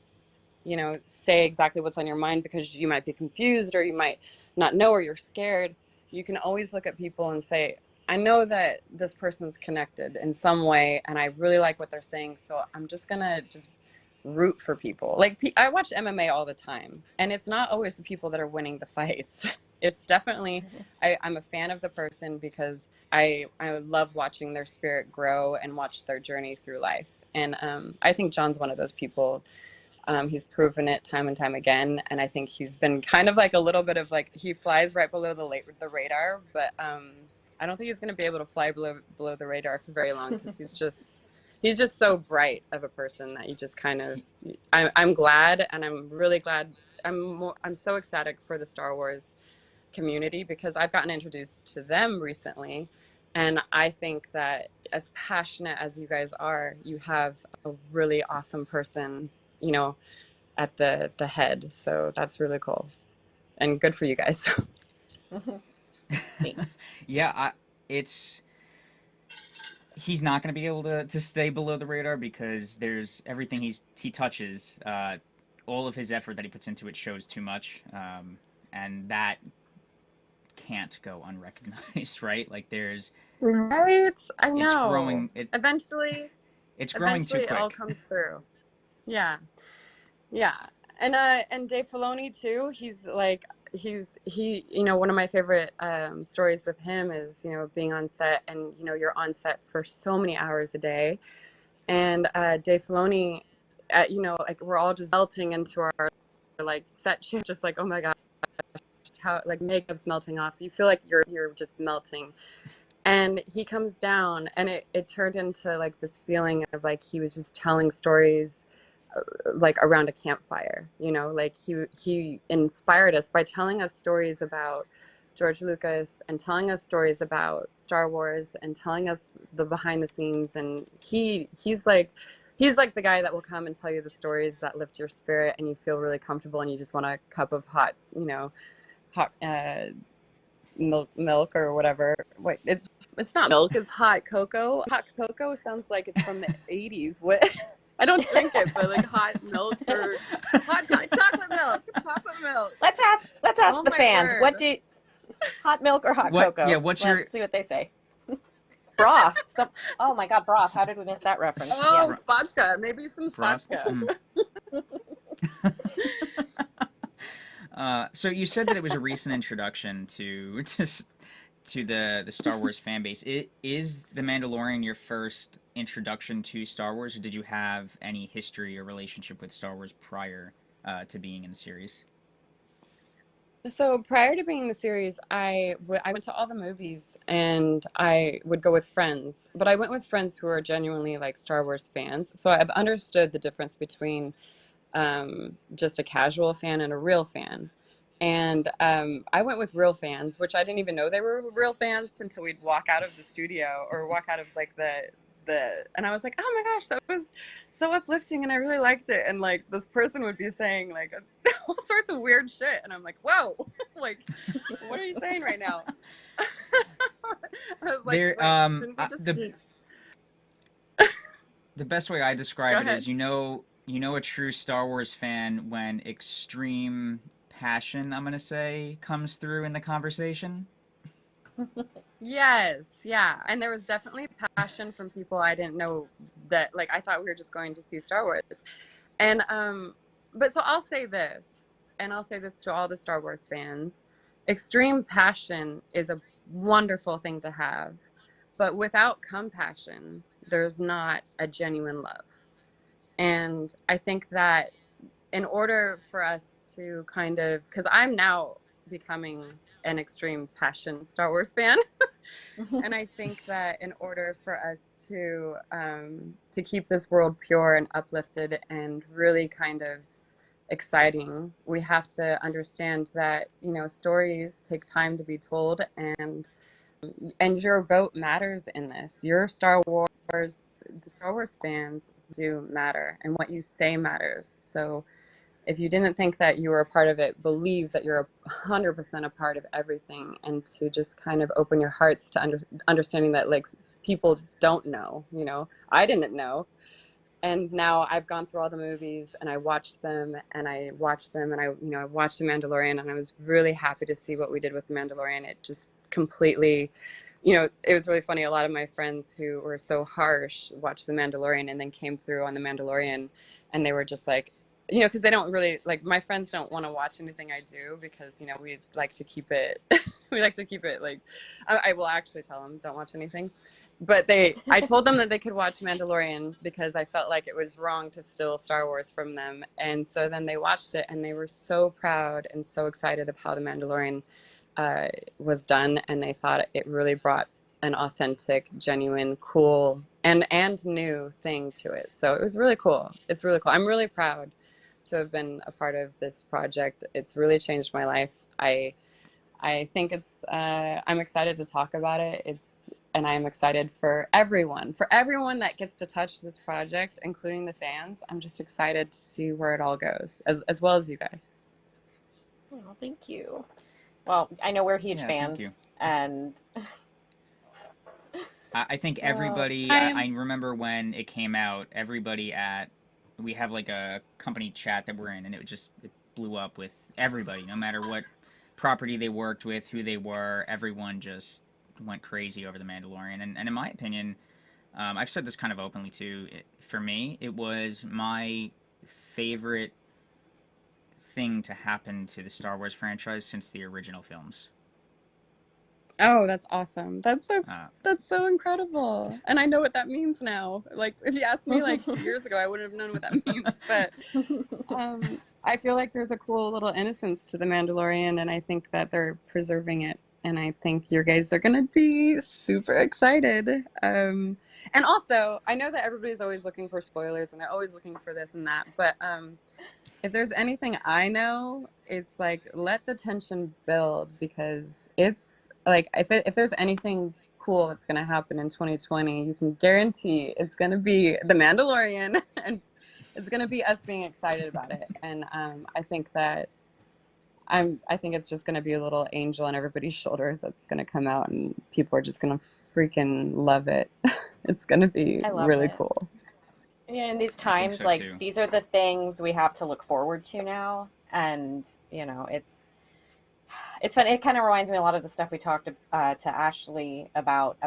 you know, say exactly what's on your mind because you might be confused or you might not know or you're scared, you can always look at people and say, I know that this person's connected in some way and I really like what they're saying, so I'm just gonna just root for people. Like, I watch MMA all the time, and it's not always the people that are winning the fights. It's definitely, I'm a fan of the person because I love watching their spirit grow and watch their journey through life. And I think John's one of those people. He's proven it time and time again, and I think he's been kind of like a little bit of like, he flies right below the radar, but I don't think he's going to be able to fly below the radar for very long, because he's just so bright of a person that you just kind of, I'm glad, and I'm really glad. I'm so ecstatic for the Star Wars community because I've gotten introduced to them recently, and I think that as passionate as you guys are, you have a really awesome person, you know, at the head. So that's really cool and good for you guys. Yeah, he's not going to be able to stay below the radar because there's everything he touches, all of his effort that he puts into it shows too much, and that can't go unrecognized, right? Like there's Right? I know. It's growing. Eventually Growing too quick. it all comes through. Yeah. Yeah. And Dave Filoni too, he you know, one of my favorite stories with him is, you know, being on set, and you know, you're on set for so many hours a day, and Dave Filoni, you know, like we're all just melting into our like set chair, just like, oh my gosh, how like makeup's melting off, you feel like you're just melting. And he comes down, and it turned into like this feeling of like he was just telling stories like around a campfire, you know, like he inspired us by telling us stories about George Lucas and telling us stories about Star Wars and telling us the behind the scenes. And he's like the guy that will come and tell you the stories that lift your spirit and you feel really comfortable and you just want a cup of hot, you know, hot milk or whatever. Wait, it's not milk, it's hot cocoa. Hot cocoa sounds like it's from the 80s. What? I don't drink it, but like hot milk or chocolate milk. Chocolate milk. Let's ask Oh the my fans. word. What do hot milk or hot cocoa? Yeah, Let's see what they say. Broth. Oh my God, broth. How did we miss that reference? Oh, Yes. spotchka. Maybe some Broth? spotchka. So you said that it was a recent introduction to the Star Wars fan base. Is The Mandalorian your first introduction to Star Wars, or did you have any history or relationship with Star Wars prior to being in the series? So prior to being in the series, I went to all the movies and I would go with friends, but I went with friends who are genuinely like Star Wars fans. So I've understood the difference between just a casual fan and a real fan. And I went with real fans, which I didn't even know they were real fans until we'd walk out of the studio or walk out of like and I was like, oh my gosh, that was so uplifting and I really liked it. And like this person would be saying like all sorts of weird shit. And I'm like, whoa, like, what are you saying right now? I was like, There, wait, didn't we just the best way I Go describe it ahead. is, a true Star Wars fan when extreme passion, I'm gonna say, comes through in the conversation. Yes, yeah. And there was definitely passion from people I didn't know that, like, I thought we were just going to see Star Wars. And but so I'll say this, and I'll say this to all the Star Wars fans. Extreme passion is a wonderful thing to have, but without compassion, there's not a genuine love. And I think that in order for us to kind of, because I'm now becoming an extreme passion Star Wars fan, and I think that in order for us to keep this world pure and uplifted and really kind of exciting, we have to understand that, you know, stories take time to be told, and your vote matters in this. Your Star Wars, the Star Wars fans do matter, and what you say matters. So if you didn't think that you were a part of it, believe that you're 100% a part of everything, and to just kind of open your hearts to understanding that, like, people don't know, you know. I didn't know. And now I've gone through all the movies and I watched them and I watched them and I watched The Mandalorian, and I was really happy to see what we did with The Mandalorian. It just completely, it was really funny. A lot of my friends who were so harsh watched The Mandalorian and then came through on The Mandalorian, and they were just like, because they don't really, like, my friends don't want to watch anything I do because, we like to keep it, we like to keep it, like, I will actually tell them, don't watch anything. But I told them that they could watch Mandalorian because I felt like it was wrong to steal Star Wars from them. And so then they watched it and they were so proud and so excited of how The Mandalorian was done. And they thought it really brought an authentic, genuine, cool, and new thing to it. So it was really cool. It's really cool. I'm really proud to have been a part of this project. It's really changed my life. I think I'm excited to talk about it. And I'm excited for everyone that gets to touch this project, including the fans. I'm just excited to see where it all goes, as well as you guys. Oh, thank you. Well, I know we're huge Yeah, fans, thank you. and I think everybody, I remember when it came out, we have like a company chat that we're in, and it blew up with everybody, no matter what property they worked with, who they were, everyone just went crazy over The Mandalorian. And in my opinion, I've said this kind of openly too, for me, it was my favorite thing to happen to the Star Wars franchise since the original films. Oh, that's awesome. That's so incredible. And I know what that means now. Like, if you asked me like 2 years ago, I wouldn't have known what that means. But I feel like there's a cool little innocence to The Mandalorian, and I think that they're preserving it. And I think your guys are going to be super excited. And also, I know that everybody's always looking for spoilers, and they're always looking for this and that. But if there's anything I know, it's like, let the tension build, because it's like, if there's anything cool that's going to happen in 2020, you can guarantee it's going to be The Mandalorian, and it's going to be us being excited about it. And I think it's just going to be a little angel on everybody's shoulder that's going to come out, and people are just going to freaking love it. It's going to be really cool. Yeah, in these times, like, these are the things we have to look forward to now. And, it's fun. It kind of reminds me a lot of the stuff we talked to Ashley about,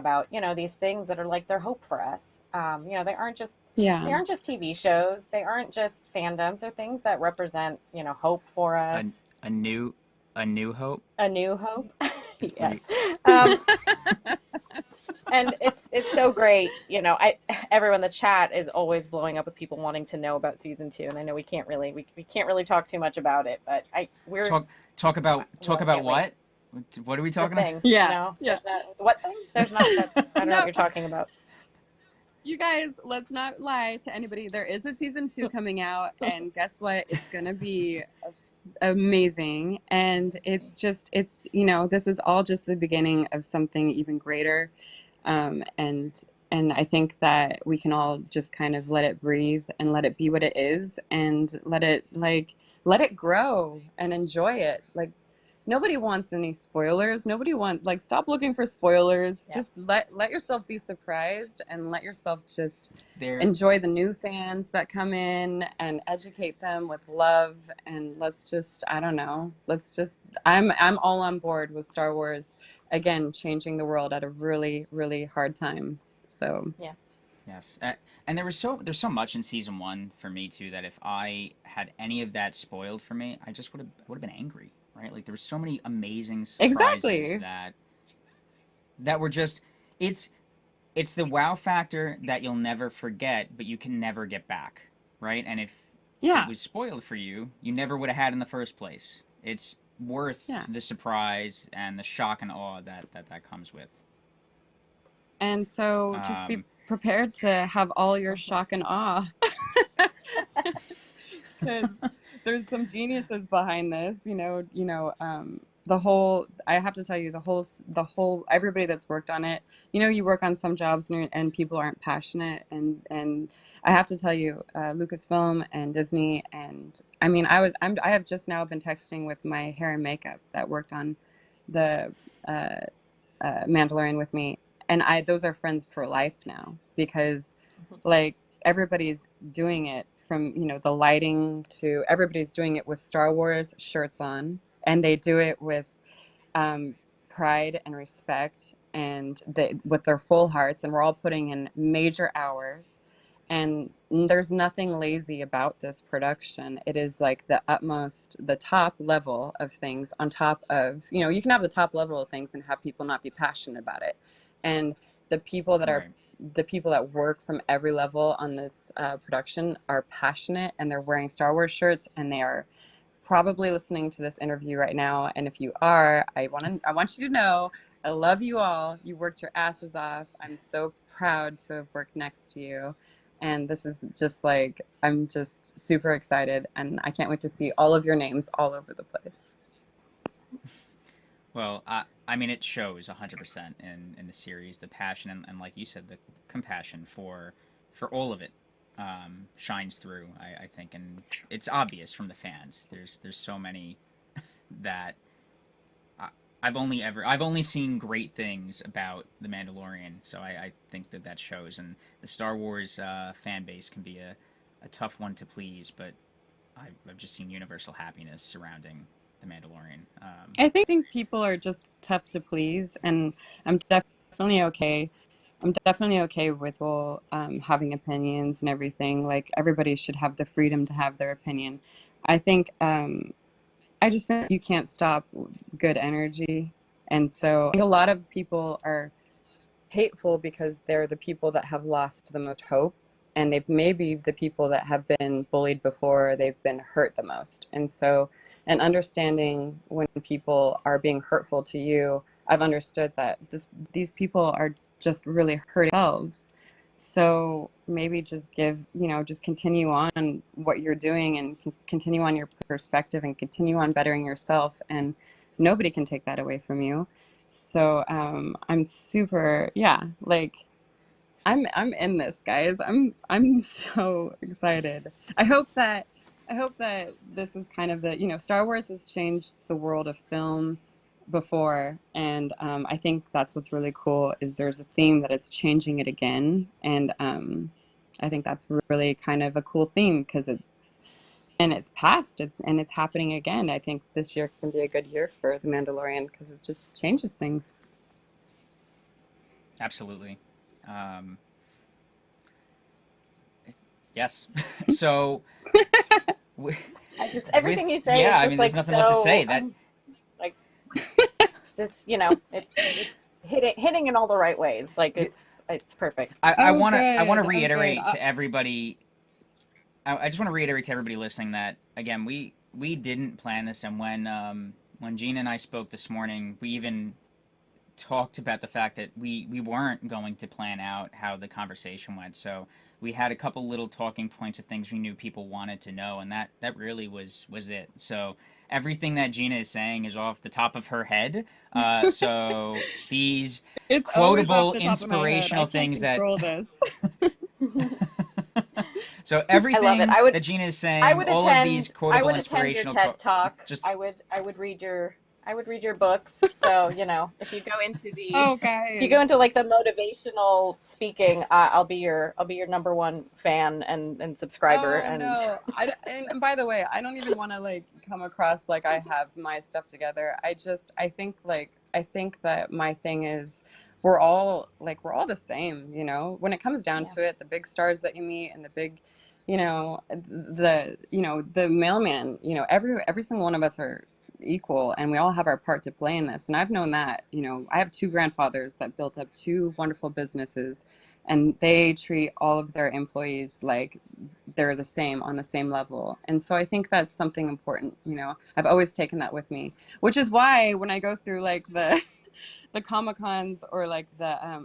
these things that are like their hope for us. They aren't just TV shows. They aren't just fandoms. They're things that represent, hope for us. A new hope. A new hope. Yes. And it's so great, everyone in the chat is always blowing up with people wanting to know about season 2, and I know we can't really talk too much about it, but we're talk about what? What are we talking about? Yeah, there's not, what thing? There's not. That's, I don't know what you're talking about. You guys, let's not lie to anybody. There is a season 2 coming out, and guess what? It's gonna be amazing, and this is all just the beginning of something even greater. And I think that we can all just kind of let it breathe and let it be what it is, and let it grow and enjoy it. Like, nobody wants any spoilers. Nobody like, stop looking for spoilers. Yeah. Just let yourself be surprised and let yourself just There, enjoy the new fans that come in and educate them with love. And let's just, I don't know, I'm all on board with Star Wars, again, changing the world at a really, really hard time. So yes, and there's so much in season 1 for me too that if I had any of that spoiled for me, I just would have been angry, right? Like there were so many amazing surprises exactly. that were just it's the wow factor that you'll never forget, but you can never get back, right? And if Yeah. it was spoiled for you, you never would have had in the first place. It's worth the surprise and the shock and awe that comes with. And so just be prepared to have all your shock and awe. Because there's some geniuses behind this, the whole, I have to tell you, the whole, everybody that's worked on it, you work on some jobs and people aren't passionate. And I have to tell you, Lucasfilm and Disney, and I mean, I have just now been texting with my hair and makeup that worked on the Mandalorian with me. And those are friends for life now, because like everybody's doing it from, the lighting to everybody's doing it with Star Wars shirts on, and they do it with pride and respect and with their full hearts, and we're all putting in major hours, and there's nothing lazy about this production. It is like the top level of things on top of, you can have the top level of things and have people not be passionate about it. And the people that are the people that work from every level on this production are passionate, and they're wearing Star Wars shirts, and they are probably listening to this interview right now. And if you are, I want you to know I love you all. You worked your asses off. I'm so proud to have worked next to you. And this is just like, I'm just super excited, and I can't wait to see all of your names all over the place. Well, I mean, it shows 100% in the series, the passion and like you said, the compassion for all of it shines through. I think, and it's obvious from the fans. There's so many that I've only seen great things about the Mandalorian, so I think that shows. And the Star Wars fan base can be a tough one to please, but I've just seen universal happiness surrounding the Mandalorian. I think people are just tough to please, and I'm definitely okay. I'm definitely okay with people having opinions and everything. Like, everybody should have the freedom to have their opinion. I think I just think you can't stop good energy, and so I think a lot of people are hateful because they're the people that have lost the most hope, and they may be the people that have been bullied before, they've been hurt the most. And so, and understanding when people are being hurtful to you, I've understood that these people are just really hurting themselves. So maybe just just continue on what you're doing, and continue on your perspective, and continue on bettering yourself, and nobody can take that away from you. So I'm super, like, I'm in this, guys. I'm so excited. I hope that this is kind of the, Star Wars has changed the world of film before, and I think that's what's really cool, is there's a theme that it's changing it again, and I think that's really kind of a cool theme, because it's past, it's happening again. I think this year can be a good year for The Mandalorian, because it just changes things. Absolutely. Yes. So everything you say is just, I mean, like, there's nothing left to say. Like, it's just, it's hitting in all the right ways. Like, it's perfect. I want to reiterate to everybody. I just want to reiterate to everybody listening that, again, we didn't plan this, and when Gina and I spoke this morning, we even talked about the fact that we weren't going to plan out how the conversation went. So we had a couple little talking points of things we knew people wanted to know, and that really was it. So everything that Gina is saying is off the top of her head. So these it's quotable, inspirational things that. This. So everything that Gina is saying, all of these quotable, I would attend your inspirational TED talk. just I would read your I would read your books. So, if you go into Oh, if you guys. go into like the motivational speaking, I'll be your number one fan and subscriber. Oh And no. And by the way, I don't even want to like come across like I have my stuff together. I think that my thing is we're all the same, When it comes down Yeah. to it, the big stars that you meet and the big, the mailman, every single one of us are equal and we all have our part to play in this. And I've known that, I have two grandfathers that built up two wonderful businesses and they treat all of their employees like they're the same on the same level. And so I think that's something important. I've always taken that with me, which is why when I go through like the the Comic Cons or like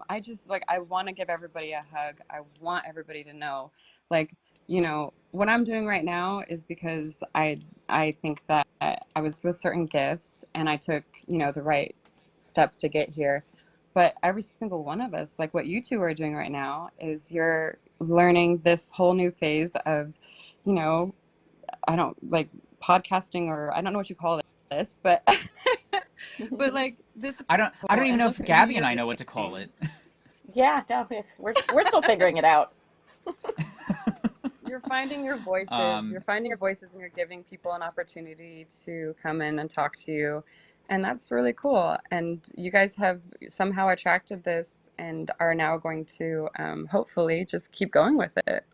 I just like I want to give everybody a hug. I want everybody to know, like, what I'm doing right now is because I think that I was with certain gifts and I took, the right steps to get here. But every single one of us, like what you two are doing right now, is you're learning this whole new phase of, you know, I don't like podcasting or I don't know what you call this, but but like this is I don't even and know look if at who Gabby and you're I know what to call doing. it. yeah, no, we're still figuring it out. You're finding your voices. You're Um, finding your voices and you're giving people an opportunity to come in and talk to you. And that's really cool. And you guys have somehow attracted this and are now going to hopefully just keep going with it.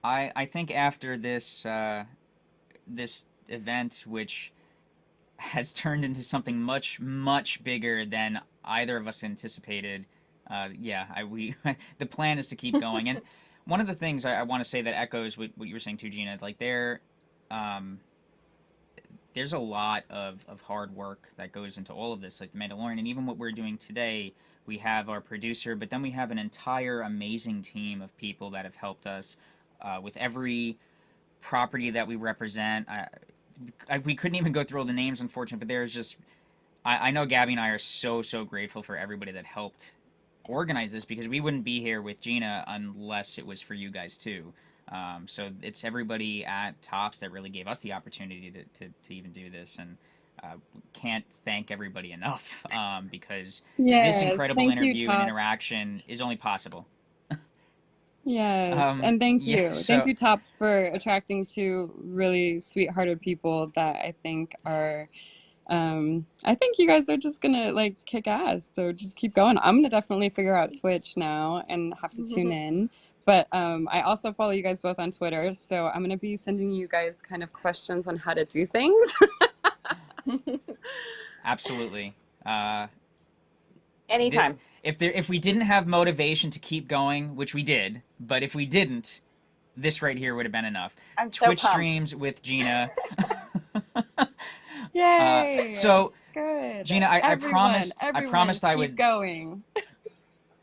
I think after this event, which has turned into something much bigger than either of us anticipated. Yeah, the plan is to keep going. And one of the things I want to say that echoes what you were saying too, Gina, like um, there's a lot of hard work that goes into all of this, like the Mandalorian, and even what we're doing today. We have our producer, but then we have an entire amazing team of people that have helped us with every property that we represent. We couldn't even go through all the names, unfortunately, but there's just I know Gabby and I are so grateful for everybody that helped organize this because we wouldn't be here with Gina unless it was for you guys too. So it's everybody at Tops that really gave us the opportunity to even do this, and can't thank everybody enough because this Yes, incredible thank you, interview and Tops. interaction is only possible. Yes, and thank Yeah, you. Thank so you, Tops, for attracting two really sweet-hearted people that I think are I think you guys are just gonna like kick ass. So just keep going. I'm gonna definitely figure out Twitch now and have to tune in. But I also follow you guys both on Twitter, so I'm gonna be sending you guys kind of questions on how to do things. absolutely. Uh, th- Anytime. if we didn't have motivation to keep going, which we did, but if we didn't, this right here would have been enough. I'm so Twitch pumped. streams with Gina. Yay! So Good. Gina, Everyone, I everyone, promised I keep would, going.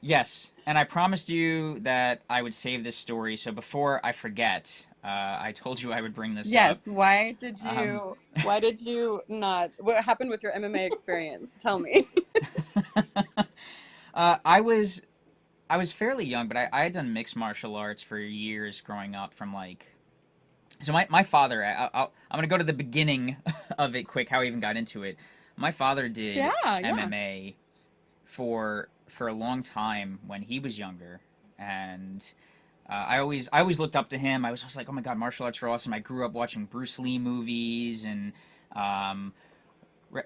yes, and I promised you that I would save this story. So before I forget, I told you I would bring this up. Yes, why did Um, you not, what happened with your MMA experience? Tell me. uh, I was I was fairly young, but I had done mixed martial arts for years growing up. From like, so my father, I'm gonna go to the beginning of it quick. How I even got into it. My father Yeah, did yeah. MMA for a long time when he was younger, and I always looked up to him. I was just like, oh my god, martial arts are awesome. I grew up watching Bruce Lee movies and um,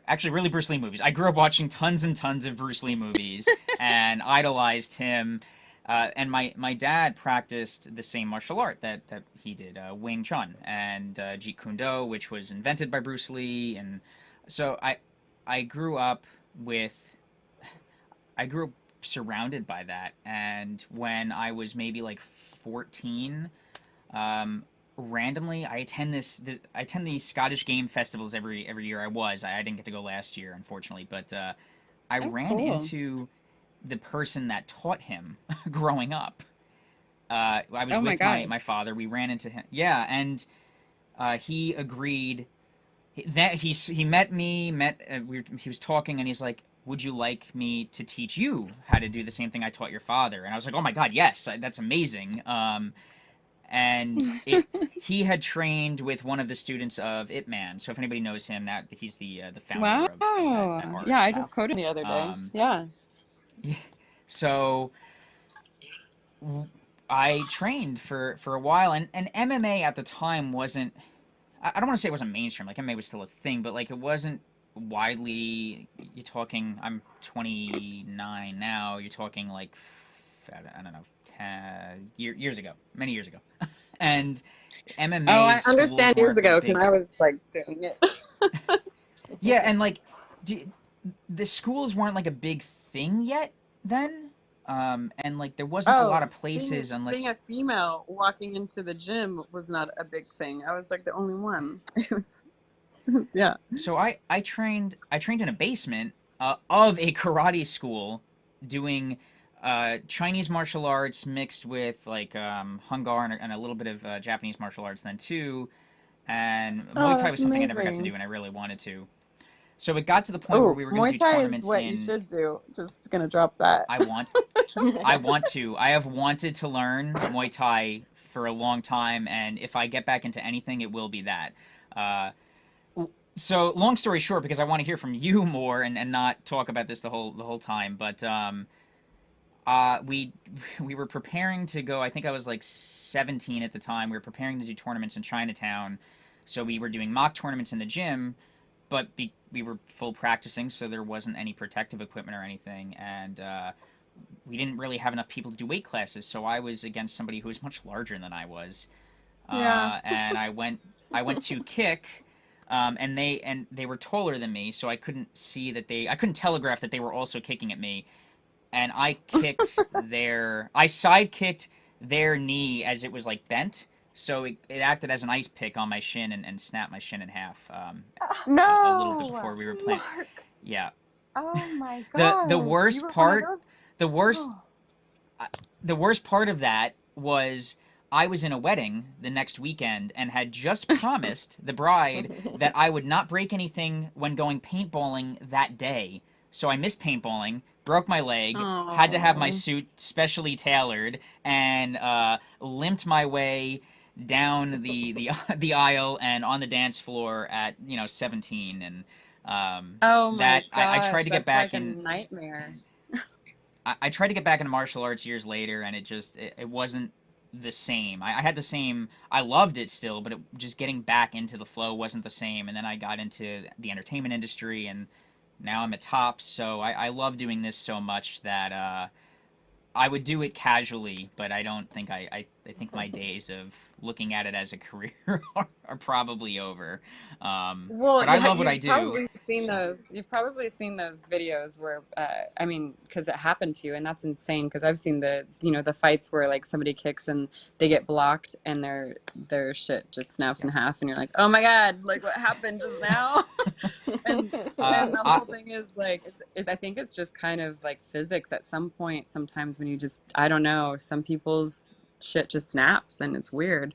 actually really Bruce Lee movies. I grew up watching tons and tons of Bruce Lee movies and idolized him. And my dad practiced the same martial art that he did, Wing Chun and Jeet Kune Do, which was invented by Bruce Lee. And so I grew up with I grew up surrounded by that. And when I was maybe like 14, randomly I attend these Scottish game festivals every year. I didn't get to go last year, unfortunately, but I Oh, ran cool. into the person that taught him growing up. I was Oh my with my gosh. father. We ran into him. Yeah, and he agreed that he met me. He was talking, and he's like, "Would you like me to teach you how to do the same thing I taught your father?" And I was like, "Oh my god, yes! That's amazing." and he had trained with one of the students of Ip Man. So if anybody knows him, that he's the founder Wow. of that art. Yeah, I just quoted the other day. Yeah. So I trained for a while, and MMA at the time wasn't. I don't want to say it wasn't mainstream. Like MMA was still a thing, but like it wasn't widely. You're talking. I'm 29 now. You're talking like I don't know, 10 years ago, many years ago, and MMA. Oh, I schools understand years weren't a ago because big- I was like doing it. Yeah, and like the schools weren't like a big thing yet then. And like there wasn't a lot of places unless being a female walking into the gym was not a big thing. I was like the only one. It was, yeah. So I trained in a basement of a karate school, doing Chinese martial arts mixed with like Hungar and a little bit of Japanese martial arts then too, and Muay Thai that's was something I never got to amazing. do and I really wanted to. So it got to the point where Oh, we were going Muay to do Thai is tournaments what in. you should do. Just gonna drop that. I want to. I have wanted to learn Muay Thai for a long time, and if I get back into anything, it will be that. So long story short, because I want to hear from you more and not talk about this the whole time, but we were preparing to go. I think I was like 17 at the time. We were preparing to do tournaments in Chinatown, so we were doing mock tournaments in the gym, but we were full practicing, so there wasn't any protective equipment or anything, and we didn't really have enough people to do weight classes. So I was against somebody who was much larger than I was, Yeah. and I went to kick. And they were taller than me, so I couldn't see that I couldn't telegraph that they were also kicking at me, and I kicked I side kicked their knee as it was like bent, so it acted as an ice pick on my shin and snapped my shin in half. No. A little bit before we were playing. Mark. Yeah. Oh my god. The worst You were one of part, those? the worst, Oh. the worst part of that was I was in a wedding the next weekend and had just promised the bride that I would not break anything when going paintballing that day. So I missed paintballing, broke my leg, had to have my Aw. suit specially tailored, and limped my way down the aisle and on the dance floor at 17. And Oh my that gosh. I tried to get that's back like in. a nightmare. I tried to get back into martial arts years later, and it wasn't the same. I had the same. I loved it still, but just getting back into the flow wasn't the same. And then I got into the entertainment industry, and now I'm at Tops. So I love doing this so much that I would do it casually, but I don't think I think my days of looking at it as a career are probably over. Well, but I love what I you've do. probably seen so- those. You've probably seen those videos where, I mean, because it happened to you, and that's insane. Because I've seen the fights where like somebody kicks and they get blocked, and their shit just snaps in half, and you're like, oh my god, like what happened just now? and the whole thing is like, I think it's just kind of like physics at some point. Sometimes when you just, I don't know, some people's shit just snaps, and it's weird.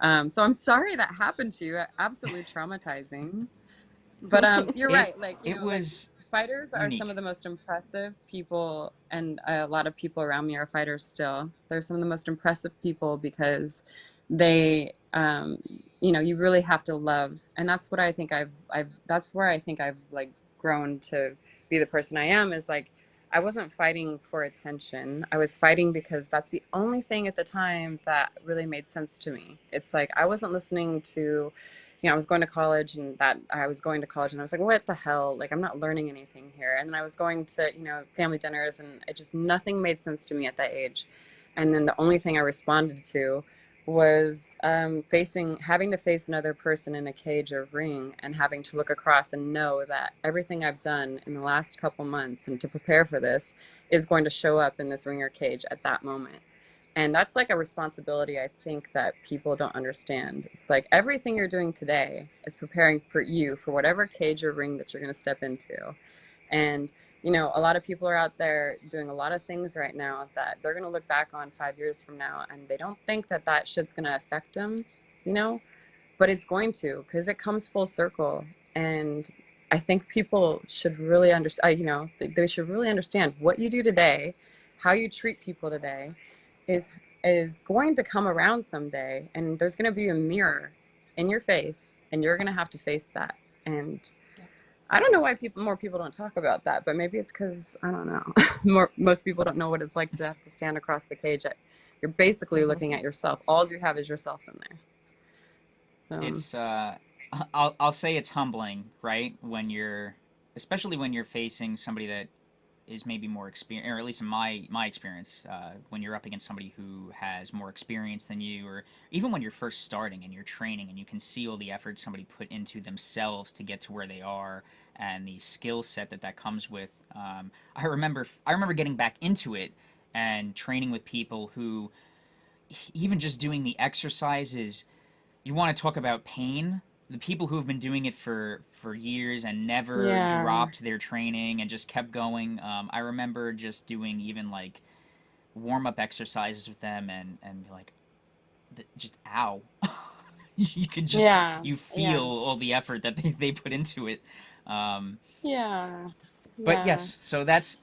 So I'm sorry that happened to you. Absolutely traumatizing. But you're right. Like it was fighters are unique. some of the most impressive people, and a lot of people around me are fighters still. They're some of the most impressive people because they, you really have to love, and that's what I think that's where I think I've like grown to be the person I am. Is like I wasn't fighting for attention. I was fighting because that's the only thing at the time that really made sense to me. It's like I wasn't listening to, I was going to college, and I was like, what the hell? Like, I'm not learning anything here. And then I was going to, family dinners, and it just, nothing made sense to me at that age. And then the only thing I responded to was having to face another person in a cage or ring, and having to look across and know that everything I've done in the last couple months and to prepare for this is going to show up in this ring or cage at that moment. And that's like a responsibility I think that people don't understand. It's like everything you're doing today is preparing for you for whatever cage or ring that you're going to step into. And a lot of people are out there doing a lot of things right now that they're going to look back on 5 years from now, and they don't think that shit's going to affect them, but it's going to, because it comes full circle. And I think people should really understand, they should really understand what you do today, how you treat people today is is going to come around someday, and there's going to be a mirror in your face, and you're going to have to face that. And I don't know why more people don't talk about that, but maybe it's because, I don't know, most people don't know what it's like to have to stand across the cage. You're basically looking at yourself. All you have is yourself in there. It's I'll say it's humbling, right? Especially when you're facing somebody that is maybe more experienced, or at least in my experience, when you're up against somebody who has more experience than you, or even when you're first starting and you're training and you can see all the effort somebody put into themselves to get to where they are and the skill set that comes with. I remember getting back into it and training with people who, even just doing the exercises, you want to talk about pain. The people who have been doing it for years and never dropped their training and just kept going. I remember just doing even like warm-up exercises with them and be like, just ow. You could just, you feel all the effort that they put into it. But yes, so that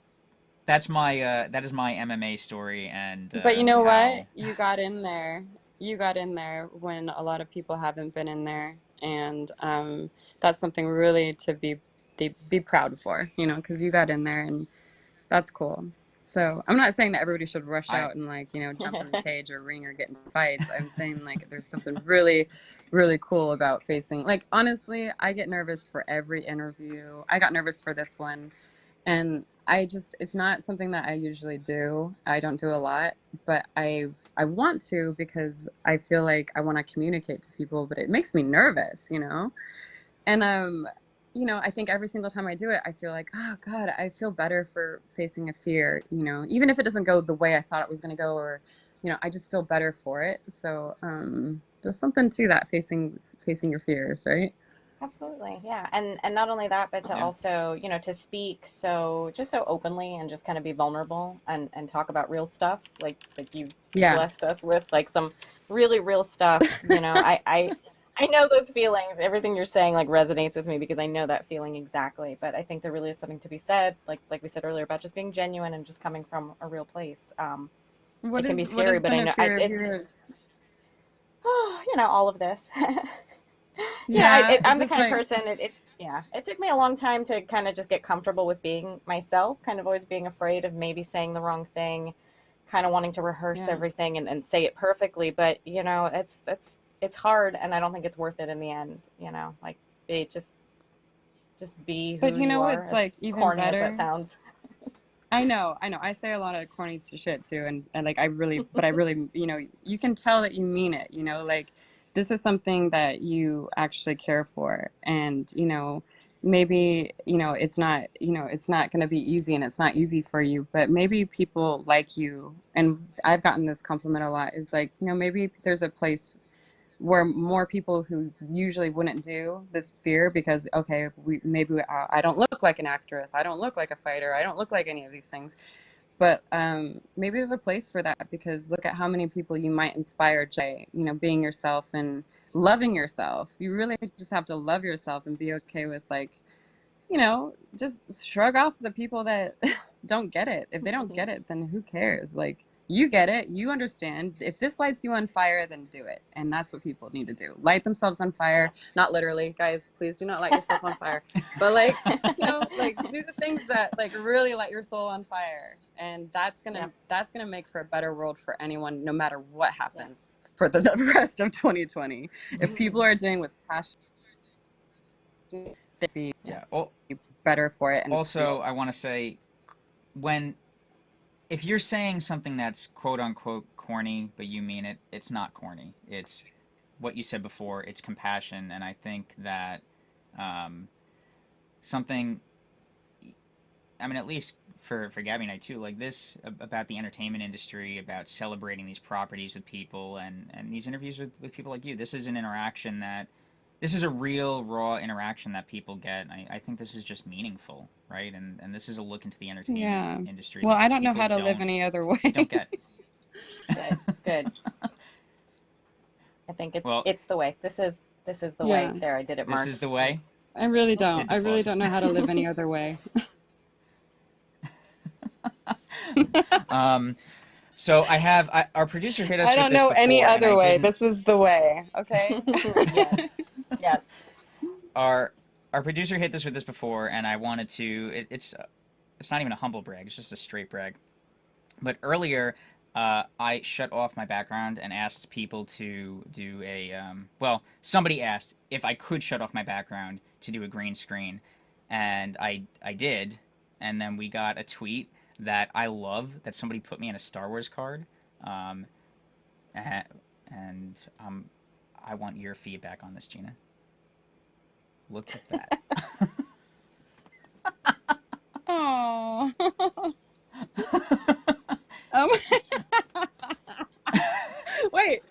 is my MMA story. And but you know what? You got in there. You got in there when a lot of people haven't been in there, and that's something really to be proud for, you know, because you got in there, and that's cool. So I'm not saying that everybody should rush out and, like, you know, jump in the cage or ring or get in fights. I'm saying, like, there's something really, really cool about facing. Like, honestly, I get nervous for every interview. I got nervous for this one, and it's not something that I usually do. I don't do a lot, but I want to, because I feel like I want to communicate to people, but it makes me nervous, you know? And, you know, I think every single time I do it, I feel like, oh God, I feel better for facing a fear, you know, even if it doesn't go the way I thought it was going to go, or, you know, I just feel better for it. So, there's something to that, facing your fears, right? Absolutely, yeah, and not only that, but to also, you know, to speak so openly and just kind of be vulnerable and talk about real stuff, like you blessed us with, like, some really real stuff. You know, I know those feelings. Everything you're saying, like, resonates with me, because I know that feeling exactly. But I think there really is something to be said, like we said earlier, about just being genuine and just coming from a real place. It can be scary, but I know it's you know, all of this. I'm the kind of person, it took me a long time to kind of just get comfortable with being myself, kind of always being afraid of maybe saying the wrong thing, kind of wanting to rehearse everything and say it perfectly. But, you know, it's hard, and I don't think it's worth it in the end, you know, like, just be who but you know you are, what's, like, even corny better? as that sounds. I know. I say a lot of corny shit too, and like, I really, you know, you can tell that you mean it, you know, like, this is something that you actually care for, and, you know, maybe, you know, it's not going to be easy, and it's not easy for you, but maybe people like you, and I've gotten this compliment a lot, is like, you know, maybe there's a place where more people who usually wouldn't do this fear, because, okay, I don't look like an actress, I don't look like a fighter, I don't look like any of these things, but maybe there's a place for that, because look at how many people you might inspire by, you know, being yourself and loving yourself. You really just have to love yourself and be okay with, like, you know, just shrug off the people that don't get it. If they don't get it, then who cares? Like, you get it, you understand. If this lights you on fire, then do it. And that's what people need to do. Light themselves on fire. Not literally, guys, please do not light yourself on fire. But, like, you know, like, do the things that, like, really light your soul on fire. And that's gonna make for a better world for anyone, no matter what happens for the rest of 2020. If people are doing what's passionate, they'd be better for it. And also, I want to say, if you're saying something that's quote unquote corny, but you mean it, it's not corny. It's what you said before. It's compassion. And I think that something, I mean, at least for Gabby and I too, like this, about the entertainment industry, about celebrating these properties with people, and these interviews with people like you, this is an interaction this is a real, raw interaction that people get. I think this is just meaningful, right? And this is a look into the entertainment industry. Well, I don't know how to live any other way. Don't get. Good. I think it's the way. This is the way. There, I did it, Mark. This is the way? I really don't. I really don't know how to live any other way. So our producer hit us I with don't this know before, any and other I way. didn't. This is the way, okay? Yes. Yes. Our producer hit us with this before, and I wanted to. It's not even a humble brag. It's just a straight brag. But earlier, I shut off my background and asked people to do a. Well, somebody asked if I could shut off my background to do a green screen, and I did, and then we got a tweet that I love that somebody put me in a Star Wars card, um, and I want your feedback on this, Gina. Look at that. Oh. Wait.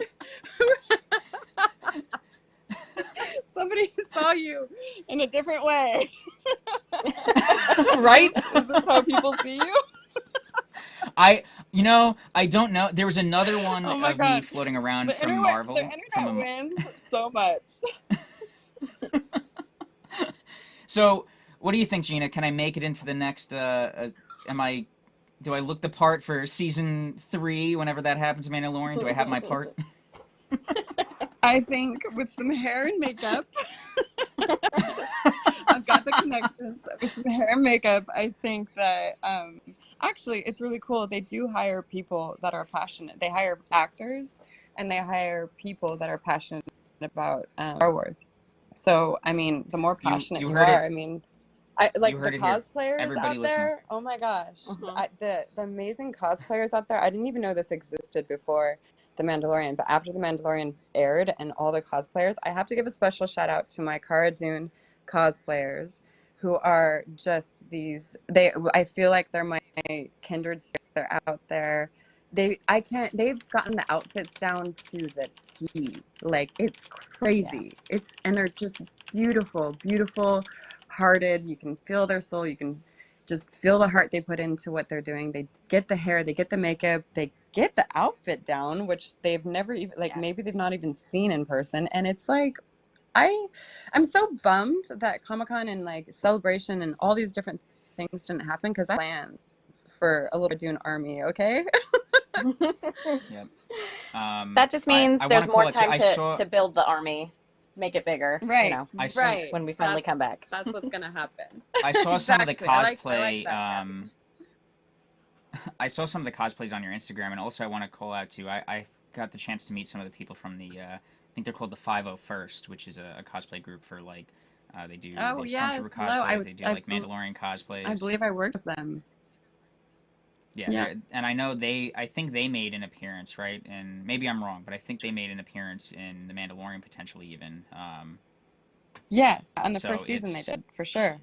Somebody saw you in a different way. Right? Is this how people see you? I don't know. There was another one Oh my of me God. floating around The from internet, Marvel. the internet wins so much. So, what do you think, Gina? Can I make it into the next? Do I look the part for season 3 whenever that happens to Mandalorian? Do I have my part? I think with some hair and makeup, I've got the connections. With some hair and makeup, I think that actually it's really cool. They do hire people that are passionate. They hire actors and they hire people that are passionate about Star Wars. So, I mean, the more passionate you you heard are, it. I mean, I You like the heard it here. cosplayers Everybody out listening. there. Oh my gosh, Mhm. the amazing cosplayers out there. I didn't even know this existed before The Mandalorian, but after The Mandalorian aired and all the cosplayers, I have to give a special shout out to my Cara Dune cosplayers, who are just these. I feel like they're my kindred spirits. They're out there. They've gotten the outfits down to the T. Like it's crazy. And they're just beautiful, beautiful hearted. You can feel their soul. You can just feel the heart they put into what they're doing. They get the hair, they get the makeup, they get the outfit down, which they've never even maybe they've not even seen in person. And it's like I'm so bummed that Comic-Con and like Celebration and all these different things didn't happen because I had plans for a little Dune army, okay? Yep. That just means I want there's to more call it too. time I saw. to build the army, make it bigger. Right, right. When we finally come back. That's what's gonna happen. I saw some of the Exactly. I like cosplay. that. I saw some of the cosplays on your Instagram, and also I want to call out too. I got the chance to meet some of the people from the. I think they're called the 501st, which is a cosplay group for like. They do Oh, the yes. Stormtrooper No, cosplays. They do like Mandalorian cosplays. I believe I worked with them. Yeah. And I know I think they made an appearance, right? And maybe I'm wrong, but I think they made an appearance in the Mandalorian potentially even. Yes, on the So first season they it's- did for sure.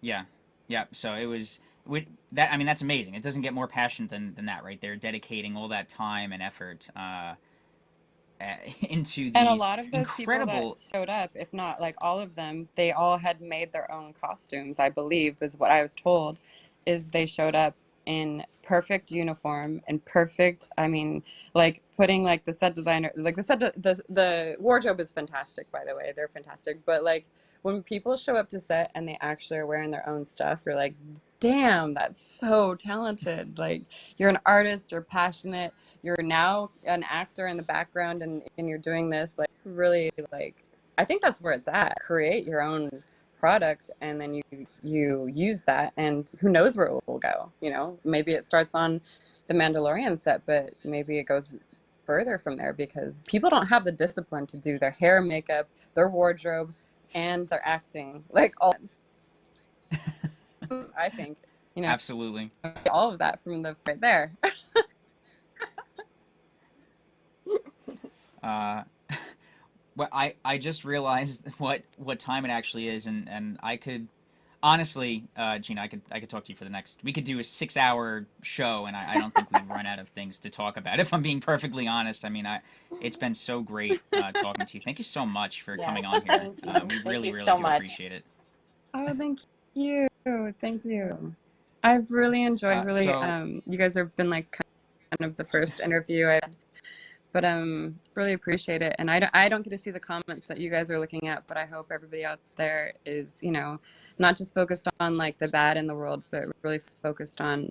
Yeah. So it was that. I mean, that's amazing. It doesn't get more passionate than that, right? They're dedicating all that time and effort into these And a lot of those incredible. people that showed up, if not like all of them, they all had made their own costumes, I believe, is what I was told, is they showed up in perfect uniform and perfect, I mean, like putting like the set designer, like the wardrobe is fantastic, by the way, they're fantastic. But like when people show up to set and they actually are wearing their own stuff, you're like, damn, that's so talented. Like you're an artist, you're passionate, you're now an actor in the background and you're doing this. Like it's really like, I think that's where it's at. Create your own product and then you use that and who knows where it will go, you know? Maybe it starts on the Mandalorian set, but maybe it goes further from there because people don't have the discipline to do their hair, makeup, their wardrobe, and their acting. Like all I think, you know, Absolutely. all of that from the right there. Well, I just realized what time it actually is, and I could honestly, Gina, I could talk to you for the next. We could do a 6-hour show, and I don't think we'd run out of things to talk about. If I'm being perfectly honest, I mean, it's been so great talking to you. Thank you so much for coming on here. We really so do much. appreciate it. Oh, thank you. Thank you. I've really enjoyed you guys have been like kind of the first interview I had, but really appreciate it. And I don't get to see the comments that you guys are looking at, but I hope everybody out there is, you know, not just focused on like the bad in the world, but really focused on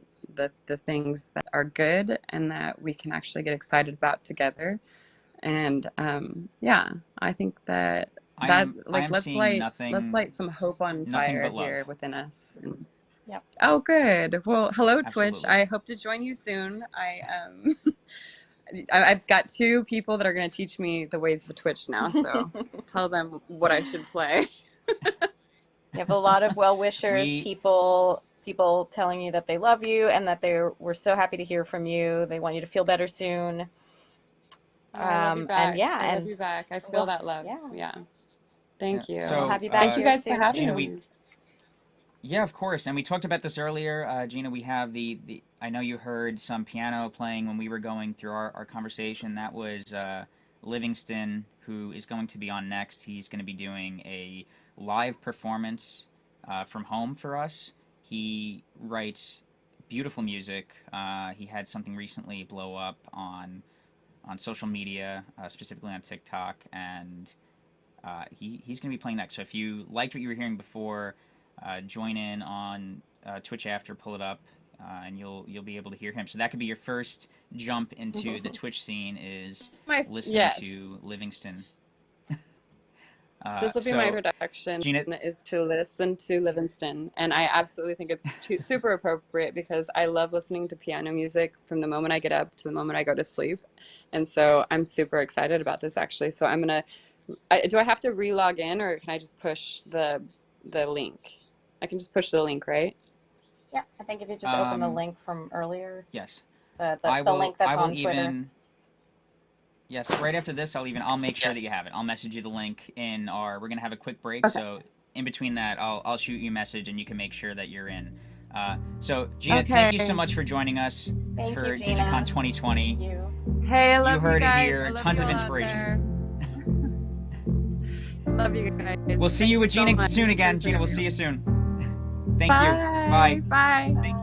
the things that are good and that we can actually get excited about together. And yeah, I think that I am let's seeing light some hope on nothing fire but love. here within us. And, Yep. oh, good. Well, hello, Twitch. Absolutely. I hope to join you soon. I've got 2 people that are going to teach me the ways of Twitch now, so tell them what I should play. You have a lot of well wishers, We- people telling you that they love you and that we're so happy to hear from you. They want you to feel better soon. I love you And back. yeah, I love and you back. I feel we'll- that love. yeah. Yeah. Thank you. So, We'll have you Thank back you here guys for soon, having Gina, me. Yeah, of course. And we talked about this earlier. Gina, we have the I know you heard some piano playing when we were going through our conversation. That was Livingston, who is going to be on next. He's going to be doing a live performance from home for us. He writes beautiful music. He had something recently blow up on social media, specifically on TikTok, and he's going to be playing next. So if you liked what you were hearing before, join in on Twitch after, pull it up, and you'll be able to hear him. So that could be your first jump into the Twitch scene, is listening Yes. to Livingston. This will be so, my introduction, Gina- is to listen to Livingston. And I absolutely think it's super appropriate because I love listening to piano music from the moment I get up to the moment I go to sleep. And so I'm super excited about this, actually. So I'm going to, do I have to re-log in, or can I just push the link? I can just push the link, right? Yeah, I think if you just open the link from earlier, Yes. the I will, link that's I will on Twitter. even. Yes, right after this, I'll make sure that you have it. I'll message you the link in our. We're gonna have a quick break, Okay. so in between that, I'll shoot you a message and you can make sure that you're in. So Gina, Okay. thank you so much for joining us Thank for you, Gina. DigiCon 2020. Thank you. Hey, I love you, heard it guys. here. I love Tons you of all out inspiration. there. Love you guys. We'll see Thank you with so Gina much. soon again. Thanks for Gina, we'll having see me. you soon. Thank Bye. you. Bye. Bye. Bye.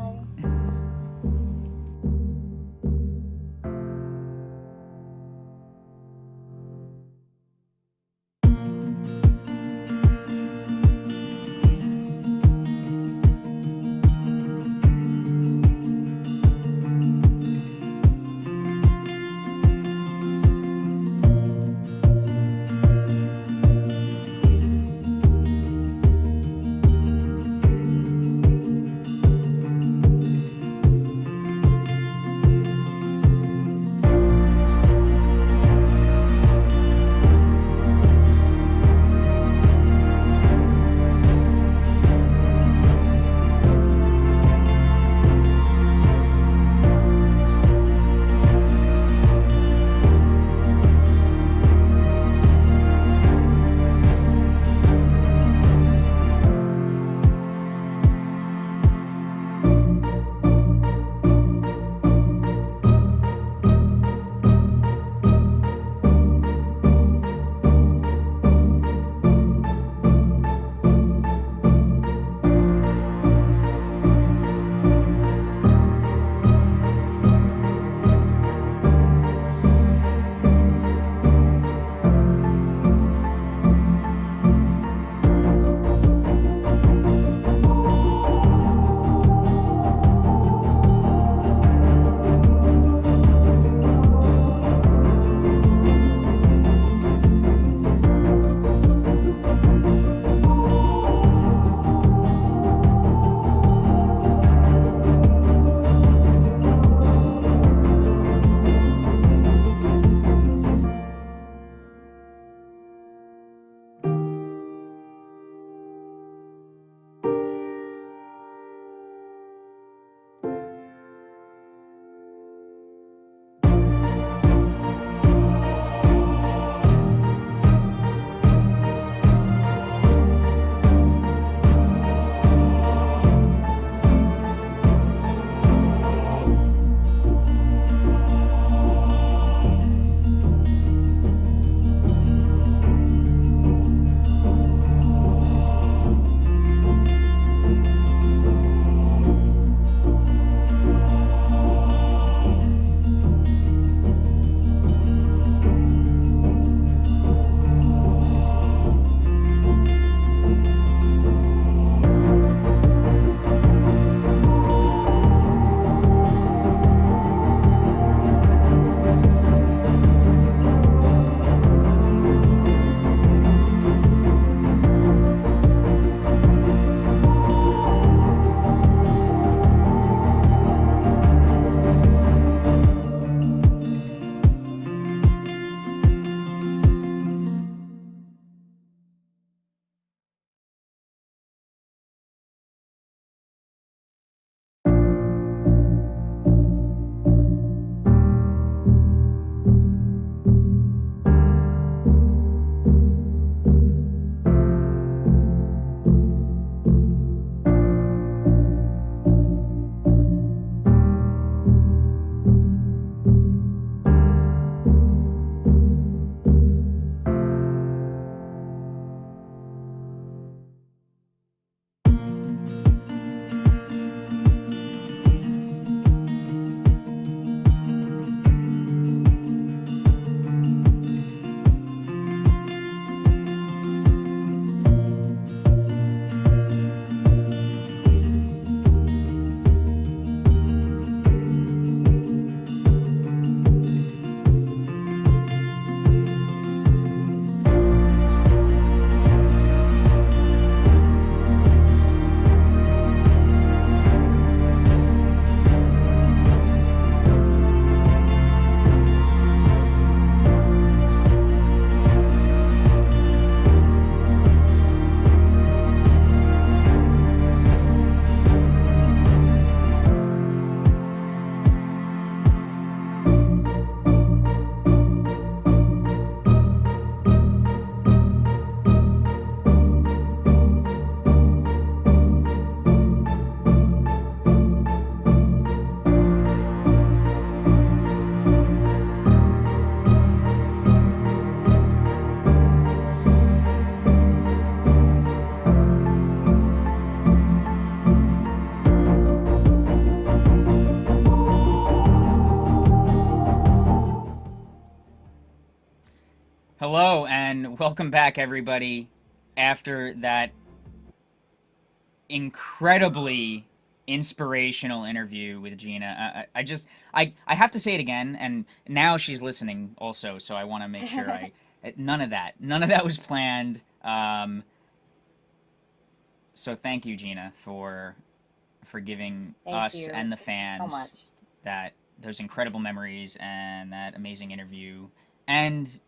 Hello and welcome back, everybody. After that incredibly inspirational interview with Gina, I have to say it again, and now she's listening also, so I want to make sure none of that was planned. So thank you, Gina, for giving us you and the fans so much. those incredible memories and that amazing interview. And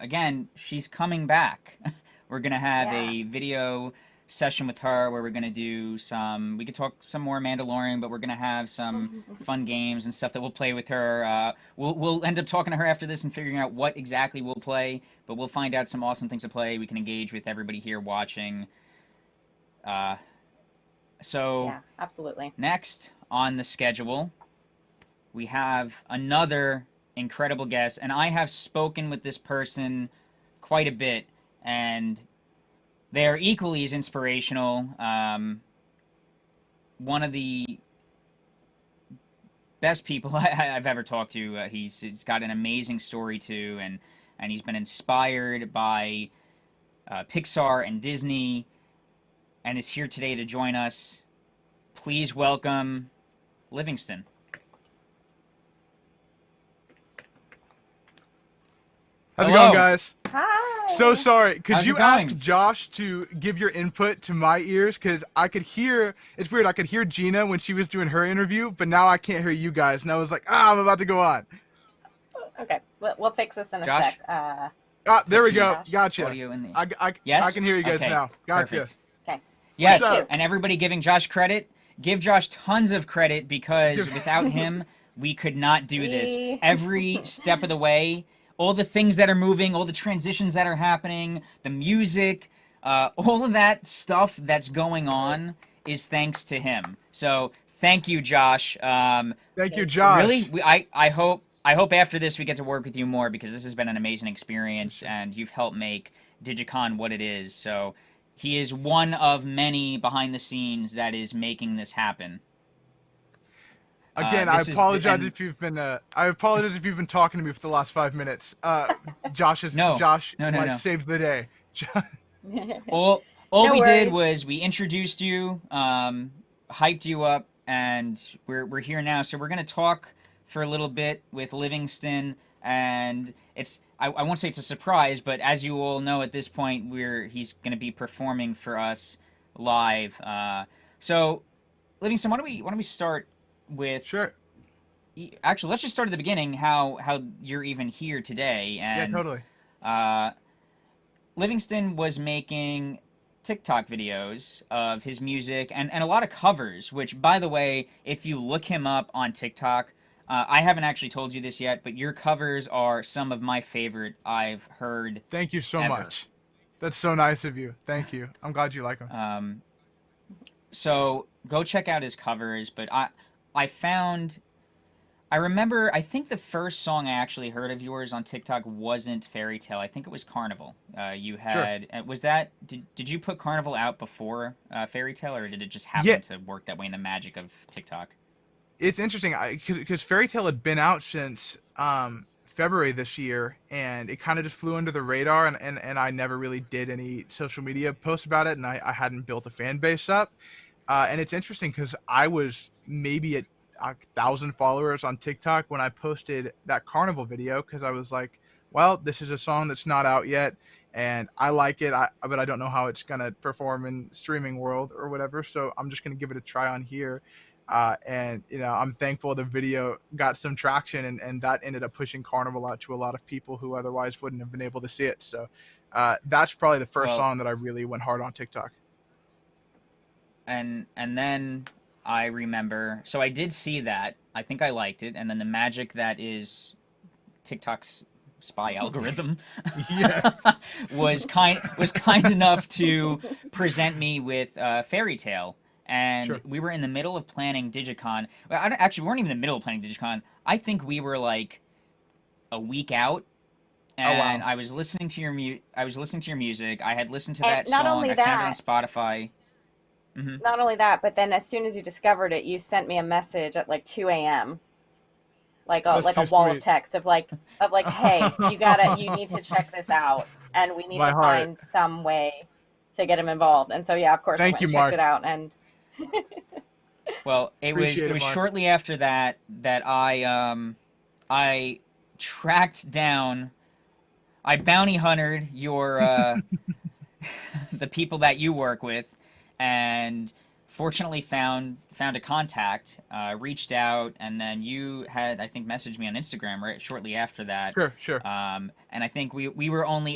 again, she's coming back. We're gonna have a video session with her where we're gonna do we could talk some more Mandalorian, but we're gonna have some fun games and stuff that we'll play with her. We'll end up talking to her after this and figuring out what exactly we'll play, but we'll find out some awesome things to play. We can engage with everybody here watching. So yeah, absolutely. Next on the schedule, we have another incredible guest, and I have spoken with this person quite a bit, and they are equally as inspirational. One of the best people I've ever talked to. He's got an amazing story too, and he's been inspired by Pixar and Disney, and is here today to join us. Please welcome Livingston. How's it going, guys? Hi. So sorry. Could How's you it going? ask Josh to give your input to my ears? Because I could hear, it's weird, I could hear Gina when she was doing her interview, but now I can't hear you guys. And I was like, I'm about to go on. Okay, we'll fix this in a Josh? sec. There we go. Josh? Gotcha. Audio in the... I Yes? can hear you guys Okay, now. Gotcha. perfect. Okay. Yes, What's up? and everybody giving Josh credit. Give Josh tons of credit, because without him, we could not do this. See? Every step of the way, all the things that are moving, all the transitions that are happening, the music, all of that stuff that's going on is thanks to him. So thank you, Josh. Thank you, Josh. Really, I hope after this we get to work with you more, because this has been an amazing experience, and you've helped make DigiCon what it is. So he is one of many behind the scenes that is making this happen. Again, I apologize if you've been talking to me for the last 5 minutes. Josh saved the day. All No we did worries. was we introduced you, hyped you up, and we're here now. So we're gonna talk for a little bit with Livingston, and I won't say it's a surprise, but as you all know at this point, he's gonna be performing for us live. So Livingston, why don't we start with... Sure. Actually, let's just start at the beginning. How you're even here today? And Yeah, totally. Livingston was making TikTok videos of his music and a lot of covers, which, by the way, if you look him up on TikTok, I haven't actually told you this yet, but your covers are some of my favorite I've heard. Thank you so ever. much. That's so nice of you. Thank you. I'm glad you like them. So go check out his covers, but I remember, I think the first song I actually heard of yours on TikTok wasn't Fairy Tale. I think it was Carnival. You had, Sure. Was that, did you put Carnival out before Fairy Tale, or did it just happen to work that way in the magic of TikTok? It's interesting because Fairy Tale had been out since February this year, and it kind of just flew under the radar, and I never really did any social media posts about it, and I hadn't built a fan base up. And it's interesting because I was maybe at 1,000 followers on TikTok when I posted that Carnival video, because I was like, well, this is a song that's not out yet, and I like it, but I don't know how it's going to perform in streaming world or whatever, so I'm just going to give it a try on here. And, I'm thankful the video got some traction, and that ended up pushing Carnival out to a lot of people who otherwise wouldn't have been able to see it. So that's probably the first song that I really went hard on TikTok. And then I remember, so I did see that. I think I liked it. And then the magic that is TikTok's spy algorithm was kind enough to present me with Fairy Tale. And we were in the middle of planning DigiCon. Well, we weren't even in the middle of planning DigiCon. I think we were like a week out. And I was listening to your music. I had listened to that not song. only I found it on that, Spotify. Not only that, but then as soon as you discovered it, you sent me a message at like 2 a.m. like That's a too wall of sweet. text of like, hey, you need to check this out, and we need My to heart. find some way to get him involved. And so yeah, of course I Thank went you, and checked Mark. it out, and Well, it Appreciate it, was Mark. shortly after that that I tracked down, I bounty hunted your the people that you work with, and fortunately found a contact, reached out, and then you had, I think, messaged me on Instagram right shortly after that. Sure. And I think we were only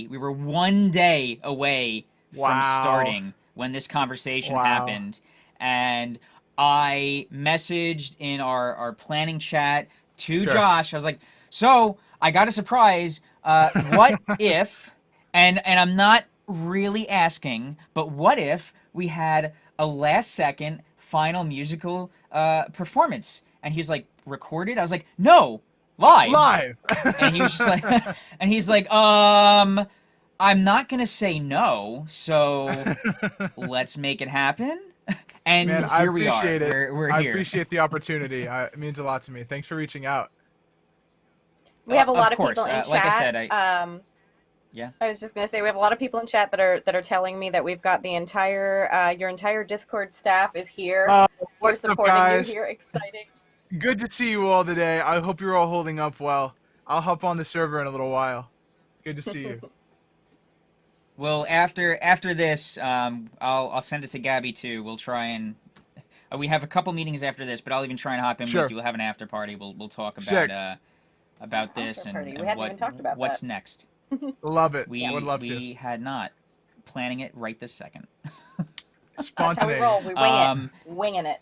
we were 1 day away from Wow. starting when this conversation Wow. happened. And I messaged in our planning chat to Sure. Josh. I was like, so I got a surprise. What if, and I'm not really asking, but what if we had a last second final musical performance? And he's like, recorded? I was like, no, live. And he was just like, and he's like, I'm not gonna say no, so let's make it happen. And Man, I here we are. appreciate it. We're I here. appreciate the opportunity. It means a lot to me. Thanks for reaching out. we have a lot of course. people in chat. Like I said, yeah. I was just going to say we have a lot of people in chat that are telling me that we've got the entire your entire Discord staff is here. We're What's up, supporting guys? you here. Exciting. Good to see you all today. I hope you're all holding up well. I'll hop on the server in a little while. Good to see you. Well, after this, I'll send it to Gabby too. We'll try and we have a couple meetings after this, but I'll even try and hop in Sure. with you. We'll have an after party. We'll talk Sick. about this After and, party. We and hadn't even talked about what's that. next. Love it. We I would love we had not planning it right this second. to. That's how we Spontaneity. roll. We wing it. Winging it.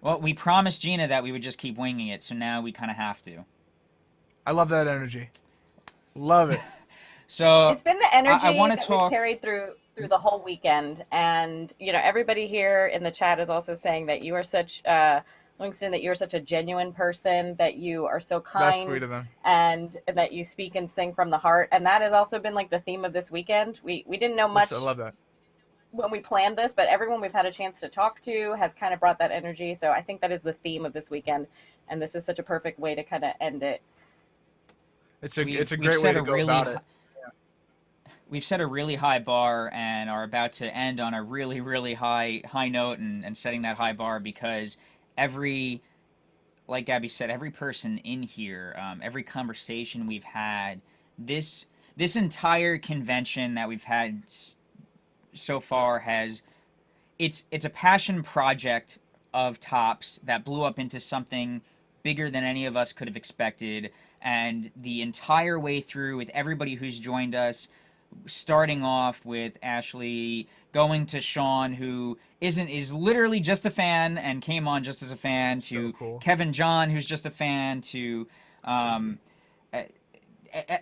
Well, we promised Gina that we would just keep winging it, so now we kind of have to. I love that energy. Love it. So It's been the energy wanna that talk- we've carried through the whole weekend, and everybody here in the chat is also saying that you are such Livingston, that you are such a genuine person, that you are so That's kind, sweet of them. and that you speak and sing from the heart, and that has also been like the theme of this weekend. We didn't know much I love that. when we planned this, but everyone we've had a chance to talk to has kind of brought that energy. So I think that is the theme of this weekend, and this is such a perfect way to kind of end it. It's a we've great way set to a go really about it. We've set a really high bar and are about to end on a really, really high note and setting that high bar because like Gabby said, every person in here, every conversation we've had, this entire convention that we've had so far it's a passion project of Tops that blew up into something bigger than any of us could have expected. And the entire way through, with everybody who's joined us, starting off with Ashley, going to Sean, who is literally just a fan and came on just as a fan, to cool. Kevin John, who's just a fan, to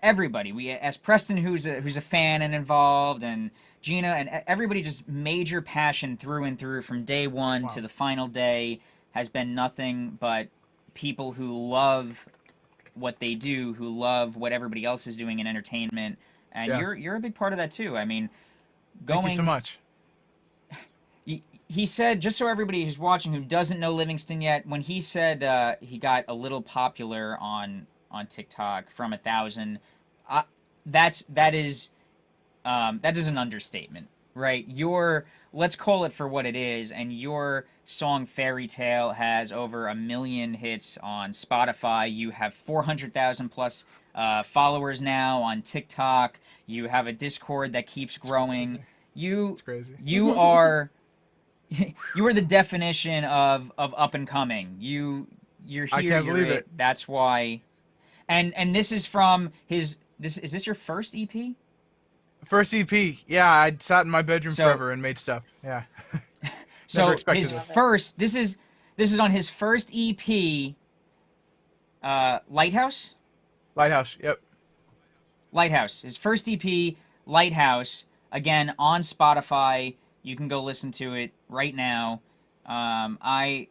everybody. We asked Preston, who's a fan and involved, and Gina, and everybody. Just major passion through and through from day one to the final day has been nothing but people who love what they do, who love what everybody else is doing in entertainment. And you're a big part of that too. I mean, Thank you so much. He said, just so everybody who's watching who doesn't know Livingston yet, when he said he got a little popular on TikTok from 1,000, that is an understatement, right? Let's call it for what it is, and your song Fairy Tale has over 1 million hits on Spotify. You have 400,000 plus followers now on TikTok. You have a Discord that keeps growing. It's crazy. You are you are the definition of up and coming. You're here. I can't believe it. That's why. And this is from his. Is this your first EP? First EP. Yeah, I sat in my bedroom forever and made stuff. Yeah. So expected his this. first. This is on his first EP. Lighthouse. Lighthouse. Yep. Lighthouse. His first EP, Lighthouse. Again on Spotify. You can go listen to it right now. I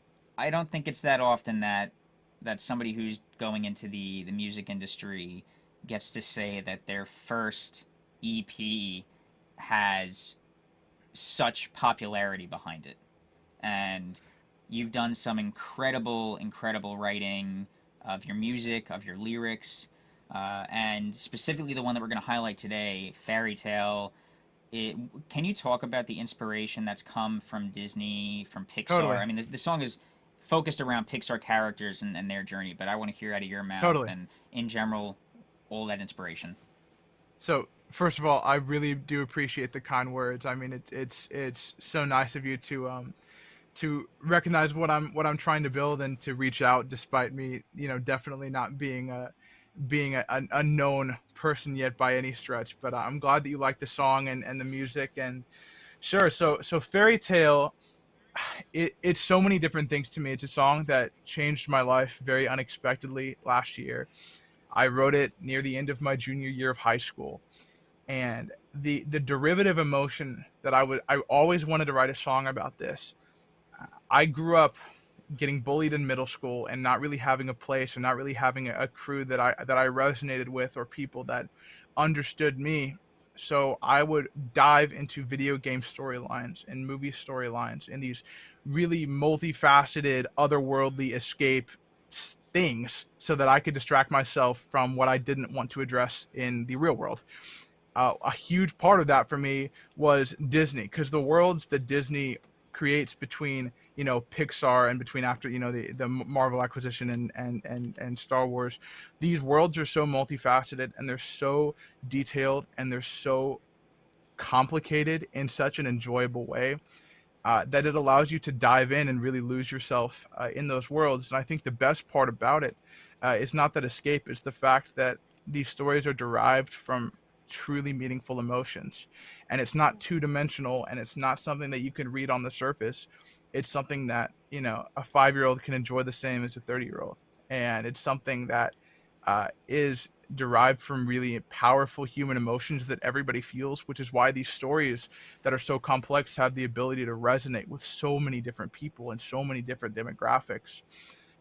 don't think it's that often that somebody who's going into the music industry gets to say that their first EP has such popularity behind it. And You've done some incredible, incredible writing of your music, of your lyrics, and specifically the one that we're going to highlight today, Fairy Tale. Can you talk about the inspiration that's come from Disney, from Pixar? Totally. I mean, the song is focused around Pixar characters and their journey, but I want to hear out of your mouth Totally. and, in general, all that inspiration. So first of all, I really do appreciate the kind words. I mean, it's so nice of you to recognize what I'm trying to build and to reach out, despite me, definitely not being a known person yet by any stretch. But I'm glad that you like the song and the music. And sure, so Fairy Tale, it's so many different things to me. It's a song that changed my life very unexpectedly last year. I wrote it near the end of my junior year of high school, and the derivative emotion that I always wanted to write a song about this. I grew up getting bullied in middle school and not really having a place and not really having a crew that I resonated with, or people that understood me. So I would dive into video game storylines and movie storylines and these really multifaceted, otherworldly escape things so that I could distract myself from what I didn't want to address in the real world. A huge part of that for me was Disney, because the worlds that Disney creates between Pixar and between after the Marvel acquisition and Star Wars, these worlds are so multifaceted and they're so detailed and they're so complicated in such an enjoyable way that it allows you to dive in and really lose yourself in those worlds. And I think the best part about it is not that escape, it's the fact that these stories are derived from truly meaningful emotions, and it's not two-dimensional, and it's not something that you can read on the surface. It's something that a 5-year-old can enjoy the same as a 30-year-old, and it's something that is derived from really powerful human emotions that everybody feels, which is why these stories that are so complex have the ability to resonate with so many different people and so many different demographics.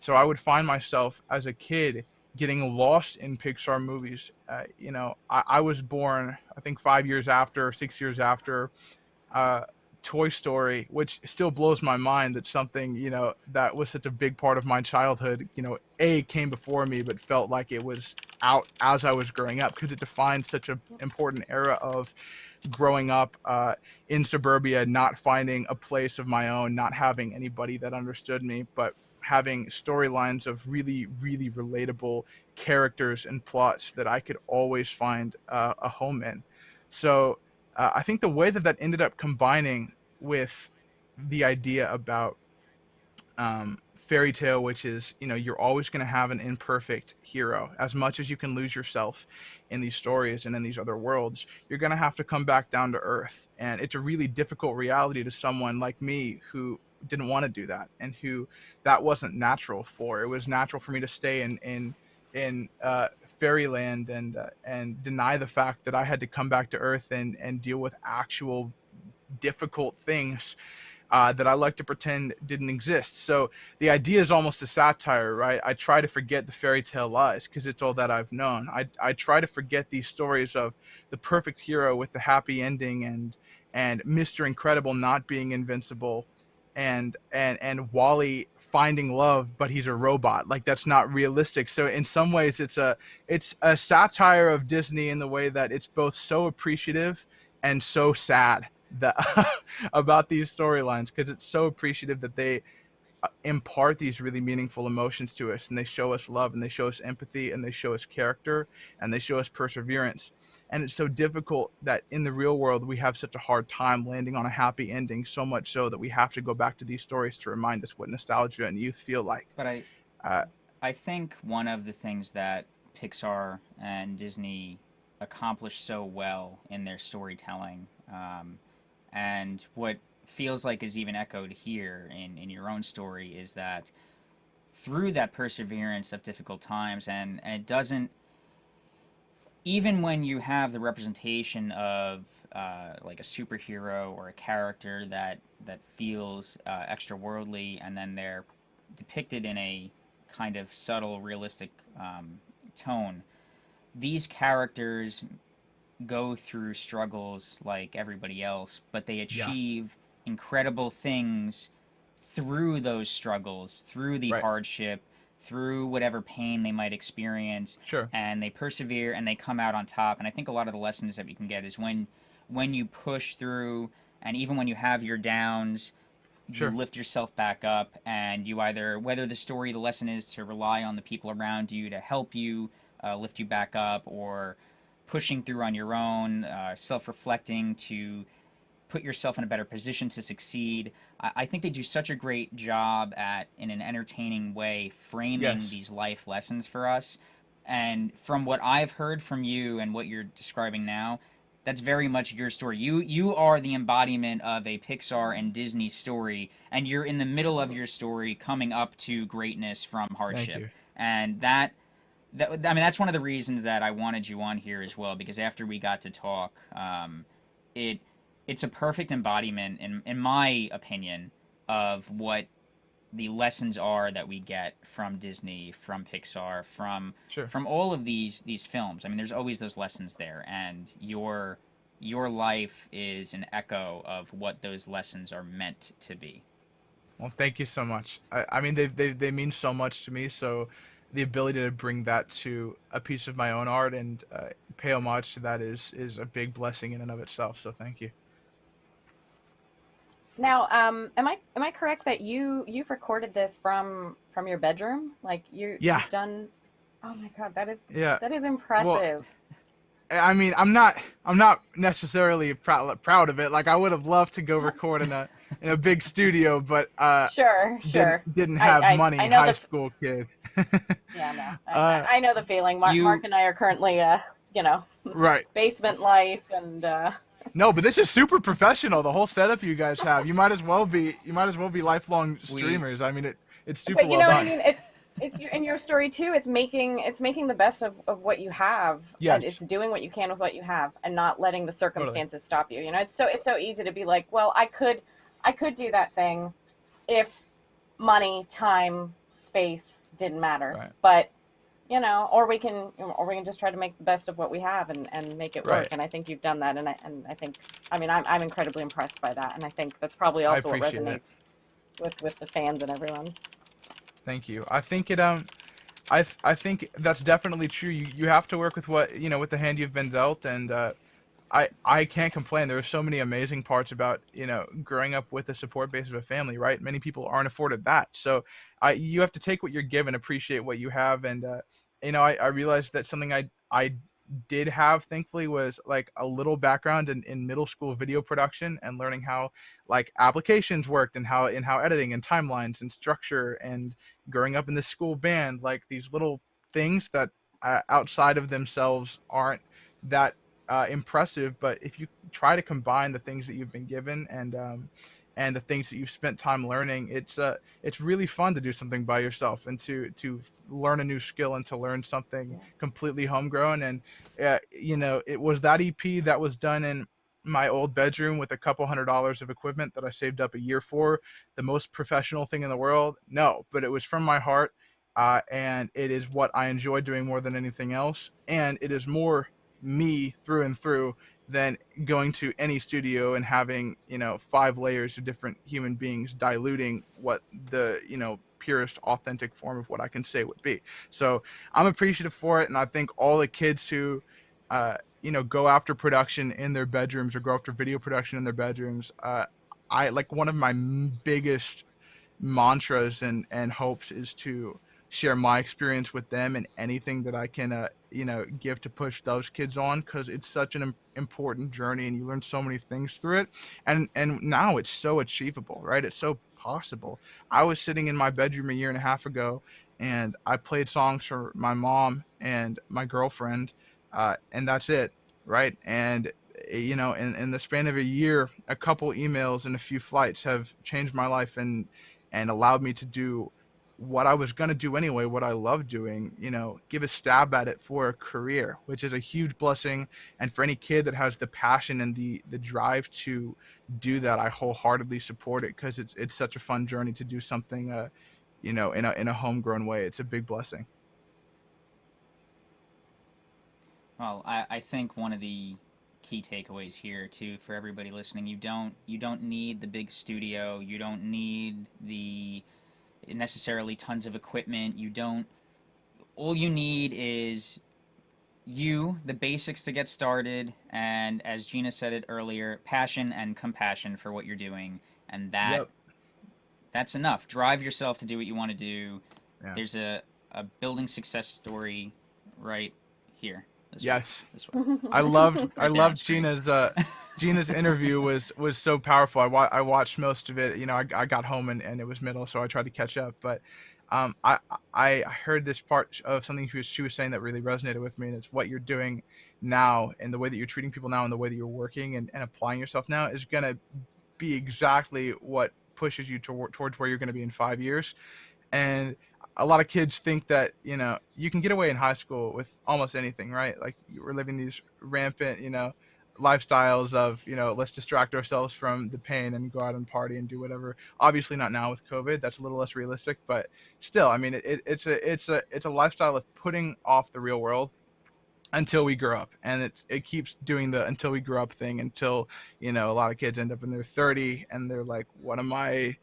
So I would find myself as a kid getting lost in Pixar movies. I was born, I think 5 years after, 6 years after Toy Story, which still blows my mind that something, that was such a big part of my childhood, came before me, but felt like it was out as I was growing up, because it defined such an important era of growing up in suburbia, not finding a place of my own, not having anybody that understood me, but having storylines of really, really relatable characters and plots that I could always find a home in. So I think the way that ended up combining with the idea about fairy tale, which is, you're always going to have an imperfect hero. As much as you can lose yourself in these stories and in these other worlds, you're going to have to come back down to earth. And it's a really difficult reality to someone like me who didn't want to do that, and who that wasn't natural for. It was natural for me to stay in fairyland and deny the fact that I had to come back to earth and deal with actual difficult things that I like to pretend didn't exist. So the idea is almost a satire, right? I try to forget the fairy tale lies because it's all that I've known. I try to forget these stories of the perfect hero with the happy ending and Mr. Incredible not being invincible, and Wally finding love, but he's a robot. Like, that's not realistic. So in some ways it's a satire of Disney in the way that it's both so appreciative and so sad that about these storylines, because it's so appreciative that they impart these really meaningful emotions to us, and they show us love, and they show us empathy, and they show us character, and they show us perseverance. And it's so difficult that in the real world we have such a hard time landing on a happy ending, so much so that we have to go back to these stories to remind us what nostalgia and youth feel like. But I think one of the things that Pixar and Disney accomplish so well in their storytelling, and what feels like is even echoed here in your own story, is that through that perseverance of difficult times, and it doesn't, even when you have the representation of like a superhero or a character that feels extraworldly, and then they're depicted in a kind of subtle, realistic tone, these characters go through struggles like everybody else, but they achieve incredible things through those struggles, through the Right. hardship, through whatever pain they might experience, Sure. and they persevere and they come out on top. And I think a lot of the lessons that we can get is when you push through, and even when you have your downs, you Sure. lift yourself back up, and you either, whether the lesson is to rely on the people around you to help you lift you back up, or pushing through on your own, self-reflecting to put yourself in a better position to succeed. I think they do such a great job at, in an entertaining way, framing Yes. these life lessons for us. And from what I've heard from you and what you're describing now, that's very much your story. You are the embodiment of a Pixar and Disney story, and you're in the middle of your story coming up to greatness from Thank hardship. you. And that I mean, that's one of the reasons that I wanted you on here as well, because after we got to talk, it's a perfect embodiment, in my opinion, of what the lessons are that we get from Disney, from Pixar, Sure. from all of these films. I mean, there's always those lessons there, and your life is an echo of what those lessons are meant to be. Well, thank you so much. I mean, they mean so much to me. So the ability to bring that to a piece of my own art and pay homage to that is a big blessing in and of itself. So thank you. Now, am I correct that you've recorded this from your bedroom? Like Yeah. you've done. Oh my God, that is Yeah. impressive. I mean, I'm not necessarily proud of it. Like, I would have loved to go record in a big studio, but Sure. didn't have money. I know High school kid. Yeah, no, I know the feeling. You- Mark and I are currently, Right. basement life, and No, but this is super professional. The whole setup you guys have. You might as well be lifelong streamers. I mean, it's super but you well know done. what I mean. It's in your story too. It's making the best of what you have. Yes. And it's doing what you can with what you have, and not letting the circumstances stop you. You know, it's so easy to be like, well, I could do that thing if money, time, space didn't matter. Right. But or we can just try to make the best of what we have and make it work. Right. And I think you've done that. And I think, I mean, I'm incredibly impressed by that. And I think that's probably also what appreciate resonates with the fans and everyone. Thank you. I think it I think that's definitely true. You have to work with what with the hand you've been dealt, and I can't complain. There are so many amazing parts about growing up with a support base of a family, right? Many people aren't afforded that, so you have to take what you're given, appreciate what you have, and I realized that something I did have, thankfully, was like a little background in middle school video production and learning how like applications worked and how editing and timelines and structure, and growing up in the school band, like these little things that outside of themselves aren't that impressive, but if you try to combine the things that you've been given and the things that you've spent time learning, it's really fun to do something by yourself and to learn a new skill and to learn something completely homegrown. And it was that EP that was done in my old bedroom with a couple $100 of equipment that I saved up a year for, the most professional thing in the world? No, but it was from my heart, and it is what I enjoy doing more than anything else, and it is more me through and through than going to any studio and having 5 layers of different human beings diluting what the purest authentic form of what I can say would be. So I'm appreciative for it, and I think all the kids who go after production in their bedrooms or go after video production in their bedrooms, I like, one of my biggest mantras and hopes is to share my experience with them, and anything that I can give to push those kids on, because it's such an important journey and you learn so many things through it, and now it's so achievable, right? It's so possible. I was sitting in my bedroom a year and a half ago, and I played songs for my mom and my girlfriend, and that's it, right? And in the span of a year, a couple emails and a few flights have changed my life and allowed me to do what I was going to do anyway, what I love doing, give a stab at it for a career, which is a huge blessing. And for any kid that has the passion and the drive to do that, I wholeheartedly support it, because it's such a fun journey to do something, in a homegrown way. It's a big blessing. Well, I think one of the key takeaways here too for everybody listening. You don't need the big studio. You don't need the necessarily tons of equipment. You don't. All you need is the basics to get started, and as Gina said it earlier, passion and compassion for what you're doing, and that's enough. Drive yourself to do what you want to do. Yeah. There's a building success story right here. Yes. This way. I loved down screen. Gina's interview was so powerful. I watched most of it. You know, I got home and it was middle, so I tried to catch up. But I heard this part of something she was saying that really resonated with me, and it's what you're doing now and the way that you're treating people now and the way that you're working and applying yourself now is gonna be exactly what pushes you towards where you're gonna be in 5 years. And a lot of kids think that, you know, you can get away in high school with almost anything, right? Like we're living these rampant, you know, lifestyles of, you know, let's distract ourselves from the pain and go out and party and do whatever. Obviously not now with COVID. That's a little less realistic, but still, I mean, it's a lifestyle of putting off the real world until we grow up, and it keeps doing the until we grow up thing until, you know, a lot of kids end up in their 30 and they're like, what am I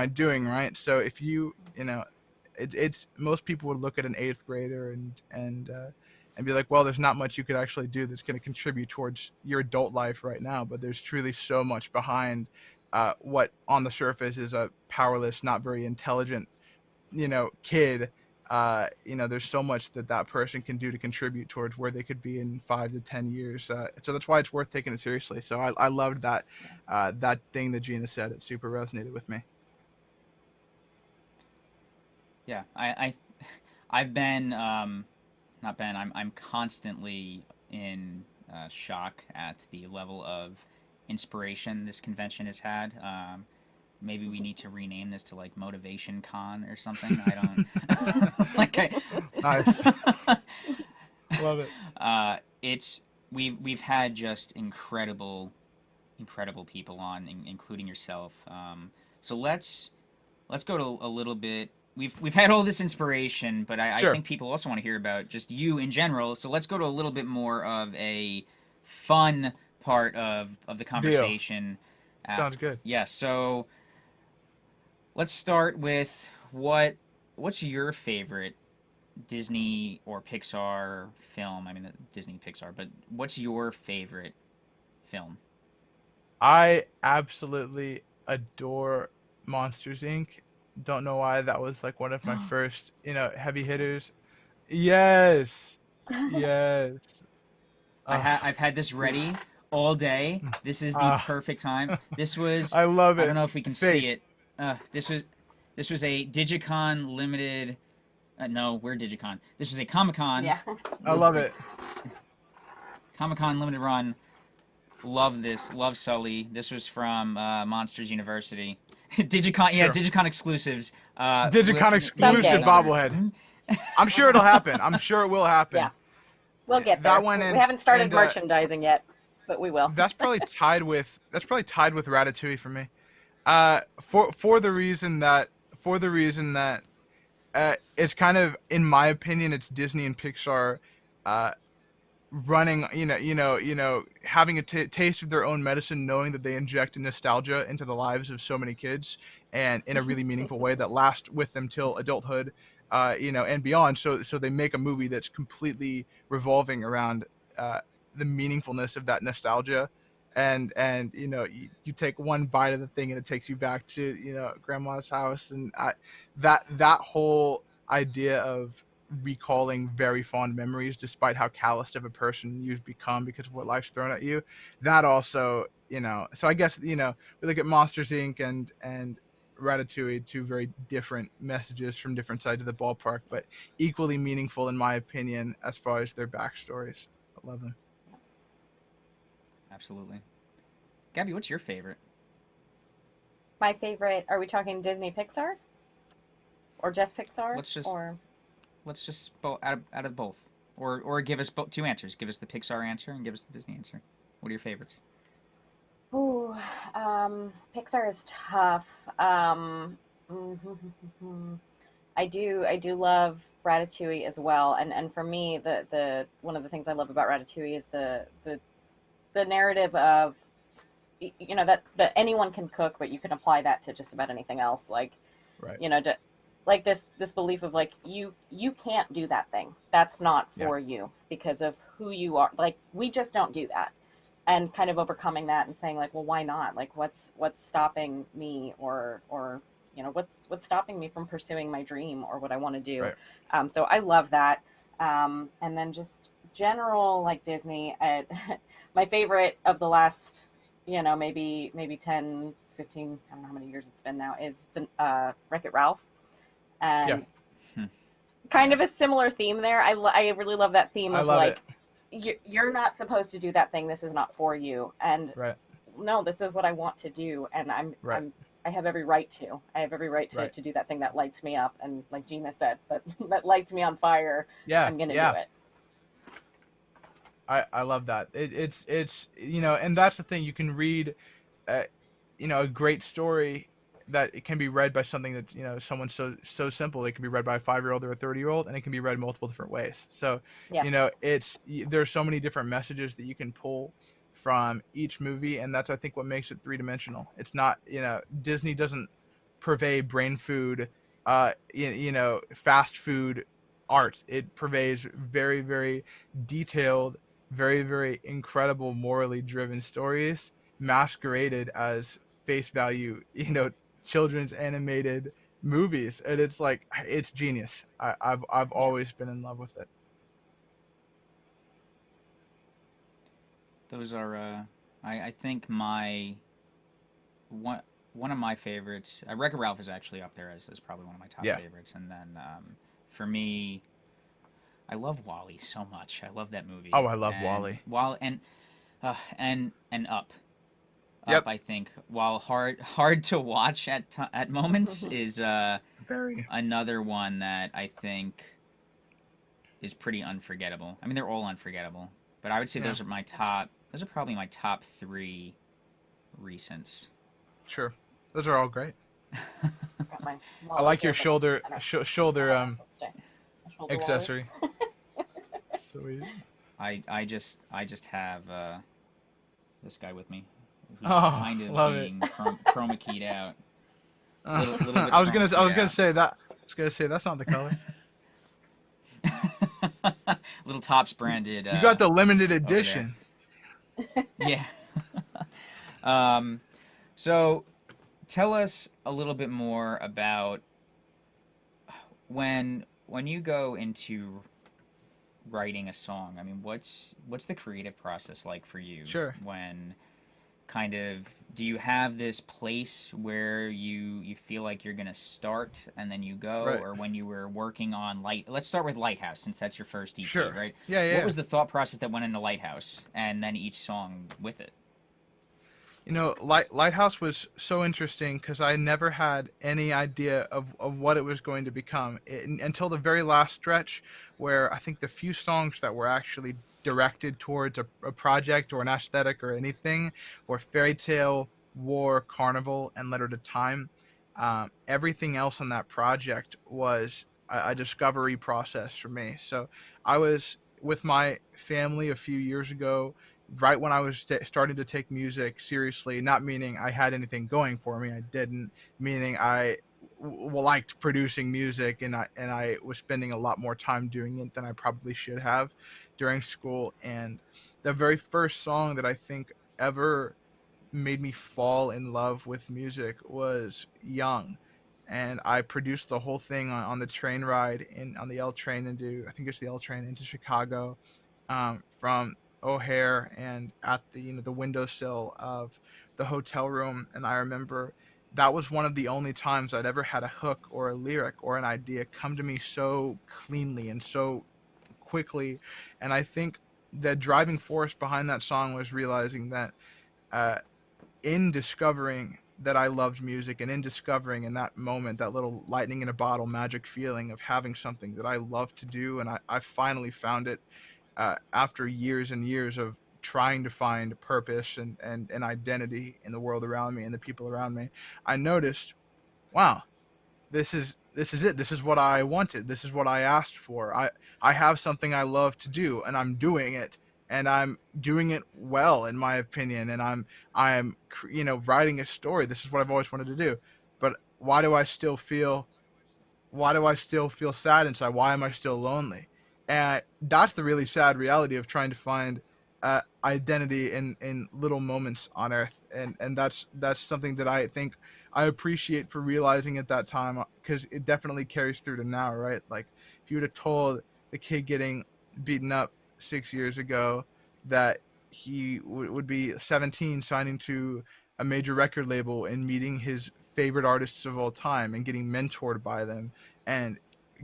doing, right? So if you know, it's most people would look at an 8th grader and be like, well, there's not much you could actually do that's going to contribute towards your adult life right now, but there's truly so much behind what on the surface is a powerless, not very intelligent, you know, kid. You know, there's so much that person can do to contribute towards where they could be in 5 to 10 years. So that's why it's worth taking it seriously. So I loved that that thing that Gina said. It super resonated with me. Yeah, I've been not been. I'm constantly in shock at the level of inspiration this convention has had. Maybe we need to rename this to like Motivation Con or something. I don't like. Nice. Love it. We've had just incredible people on, including yourself. So let's go to a little bit. We've had all this inspiration, but I Sure. think people also want to hear about just you in general. So let's go to a little bit more of a fun part of the conversation. Sounds good. Yeah. So let's start with what's your favorite Disney or Pixar film? I mean, Disney, Pixar, but what's your favorite film? I absolutely adore Monsters Inc. Don't know why. That was like one of my first, you know, heavy hitters. Yes. Yes. I've had this ready all day. This is the perfect time. This was. I love it. I don't know if we can see it. This was a DigiCon limited. No, we're DigiCon. This was a Comic-Con. Yeah. I love it. Comic-Con limited run. Love this. Love Sully. This was from Monsters University. DigiCon, yeah, Sure. DigiCon exclusives. DigiCon exclusive Someday. bobblehead. I'm sure it'll happen. I'm sure it will happen. Yeah. We'll get there. That one We and- haven't started and, merchandising yet, but we will. That's probably tied with Ratatouille for me. For the reason that it's kind of, in my opinion, it's Disney and Pixar running, having a taste of their own medicine, knowing that they inject nostalgia into the lives of so many kids, and in a really meaningful way that lasts with them till adulthood, and beyond. So they make a movie that's completely revolving around the meaningfulness of that nostalgia, and you take one bite of the thing and it takes you back to grandma's house, and that whole idea of recalling very fond memories despite how calloused of a person you've become because of what life's thrown at you, that also, so I guess, we look at Monsters Inc. and Ratatouille, two very different messages from different sides of the ballpark, but equally meaningful in my opinion as far as their backstories. I love them. Absolutely. Gabby, what's your favorite? My favorite, are we talking Disney Pixar? Or just Pixar? Let's just out of both, or give us two answers. Give us the Pixar answer and give us the Disney answer. What are your favorites? Ooh, Pixar is tough. I do love Ratatouille as well, and for me, the one of the things I love about Ratatouille is the the narrative of, you know, that anyone can cook, but you can apply that to just about anything else. Like, Right. you know, like this belief of like, you can't do that thing. That's not Yeah. for you because of who you are. Like, we just don't do that. And kind of overcoming that and saying like, well, why not? Like, what's stopping me, or you know, what's stopping me from pursuing my dream or what I want to do. Right. So I love that. And then just general, like, Disney, my favorite of the last, you know, maybe 10, 15, I don't know how many years it's been now, is Wreck-It Ralph. And kind of a similar theme there. I really love that theme of like, you're not supposed to do that thing. This is not for you. And Right. no, this is what I want to do. And I have every right to. I have every right to do that thing that lights me up. And like Gina said, that lights me on fire. Yeah. I'm going to do it. I love that. It's you know, and that's the thing. You can read, you know, a great story that it can be read by something that, you know, someone so simple. It can be read by a 5-year-old or a 30-year-old, and it can be read multiple different ways. So, you know, there's so many different messages that you can pull from each movie, and that's, I think, what makes it three-dimensional. It's not, you know, Disney doesn't purvey brain food, you know, fast food art. It purveys very, very detailed, very, very incredible, morally driven stories masqueraded as face value, you know, children's animated movies. And it's like, it's genius. I've always been in love with it. Those are, I think one of my favorites. Wreck-It Ralph is actually up there as probably one of my top favorites. And then for me, I love WALL-E so much. I love that movie. Oh, I love WALL-E. And Up. Yep. Up, I think, while hard to watch at moments, is another one that I think is pretty unforgettable. I mean, they're all unforgettable, but I would say those are my top. Those are probably my top 3 recents. Sure, those are all great. I like your shoulder accessory. Sweet. I just have this guy with me, who's Oh, kind of love being chroma keyed out. Little bit I was gonna say that. I was gonna say that's not the color. Little Tops branded. You got the limited edition. Yeah. So tell us a little bit more about when you go into writing a song. I mean, what's the creative process like for you? Sure. When kind of, do you have this place where you feel like you're gonna start and then you go, Right. or when you were working on let's start with Lighthouse, since that's your first EP, Sure. right? Yeah. What was the thought process that went into Lighthouse, and then each song with it? You know, Lighthouse was so interesting because I never had any idea of what it was going to become until the very last stretch, where I think the few songs that were actually directed towards a project or an aesthetic or anything were Fairy Tale, War, Carnival, and Letter to Time. Everything else on that project was a discovery process for me. So I was with my family a few years ago, right when I was starting to take music seriously, not meaning I had anything going for me, I didn't, meaning I liked producing music, and I was spending a lot more time doing it than I probably should have during school. And the very first song that I think ever made me fall in love with music was Young. And I produced the whole thing on the train ride on the L train into Chicago, from O'Hare, and at the windowsill of the hotel room. And I remember that was one of the only times I'd ever had a hook or a lyric or an idea come to me so cleanly and so quickly. And I think the driving force behind that song was realizing that in discovering that I loved music, and in discovering in that moment, that little lightning in a bottle magic feeling of having something that I love to do, and I finally found it after years and years of trying to find purpose and an identity in the world around me and the people around me. I noticed, wow, this is it. This is what I wanted. This is what I asked for. I have something I love to do, and I'm doing it, and I'm doing it well, in my opinion, and I'm writing a story. This is what I've always wanted to do. But why do I still feel sad inside? Why am I still lonely? And that's the really sad reality of trying to find identity in little moments on Earth, and that's something that I think I appreciate for realizing at that time, because it definitely carries through to now, right? Like, if you would have told the kid getting beaten up 6 years ago that he would be 17, signing to a major record label and meeting his favorite artists of all time and getting mentored by them and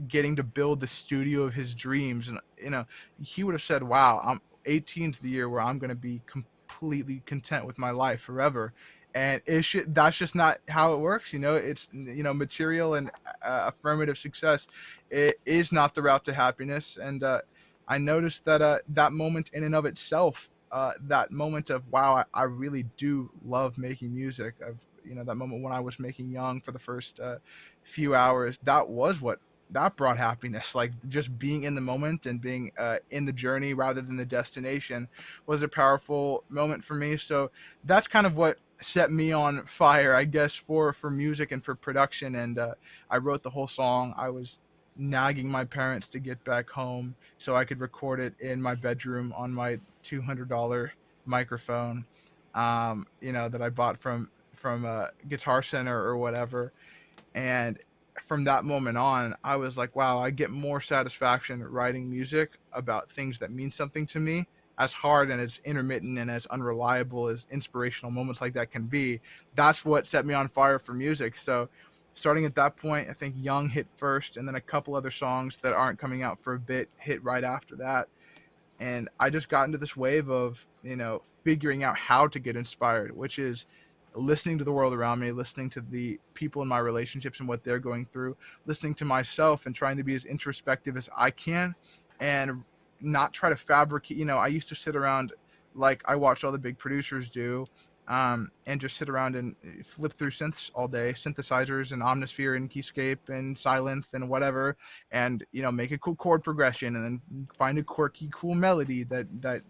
getting to build the studio of his dreams, and he would have said, wow, I'm 18 to the year where I'm going to be completely content with my life forever. And that's just not how it works. It's material and affirmative success, it is not the route to happiness. And I noticed that that moment in and of itself, that moment of, wow, I really do love making music, of that moment when I was making Young for the first few hours, that brought happiness. Like, just being in the moment and being in the journey rather than the destination was a powerful moment for me. So that's kind of what set me on fire, I guess, for music and for production. And I wrote the whole song. I was nagging my parents to get back home so I could record it in my bedroom on my $200 microphone, that I bought from Guitar Center or whatever. And from that moment on, I was like, wow, I get more satisfaction writing music about things that mean something to me. As hard and as intermittent and as unreliable as inspirational moments like that can be, that's what set me on fire for music. So starting at that point, I think Young hit first, and then a couple other songs that aren't coming out for a bit hit right after that. And I just got into this wave of, figuring out how to get inspired, which is listening to the world around me, listening to the people in my relationships and what they're going through, listening to myself and trying to be as introspective as I can, and not try to fabricate. I used to sit around, like I watched all the big producers do, and just sit around and flip through synths all day, synthesizers and Omnisphere and Keyscape and Sylenth and whatever, and make a cool chord progression and then find a quirky, cool melody that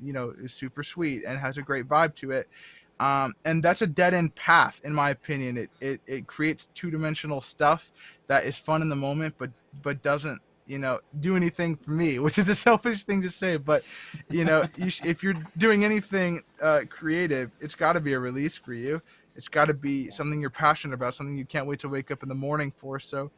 is super sweet and has a great vibe to it. And that's a dead-end path, in my opinion. It creates two-dimensional stuff that is fun in the moment, but doesn't do anything for me, which is a selfish thing to say. But if you're doing anything creative, it's got to be a release for you. It's got to be something you're passionate about, something you can't wait to wake up in the morning for. So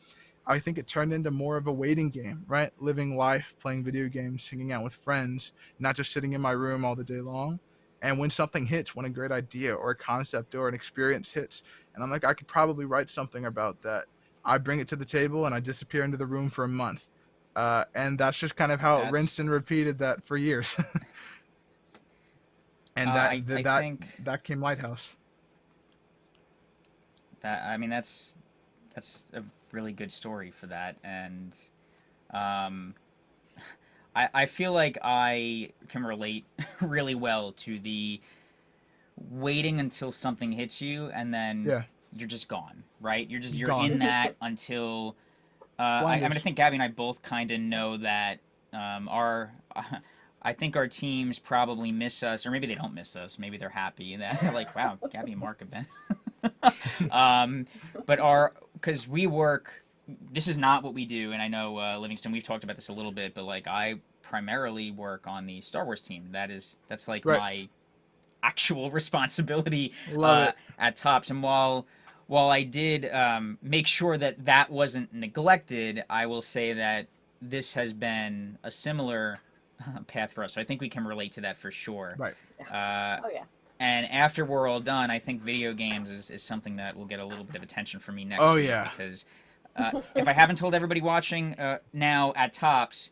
I think it turned into more of a waiting game, right? Living life, playing video games, hanging out with friends, not just sitting in my room all the day long. And when something hits, when a great idea or a concept or an experience hits, and I'm like, I could probably write something about that, I bring it to the table and I disappear into the room for a month. And that's just kind of how it rinsed and repeated that for years. And I think that came Lighthouse. That's a really good story for that. And I feel like I can relate really well to the waiting until something hits you and then you're just gone, right? You're gone. In that until I think Gabby and I both kind of know that I think our teams probably miss us, or maybe they don't miss us. Maybe they're happy that they're like, wow, Gabby and Mark have been. Because we work. This is not what we do, and I know Livingston. We've talked about this a little bit, but like I primarily work on the Star Wars team. That's like my actual responsibility at Tops. And while I did make sure that wasn't neglected, I will say that this has been a similar path for us. So I think we can relate to that for sure. Right. Oh yeah. And after we're all done, I think video games is something that will get a little bit of attention from me next week. Because if I haven't told everybody watching now at Tops,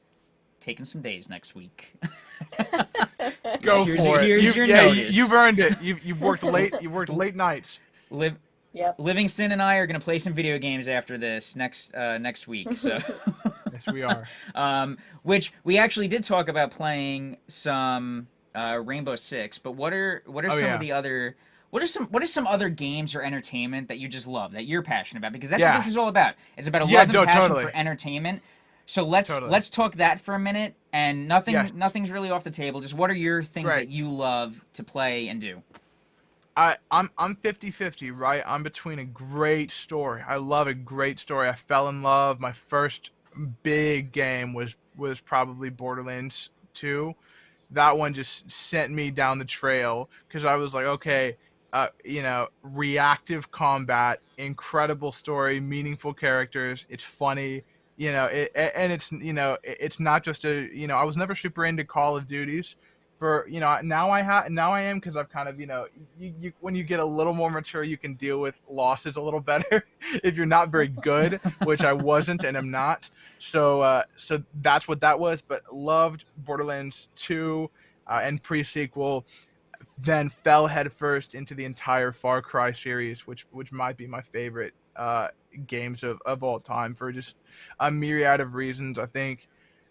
taking some days next week. Go for it. Here's your notice. You've earned it. You've worked late. You've worked late nights. Yep. Livingston and I are going to play some video games after this next week. So yes, we are. Which we actually did talk about playing some Rainbow Six. But what are some of the other? What are some other games or entertainment that you just love, that you're passionate about? Because that's what this is all about. It's about a love and passion for entertainment. So let's Totally. let's talk that for a minute, and Yes. nothing's really off the table. Just what are your things Right. that you love to play and do? I'm 50-50, right? I'm between a great story. I love a great story. I fell in love. My first big game was probably Borderlands 2. That one just sent me down the trail because I was like, okay, reactive combat, incredible story, meaningful characters. It's funny, and it's not just I was never super into Call of Duties. For now I am because I've kind of you when you get a little more mature you can deal with losses a little better if you're not very good, which I wasn't and am not. So that's what that was. But loved Borderlands 2 and pre-sequel, then fell headfirst into the entire Far Cry series, which might be my favorite games of all time for just a myriad of reasons. I think,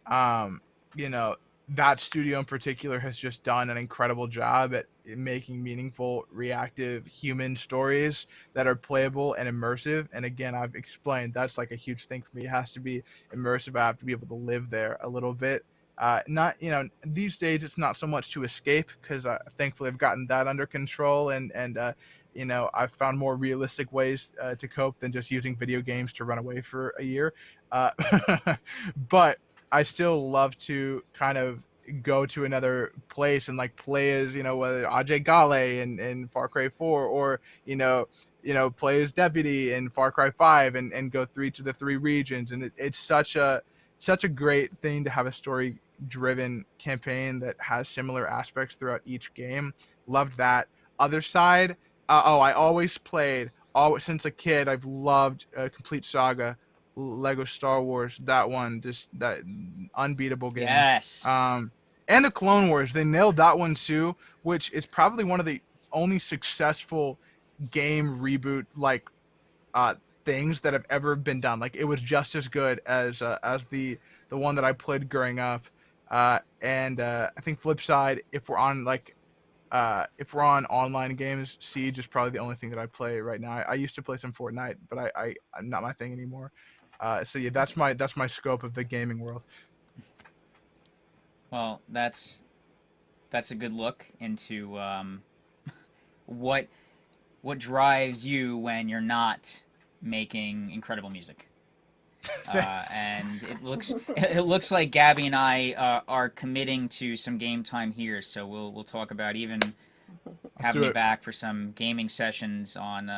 um, you know, that studio in particular has just done an incredible job at making meaningful, reactive human stories that are playable and immersive. And again, I've explained that's like a huge thing for me. It has to be immersive. I have to be able to live there a little bit. Not these days it's not so much to escape because thankfully I've gotten that under control and I've found more realistic ways to cope than just using video games to run away for a year. Uh, but I still love to kind of go to another place and like play as whether Ajay Gale in Far Cry 4 or play as Deputy in Far Cry 5 and go through each of the three regions, and it's such a great thing to have a story driven campaign that has similar aspects throughout each game. Loved that. Other side, I always played, always since a kid, I've loved Complete Saga, Lego Star Wars, that one, just that unbeatable game. Yes. And the Clone Wars, they nailed that one too, which is probably one of the only successful game reboot things that have ever been done. Like it was just as good as the one that I played growing up. And I think flip side, if we're on online games, Siege is probably the only thing that I play right now. I used to play some Fortnite, but I'm not my thing anymore. So yeah, that's my scope of the gaming world. Well, that's a good look into what drives you when you're not making incredible music. And it looks like Gabby and I are committing to some game time here, so we'll talk about even having you back for some gaming sessions on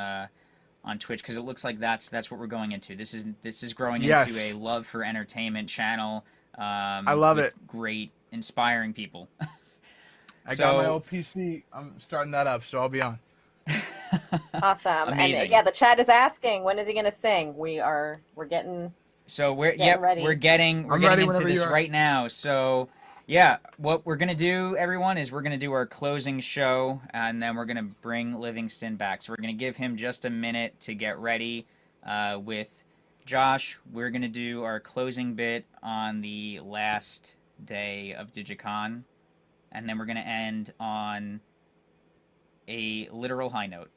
Twitch, because it looks like that's what we're going into. This is growing into a love for entertainment channel. I love it. Great, inspiring people. I got my old PC. I'm starting that up, so I'll be on. Awesome. Amazing. And yeah, the chat is asking, when is he going to sing? We're getting. So we're ready. we're getting into this right now. So yeah, what we're gonna do, everyone, is we're gonna do our closing show, and then we're gonna bring Livingston back. So we're gonna give him just a minute to get ready. With Josh, we're gonna do our closing bit on the last day of DigiCon, and then we're gonna end on a literal high note.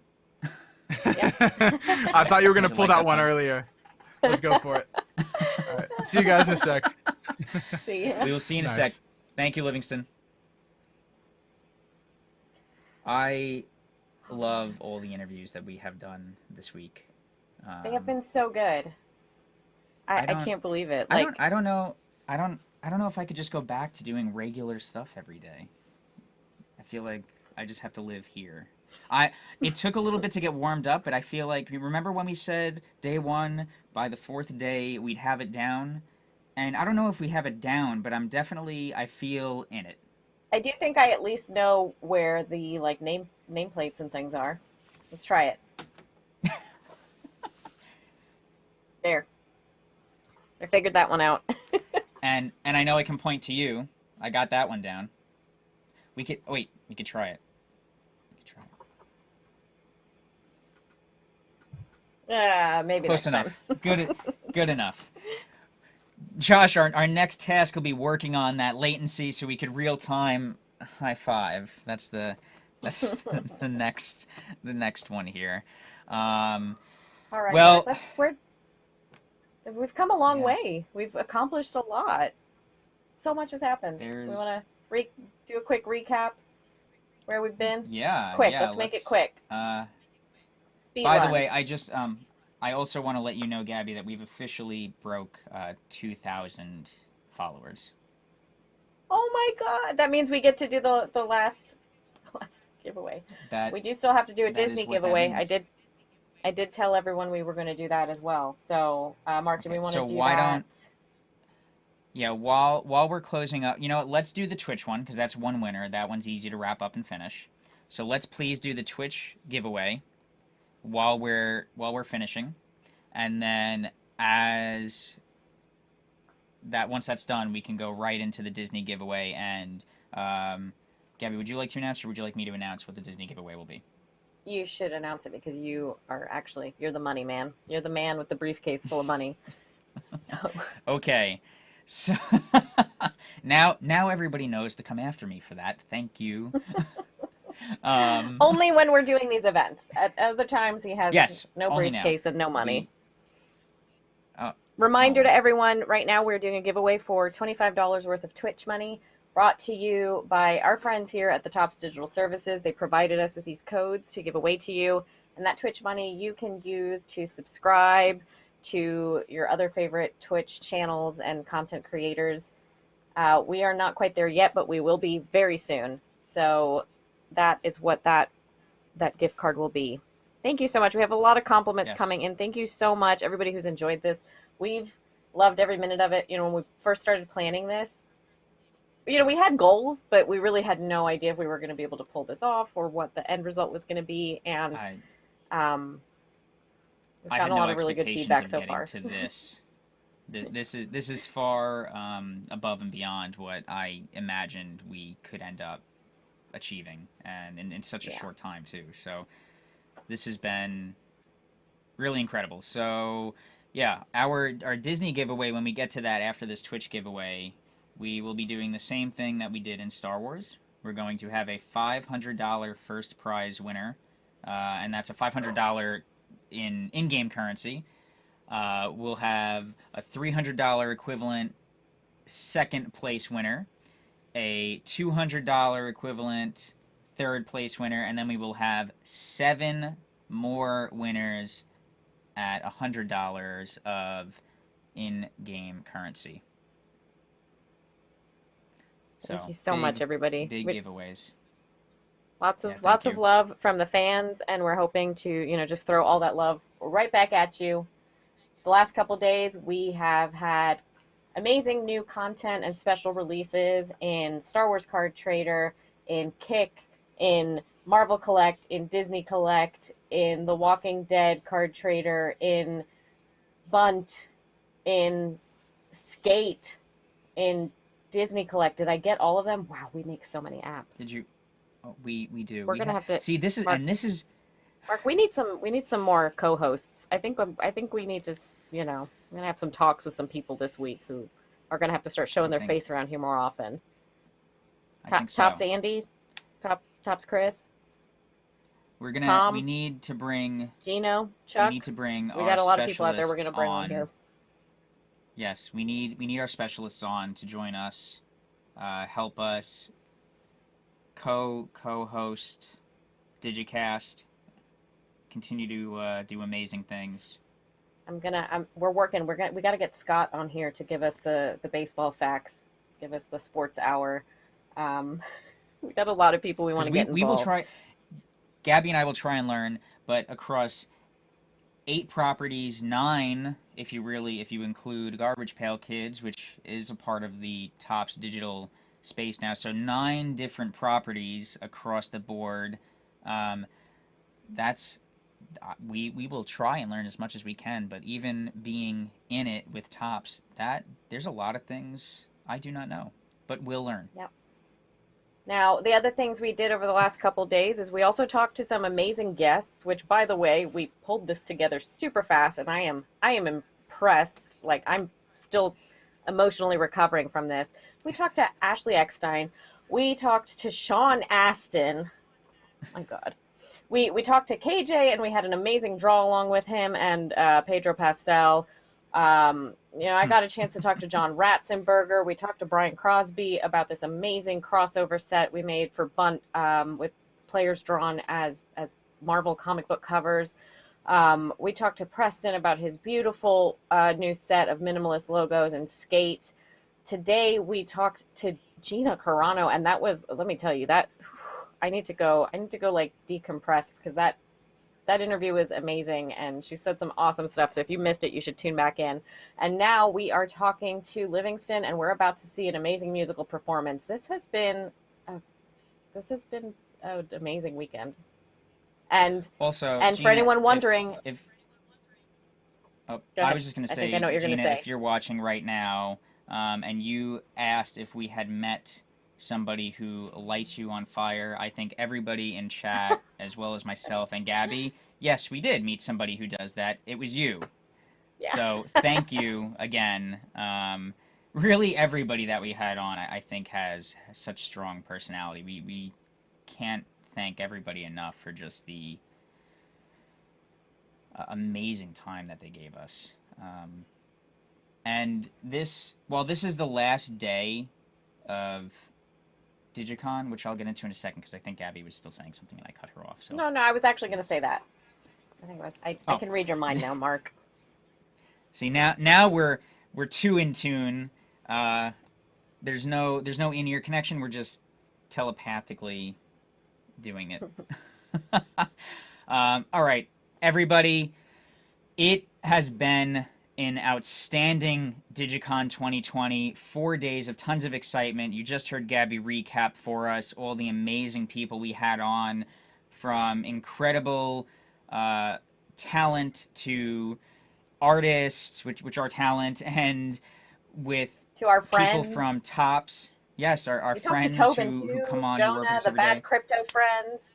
I thought you were gonna pull that one earlier. Let's go for it. All right. See you guys in a sec. See ya. We will see you in a sec. Thank you, Livingston. I love all the interviews that we have done this week. They have been so good. I can't believe it. Like, I don't know if I could just go back to doing regular stuff every day. I feel like I just have to live here. It took a little bit to get warmed up, but I feel like, remember when we said day one, by the fourth day we'd have it down? And I don't know if we have it down, but I feel in it. I do think I at least know where the nameplates and things are. Let's try it. There. I figured that one out. and I know I can point to you. I got that one down. We could try it. Maybe close next enough. time. Good enough. Josh, our next task will be working on that latency so we could real time high five. That's the next one here. All right. Well, We've come a long Yeah. way. We've accomplished a lot. So much has happened. There's- We want to do a quick recap where we've been. Yeah, Quick. yeah. Let's make it quick. Speed By run. the way, I also want to let you know, Gabby, that we've officially broke 2,000 followers. Oh my God! That means we get to do the last giveaway. That We do still have to do a that is Disney what that giveaway. means. I did tell everyone we were going to do that as well. So, Mark, do we Okay, want so to do why that? don't- Yeah, while we're closing up, you know what? Let's do the Twitch one because that's one winner. That one's easy to wrap up and finish. So let's please do the Twitch giveaway while we're finishing, and then once that's done, we can go right into the Disney giveaway. And Gabby, would you like to announce, or would you like me to announce what the Disney giveaway will be? You should announce it because you're the money man. You're the man with the briefcase full of money. So Okay, so now everybody knows to come after me for that. Thank you. only when we're doing these events. At other times, he has Yes, no only now. briefcase and no money. Oh, Reminder oh. to everyone, right now we're doing a giveaway for $25 worth of Twitch money brought to you by our friends here at the Tops Digital Services. They provided us with these codes to give away to you. And that Twitch money you can use to subscribe to your other favorite Twitch channels and content creators. We are not quite there yet, but we will be very soon. So that is what that gift card will be. Thank you so much. We have a lot of compliments Yes. coming in. Thank you so much, everybody who's enjoyed this. We've loved every minute of it. You know, when we first started planning this, you know, we had goals, but we really had no idea if we were going to be able to pull this off or what the end result was going to be. And we've I gotten had a lot no of really good expectations feedback of so getting far. to this. This is far above and beyond what I imagined we could end up achieving, and in such a Yeah. short time too. So this has been really incredible. So yeah, our Disney giveaway, when we get to that after this Twitch giveaway, we will be doing the same thing that we did in Star Wars. We're going to have a $500 first prize winner, and that's a $500 in-game currency. We'll have a $300 equivalent second place winner, a $200 equivalent third place winner, and then we will have 7 more winners at $100 of in-game currency. Thank you so much, everybody. Big giveaways. Lots Yeah, of thank you. love from the fans, and we're hoping to, you know, just throw all that love right back at you. The last couple days, we have had amazing new content and special releases in Star Wars Card Trader, in Kick, in Marvel Collect, in Disney Collect, in The Walking Dead Card Trader, in Bunt, in Skate, in Disney Collect. Did I get all of them? Wow, we make so many apps. Did you? Oh, we do. We're gonna have to see. This is Mark, and this is. Mark, we need some more co-hosts. I think we need to, you know, I'm gonna have some talks with some people this week who are gonna have to start showing their face around here more often. I think so. Tops Andy, Tops Chris. We're gonna. Tom, we need to bring Gino, Chuck. We need to bring. We got a lot of people out there. We're gonna bring on here. Yes, we need our specialists on to join us, help us co-host DigiCast, continue to do amazing things. We're working. We got to get Scott on here to give us the baseball facts, give us the sports hour. We got a lot of people we want to get involved. We will try. Gabby and I will try and learn, but across 8 properties, 9 if you include Garbage Pail Kids, which is a part of the Tops digital space now. So 9 different properties across the board. We will try and learn as much as we can, but even being in it with Tops, there's a lot of things I do not know, but we'll learn. Yep. Now, the other things we did over the last couple of days is we also talked to some amazing guests, which, by the way, we pulled this together super fast, and I am impressed. Like, I'm still emotionally recovering from this. We talked to Ashley Eckstein. We talked to Sean Astin. Oh my God. We talked to KJ, and we had an amazing draw along with him and Pedro Pastel. I got a chance to talk to John Ratzenberger. We talked to Brian Crosby about this amazing crossover set we made for Bunt with players drawn as Marvel comic book covers. We talked to Preston about his beautiful new set of minimalist logos and skate. Today we talked to Gina Carano, and that was, let me tell you, that I need to go like decompress, because that interview was amazing, and she said some awesome stuff. So if you missed it, you should tune back in. And now we are talking to Livingston, and we're about to see an amazing musical performance. This has been an amazing weekend. And Also, and Gina, for anyone wondering, I was just going to say, I think I know what you're going to Gina, say. if you're watching right now, and you asked if we had met somebody who lights you on fire, I think everybody in chat, as well as myself and Gabby, yes, we did meet somebody who does that. It was you. Yeah. So thank you again. Really, everybody that we had on, I think, has such strong personality. We can't thank everybody enough for just the amazing time that they gave us. And while this is the last day of DigiCon, which I'll get into in a second, because I think Gabby was still saying something and I cut her off. So No, I was actually going to say that. I think I Oh. can read your mind now, Mark. See, now we're too in tune. There's no in-ear connection. We're just telepathically doing it. All right, everybody. It has been an outstanding DigiCon 2020. 4 days of tons of excitement. You just heard Gabby recap for us all the amazing people we had on, from incredible talent to artists, which are talent, and with To our friends. people from Tops. Yes, our We talked to friends Tobin, who too, come on, who work with Jonah, us the every day. bad crypto friends.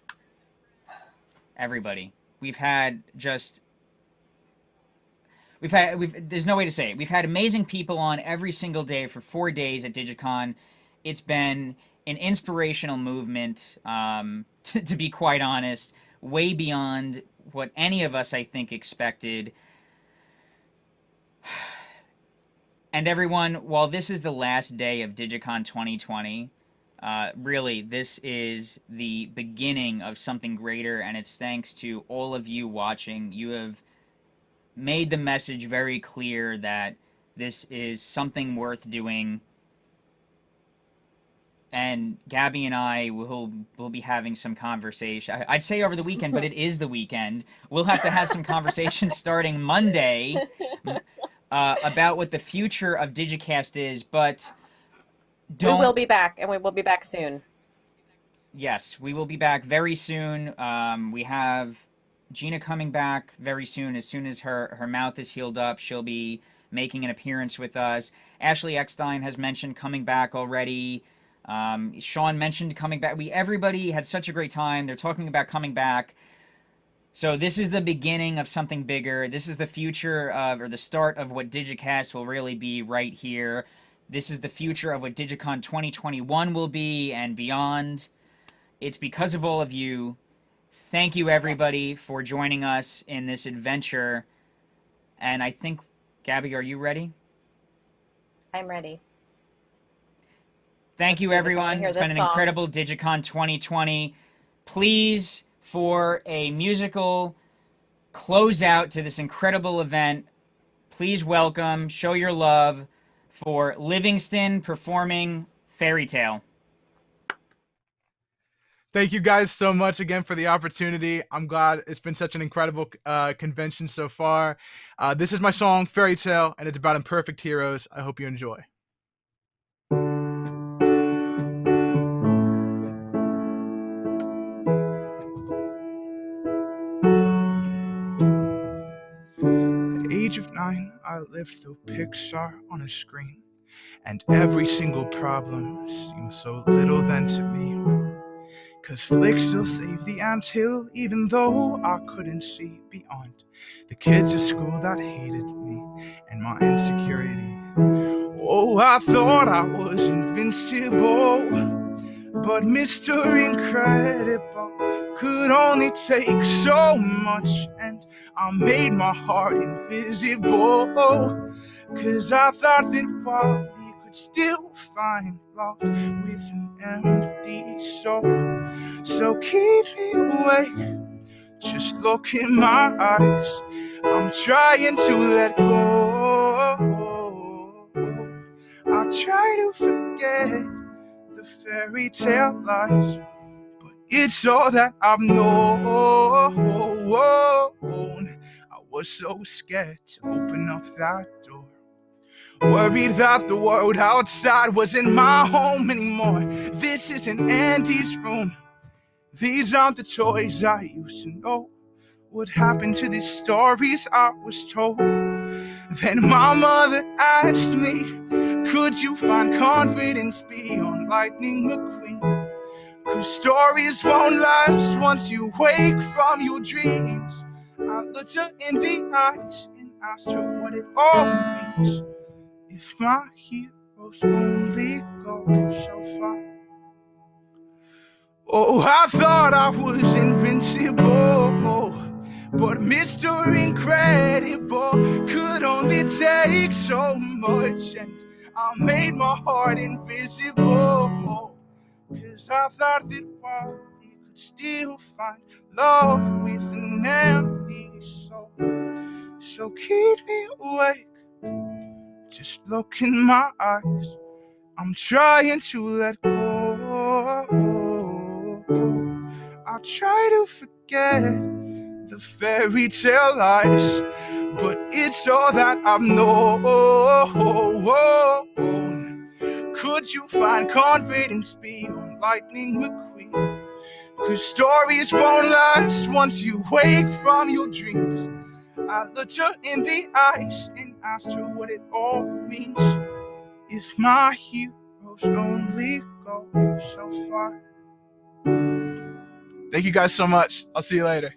Everybody. We've had there's no way to say it. We've had amazing people on every single day for 4 days at DigiCon. It's been an inspirational movement, to be quite honest, way beyond what any of us, I think, expected. And everyone, while this is the last day of DigiCon 2020, really, this is the beginning of something greater, and it's thanks to all of you watching. You have made the message very clear that this is something worth doing. And Gabby and I will be having some conversation. I'd say over the weekend, but it is the weekend. We'll have to have some conversations starting Monday about what the future of DigiCast is, but We will be back, and we will be back soon. Yes, we will be back very soon. We have Gina coming back very soon. As soon as her mouth is healed up, she'll be making an appearance with us. Ashley Eckstein has mentioned coming back already. Sean mentioned coming back. Everybody had such a great time. They're talking about coming back. So this is the beginning of something bigger. This is the future of, or the start of what DigiCast will really be right here. This is the future of what DigiCon 2021 will be and beyond. It's because of all of you. Thank you, everybody, for joining us in this adventure. And I think, Gabby, are you ready? I'm ready. Thank you, Let's do this. I wanna everyone. hear It's this been an song. incredible DigiCon 2020. Please, for a musical closeout to this incredible event, please welcome, show your love for Livingston performing Fairy Tale. Thank you guys so much again for the opportunity. I'm glad it's been such an incredible convention so far. This is my song, Fairy Tale, and it's about imperfect heroes. I hope you enjoy. At the age of 9, I lived through Pixar on a screen, and every single problem seemed so little then to me. 'Cause flicks still save the anthill, even though I couldn't see beyond the kids at school that hated me and my insecurity. Oh, I thought I was invincible, but Mr. Incredible could only take so much, and I made my heart invisible. 'Cause I thought that while we could still find love with an empty soul. So keep me awake, just look in my eyes. I'm trying to let go. I try to forget the fairy tale lies, but it's all that I've known. I was so scared to open up that door, worried that the world outside wasn't my home anymore. This isn't Andy's room. These aren't the toys I used to know. What happened to these stories I was told? Then my mother asked me, could you find confidence beyond Lightning McQueen? 'Cause stories won't last once you wake from your dreams. I looked her in the eyes and asked her what it all means. If my heroes only go so far. Oh, I thought I was invincible, but Mr. Incredible could only take so much, and I made my heart invisible. 'Cause I thought that while we could still find love with an empty soul. So keep me awake, just look in my eyes. I'm trying to let go. I try to forget the fairy tale lies, but it's all that I've known. Could you find confidence beyond Lightning McQueen? 'Cause stories won't last once you wake from your dreams. I looked her in the eyes and asked her what it all means. If my heroes only go so far. Thank you guys so much. I'll see you later.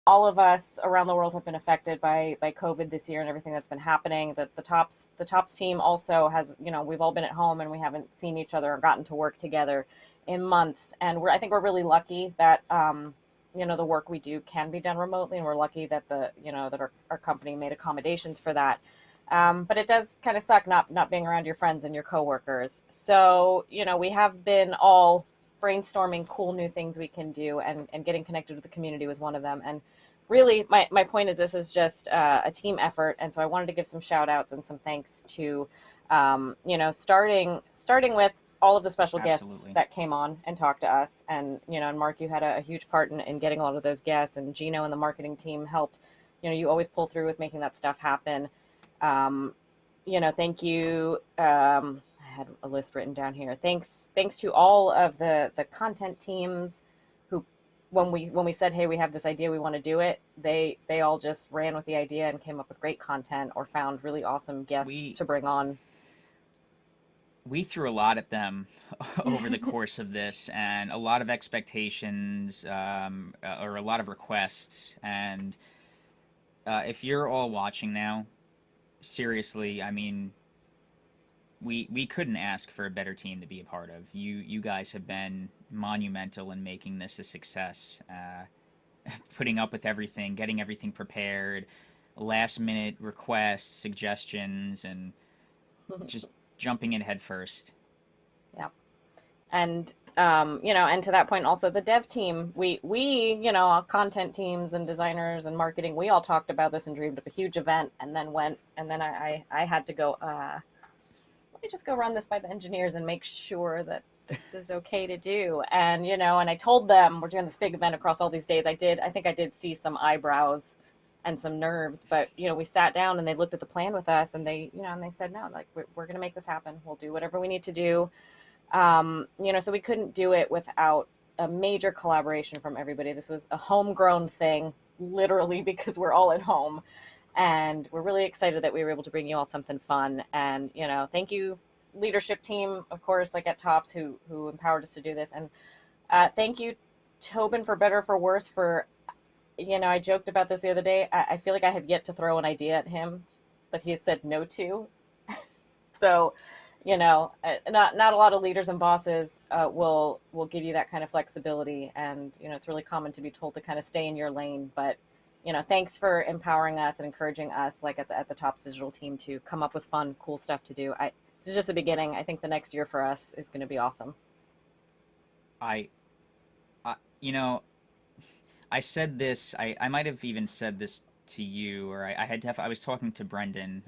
all of us around the world have been affected by COVID this year and everything that's been happening. The tops team also has, we've all been at home and we haven't seen each other or gotten to work together in months. And I think we're really lucky that the work we do can be done remotely, and we're lucky that that our company made accommodations for that. But it does kind of suck not being around your friends and your coworkers. So we have been all brainstorming cool new things we can do, and getting connected with the community was one of them. And really, my point is, this is just a team effort. And so I wanted to give some shout outs and some thanks to, starting with all of the special guests Absolutely. that came on and talked to us. And, and Mark, you had a huge part in getting a lot of those guests, and Gino and the marketing team helped. You always pull through with making that stuff happen. Thank you. I had a list written down here. Thanks to all of the content teams who, when we said, hey, we have this idea, we want to do it, they all just ran with the idea and came up with great content or found really awesome guests to bring on. We threw a lot at them over the course of this, and a lot of expectations, or a lot of requests. And if you're all watching now, seriously, I mean, we couldn't ask for a better team to be a part of. You guys have been monumental in making this a success, putting up with everything, getting everything prepared, last minute requests, suggestions, and just jumping in head first. Yeah. And and to that point also, the dev team, we content teams and designers and marketing, we all talked about this and dreamed up a huge event, and then I had to go, let me just go run this by the engineers and make sure that this is okay to do. And and I told them we're doing this big event across all these days. I think I did see some eyebrows and some nerves, but we sat down and they looked at the plan with us, and they and they said, no, like, we're going to make this happen. We'll do whatever we need to do. So we couldn't do it without a major collaboration from everybody. This was a homegrown thing, literally, because we're all at home, and we're really excited that we were able to bring you all something fun. And thank you, leadership team, of course, like at Tops, who empowered us to do this. And thank you, Tobin, for better or for worse, for I joked about this the other day. I feel like I have yet to throw an idea at him that he has said no to. So, not a lot of leaders and bosses will give you that kind of flexibility. And, it's really common to be told to kind of stay in your lane. But, thanks for empowering us and encouraging us, like at the Tops Digital team, to come up with fun, cool stuff to do. This is just the beginning. I think the next year for us is going to be awesome. I said this, I might have even said this to you, or I was talking to Brendan,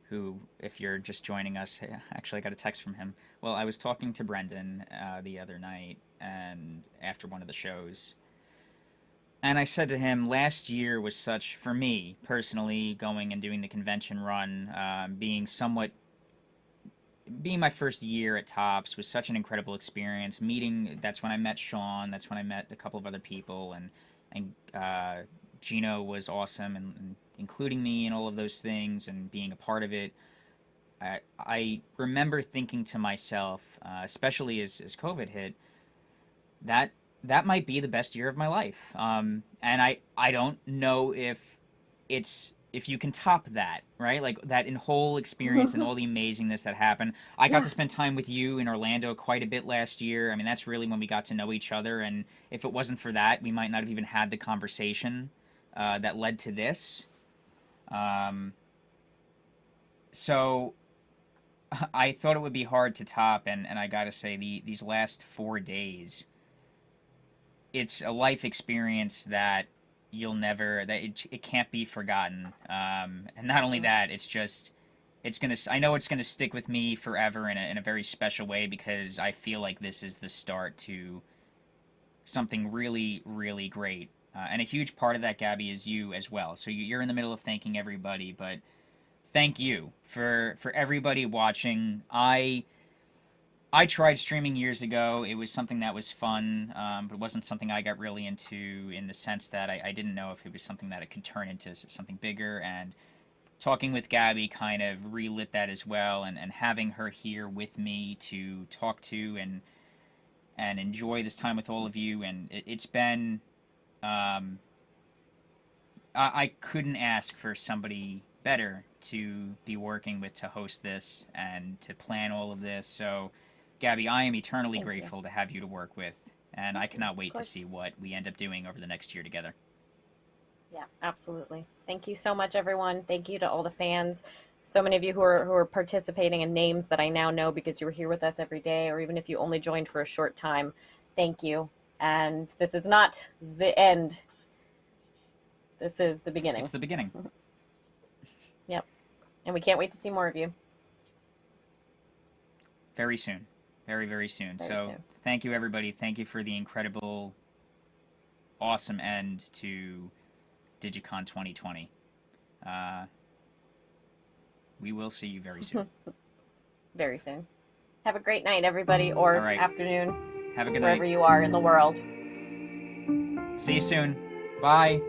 who, if you're just joining us, actually I got a text from him. Well, I was talking to Brendan the other night, and after one of the shows, and I said to him, last year was such, for me personally, going and doing the convention run, being my first year at Tops was such an incredible experience. That's when I met Sean, that's when I met a couple of other people, and Gino was awesome, and including me in all of those things and being a part of it. I remember thinking to myself, especially as COVID hit, that might be the best year of my life. And I don't know if you can top that, right? Like that whole experience and all the amazingness that happened. I got to spend time with you in Orlando quite a bit last year. I mean, that's really when we got to know each other. And if it wasn't for that, we might not have even had the conversation that led to this. So I thought it would be hard to top. And I got to say, these last 4 days, it's a life experience that it can't be forgotten. And not only that, I know it's gonna stick with me forever in a very special way, because I feel like this is the start to something really, really great. And a huge part of that, Gabby, is you as well. So you're in the middle of thanking everybody, but thank you for everybody watching. I tried streaming years ago. It was something that was fun, but it wasn't something I got really into, in the sense that I didn't know if it was something that it could turn into something bigger. And talking with Gabby kind of relit that as well, and having her here with me to talk to and enjoy this time with all of you. And it's been I couldn't ask for somebody better to be working with to host this and to plan all of this. So, Gabby, I am eternally Thank you. grateful to have you to work with, and I cannot wait to course. see what we end up doing over the next year together. Yeah, absolutely. Thank you so much, everyone. Thank you to all the fans. So many of you who are participating in names that I now know because you were here with us every day, or even if you only joined for a short time. Thank you. And this is not the end. This is the beginning. It's the beginning. Yep. And we can't wait to see more of you. Very soon. Very, very soon. Very So soon. thank you, everybody. Thank you for the incredible, awesome end to DigiCon 2020. We will see you very soon. Very soon. Have a great night, everybody, or All right. afternoon, Have a good wherever night. you are in the world. See you soon. Bye.